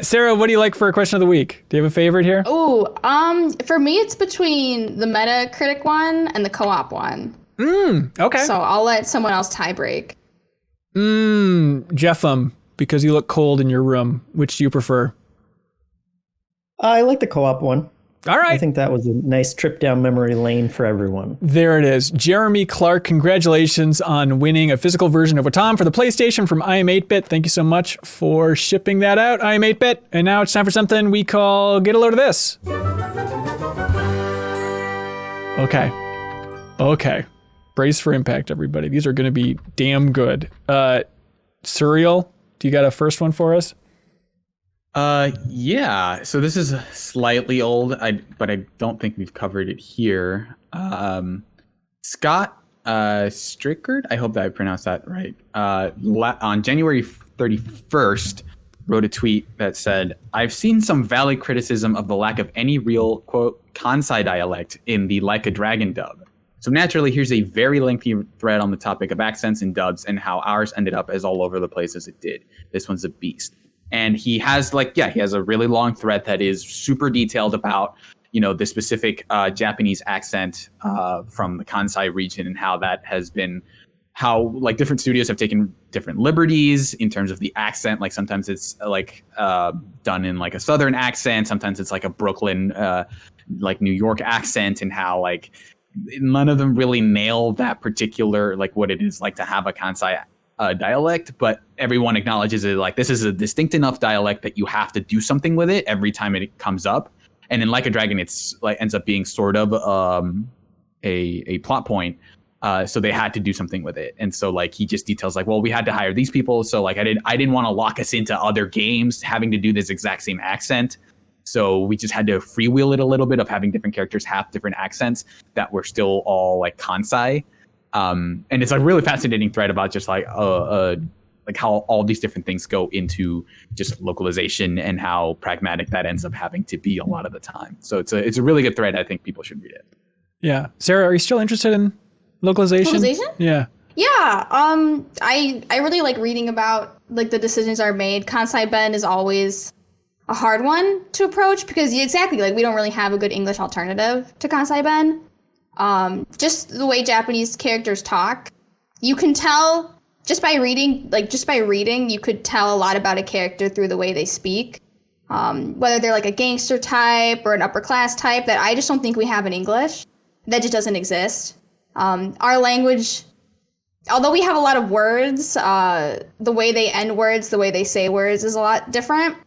Sarah, what do you like for a question of the week? Do you have a favorite here?
Ooh, for me, it's between the Metacritic one and the co-op one.
Okay.
So I'll let someone else tie break.
Jeffem, because you look cold in your room. Which do you prefer?
I like the co-op one.
All right.
I think that was a nice trip down memory lane for everyone.
There it is. Jeremy Clark, congratulations on winning a physical version of Watam for the PlayStation from I Am 8-Bit. Thank you so much for shipping that out, I Am 8-Bit. And now it's time for something we call Get a Load of This. Okay. Brace for impact, everybody. These are going to be damn good. Serial, do you got a first one for us?
Yeah. So this is slightly old, but I don't think we've covered it here. Scott Strickard, I hope that I pronounced that right. On January 31st, wrote a tweet that said, "I've seen some valid criticism of the lack of any real, quote, Kansai dialect in the Like a Dragon dub. So naturally, here's a very lengthy thread on the topic of accents and dubs and how ours ended up as all over the place as it did. This one's a beast." And he has he has a really long thread that is super detailed about, the specific Japanese accent from the Kansai region and how that has been, how like different studios have taken different liberties in terms of the accent. Like sometimes it's done in like a Southern accent. Sometimes it's like a Brooklyn, like New York accent, and how like none of them really nail that particular, like what it is like to have a Kansai dialect, but everyone acknowledges it. Like this is a distinct enough dialect that you have to do something with it every time it comes up. And in Like a Dragon, it's like ends up being sort of a plot point. So they had to do something with it. And so like he just details like, well, we had to hire these people. So like I didn't want to lock us into other games having to do this exact same accent. So we just had to freewheel it a little bit of having different characters have different accents that were still all like Kansai. And it's a really fascinating thread about just like how all these different things go into just localization and how pragmatic that ends up having to be a lot of the time. So it's a really good thread. I think people should read it.
Yeah. Sarah, are you still interested in localization? Yeah.
Yeah. I really like reading about like the decisions are made. Kansai Ben is always a hard one to approach because exactly like we don't really have a good English alternative to Kansai Ben. Just the way Japanese characters talk, you can tell just by reading, you could tell a lot about a character through the way they speak. Whether they're like a gangster type or an upper class type that I just don't think we have in English. That just doesn't exist. Our language, although we have a lot of words, the way they end words, the way they say words is a lot different.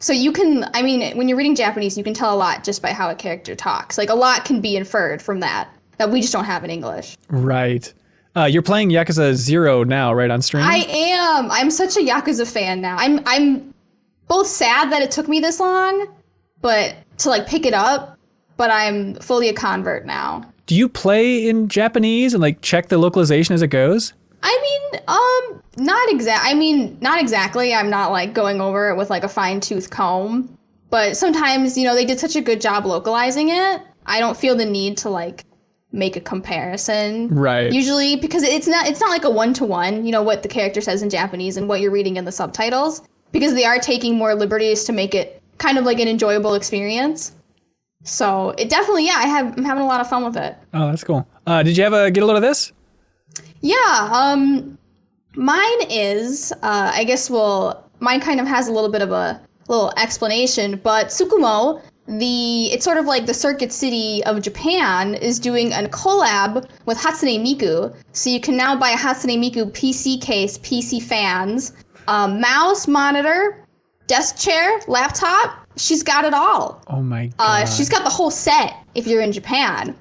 So when you're reading Japanese, you can tell a lot just by how a character talks. Like a lot can be inferred from that we just don't have in English.
Right. You're playing Yakuza 0 now, right, on stream?
I am. I'm such a Yakuza fan now. I'm both sad that it took me this long, but to like pick it up, but I'm fully a convert now.
Do you play in Japanese and like check the localization as it goes?
Not exactly. I'm not like going over it with like a fine-tooth comb, but sometimes, they did such a good job localizing it. I don't feel the need to like make a comparison.
Right.
Usually because it's not like a one-to-one, what the character says in Japanese and what you're reading in the subtitles, because they are taking more liberties to make it kind of like an enjoyable experience. So it definitely, I'm having a lot of fun with it.
Oh, that's cool. Did you get a load of this?
Yeah, mine is, mine kind of has a little bit of a little explanation, but Tsukumo, it's sort of like the Circuit City of Japan is doing a collab with Hatsune Miku. So you can now buy a Hatsune Miku PC case, PC fans, mouse, monitor, desk chair, laptop. She's got it all.
Oh my God.
She's got the whole set if you're in Japan.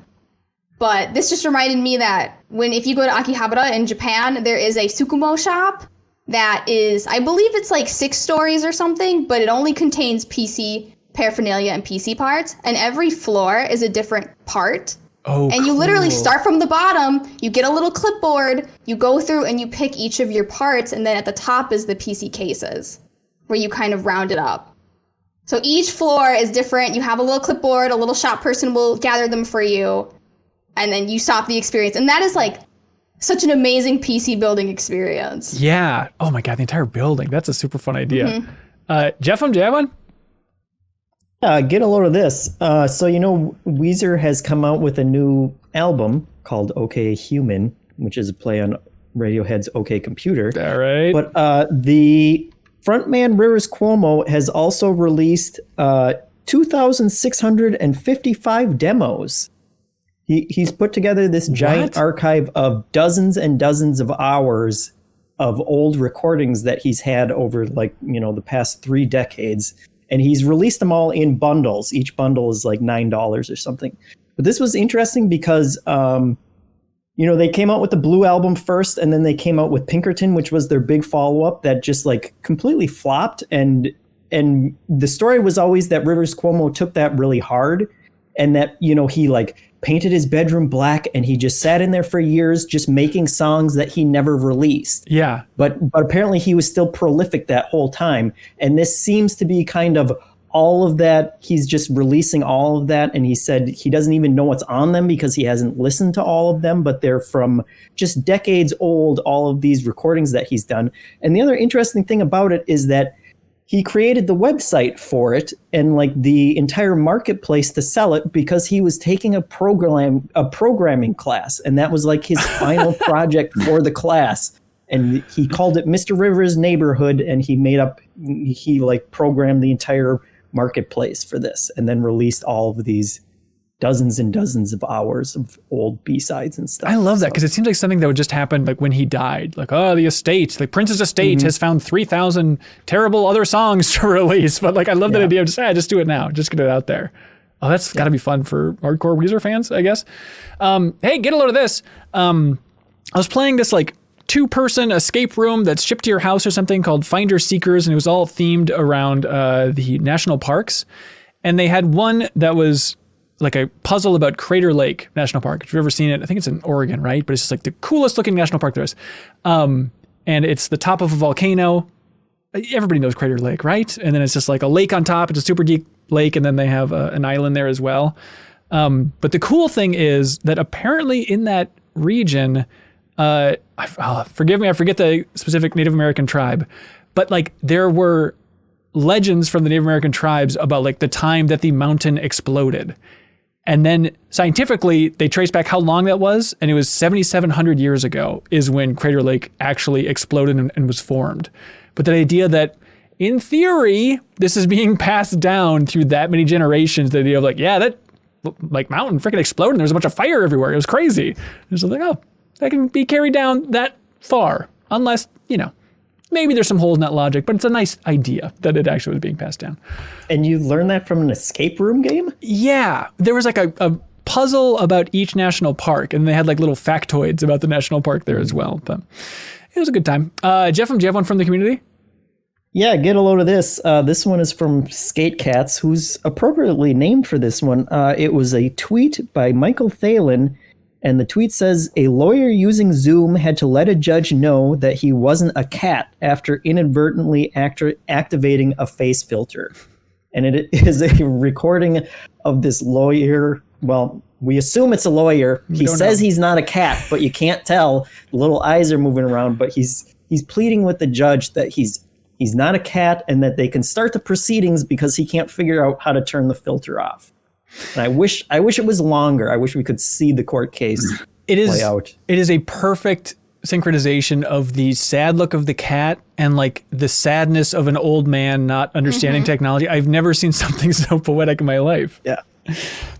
But this just reminded me that if you go to Akihabara in Japan, there is a Tsukumo shop that is, I believe it's like 6 stories or something, but it only contains PC paraphernalia and PC parts, and every floor is a different part.
Oh,
and you literally start from the bottom, you get a little clipboard, you go through and you pick each of your parts, and then at the top is the PC cases, where you kind of round it up. So each floor is different. You have a little clipboard, a little shop person will gather them for you, and then you stop the experience. And that is like such an amazing PC building experience.
Yeah. Oh my God, the entire building. That's a super fun idea. Mm-hmm. Jeff, do you have one?
Get a load of this. So, Weezer has come out with a new album called OK Human, which is a play on Radiohead's OK Computer.
All right.
But the frontman Rivers Cuomo has also released 2,655 demos. He's put together this giant archive of dozens and dozens of hours of old recordings that he's had over the past 3 decades. And he's released them all in bundles. Each bundle is like $9 or something. But this was interesting because, they came out with the Blue album first, and then they came out with Pinkerton, which was their big follow-up that just like completely flopped. And the story was always that Rivers Cuomo took that really hard, and that, he like painted his bedroom black and he just sat in there for years just making songs that he never released.
Yeah.
But apparently he was still prolific that whole time. And this seems to be kind of all of that. He's just releasing all of that. And he said he doesn't even know what's on them because he hasn't listened to all of them, but they're from just decades old, all of these recordings that he's done. And the other interesting thing about it is that he created the website for it and like the entire marketplace to sell it because he was taking a programming class, and that was like his final project for the class. And he called it Mr. Rivers Neighborhood, and he programmed the entire marketplace for this, and then released all of these dozens and dozens of hours of old B-sides and stuff.
I love that because it seems like something that would just happen like when he died. Like, the estate, the Prince's estate has found 3,000 terrible other songs to release. But like, I love that idea of just do it now. Just get it out there. Oh, that's got to be fun for hardcore Weezer fans, I guess. Hey, get a load of this. I was playing this like 2-person escape room that's shipped to your house or something called Finder Seekers, and it was all themed around the national parks. And they had one that was like a puzzle about Crater Lake National Park. If you've ever seen it, I think it's in Oregon, right? But it's just like the coolest looking national park there is. And it's the top of a volcano. Everybody knows Crater Lake, right? And then it's just like a lake on top. It's a super deep lake. And then they have an island there as well. But the cool thing is that apparently in that region, forgive me, I forget the specific Native American tribe, but like there were legends from the Native American tribes about like the time that the mountain exploded. And then scientifically, they trace back how long that was, and it was 7,700 years ago is when Crater Lake actually exploded and was formed. But the idea that, in theory, this is being passed down through that many generations, the idea of like, yeah, that like mountain freaking exploded, and there was a bunch of fire everywhere. It was crazy. It's like, oh, that can be carried down that far, unless, maybe there's some holes in that logic, but it's a nice idea that it actually was being passed down.
And you learned that from an escape room game?
Yeah. There was like a puzzle about each national park, and they had like little factoids about the national park there as well. But it was a good time. Jeff, do you have one from the community?
Yeah, get a load of this. This one is from Skate Cats, who's appropriately named for this one. It was a tweet by Michael Thalen. And the tweet says, a lawyer using Zoom had to let a judge know that he wasn't a cat after inadvertently activating a face filter. And it is a recording of this lawyer. Well, we assume it's a lawyer. He says he's not a cat, but you can't tell. The little eyes are moving around, but he's pleading with the judge that he's not a cat and that they can start the proceedings because he can't figure out how to turn the filter off. And I wish it was longer. I wish we could see the court case play out. It
is a perfect synchronization of the sad look of the cat and like the sadness of an old man not understanding technology. I've never seen something so poetic in my life.
Yeah.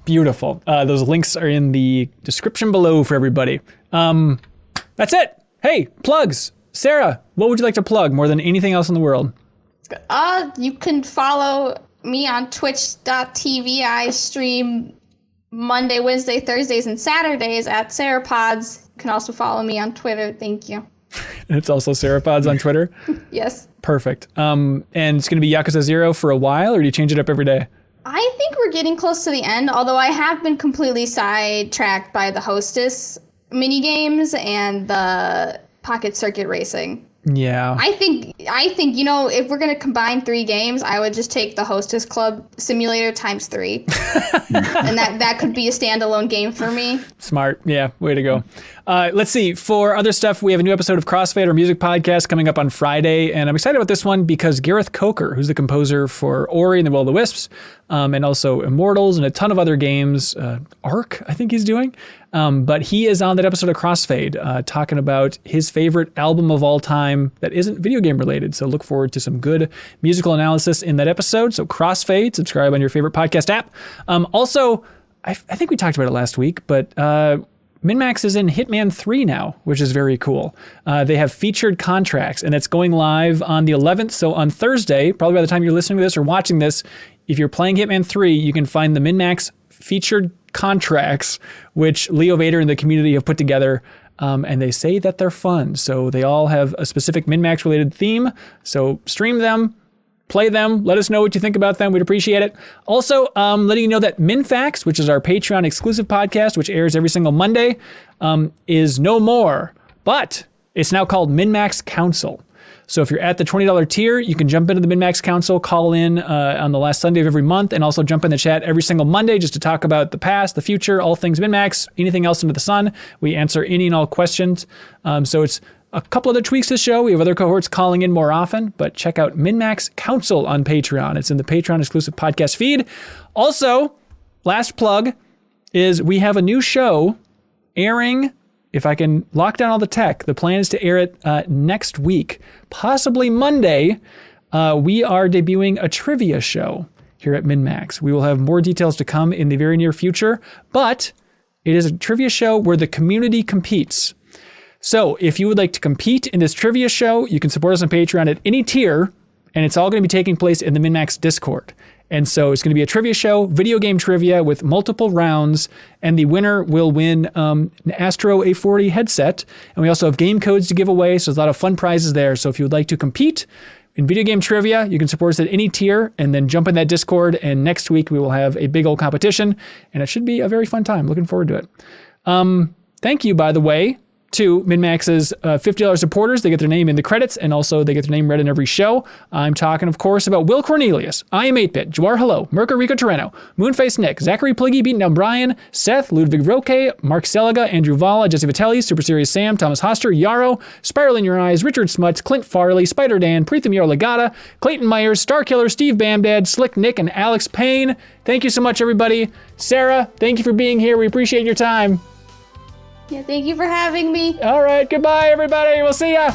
Beautiful. Those links are in the description below for everybody. That's it. Hey, plugs. Sarah, what would you like to plug more than anything else in the world?
You can follow me on twitch.tv. I stream Monday, Wednesday, Thursdays, and Saturdays at SarahPods. You can also follow me on Twitter. Thank you.
And it's also SarahPods on Twitter?
Yes.
Perfect. And it's going to be Yakuza 0 for a while, or do you change it up every day?
I think we're getting close to the end, although I have been completely sidetracked by the Hostess minigames and the Pocket Circuit Racing.
Yeah.
I think if we're going to combine 3 games, I would just take the Hostess Club Simulator times 3. And that could be a standalone game for me.
Smart. Yeah. Way to go. Let's see. For other stuff, we have a new episode of Crossfade, our music podcast, coming up on Friday. And I'm excited about this one because Gareth Coker, who's the composer for Ori and the Will of the Wisps, and also Immortals and a ton of other games, Ark, I think he's doing. But he is on that episode of Crossfade talking about his favorite album of all time that isn't video game related. So look forward to some good musical analysis in that episode. So Crossfade, subscribe on your favorite podcast app. Also, I think we talked about it last week, but MinnMax is in Hitman 3 now, which is very cool. They have featured contracts, and it's going live on the 11th. So on Thursday, probably by the time you're listening to this or watching this, if you're playing Hitman 3, you can find the MinnMax featured contracts, which Leo Vader and the community have put together, and they say that they're fun. So they all have a specific MinnMax related theme. So stream them, play them, let us know what you think about them. We'd appreciate it. Also, letting you know that MinnFax, which is our Patreon exclusive podcast, which airs every single Monday, is no more, but it's now called MinnMax Council. So if you're at the $20 tier, you can jump into the MinnMax Council, call in on the last Sunday of every month, and also jump in the chat every single Monday just to talk about the past, the future, all things MinnMax, anything else under the sun. We answer any and all questions. So it's a couple other tweaks to the show. We have other cohorts calling in more often, but check out MinnMax Council on Patreon. It's in the Patreon exclusive podcast feed. Also, last plug is we have a new show airing. If I can lock down all the tech, the plan is to air it next week, possibly Monday. We are debuting a trivia show here at MinnMax. We will have more details to come in the very near future, but it is a trivia show where the community competes. So if you would like to compete in this trivia show, you can support us on Patreon at any tier, and it's all going to be taking place in the MinnMax Discord. And so it's going to be a trivia show, video game trivia with multiple rounds, and the winner will win an Astro A40 headset. And we also have game codes to give away, so there's a lot of fun prizes there. So if you would like to compete, in video game trivia. You can support us at any tier and then jump in that Discord. And next week we will have a big old competition and it should be a very fun time. Looking forward to it. Thank you, by the way, to MinnMax's $50 supporters. They get their name in the credits, and also they get their name read in every show. I'm talking, of course, about Will Cornelius, I Am 8-Bit, Jawarhello, Mirko Arico-Torreno, MoonFaceNick, Zachary Pligge, BeatenDownBrian, Seth, Ludwig Roque, Mark Seliga, Andrew Vala, Jesse Vitelli, SuperSeriousSam, Thomas Hoster, Yarrow, SpiralInYourEyes, Richard Smuts, Clint Farley, Spider Dan, Preetham Yarlagadda, Clayton Myers, Starkiller, Steve Bamdad, SlyckNic, and Alex Payne. Thank you so much, everybody. Sarah, thank you for being here. We appreciate your time.
Yeah, thank you for having me.
All right, goodbye, everybody. We'll see ya.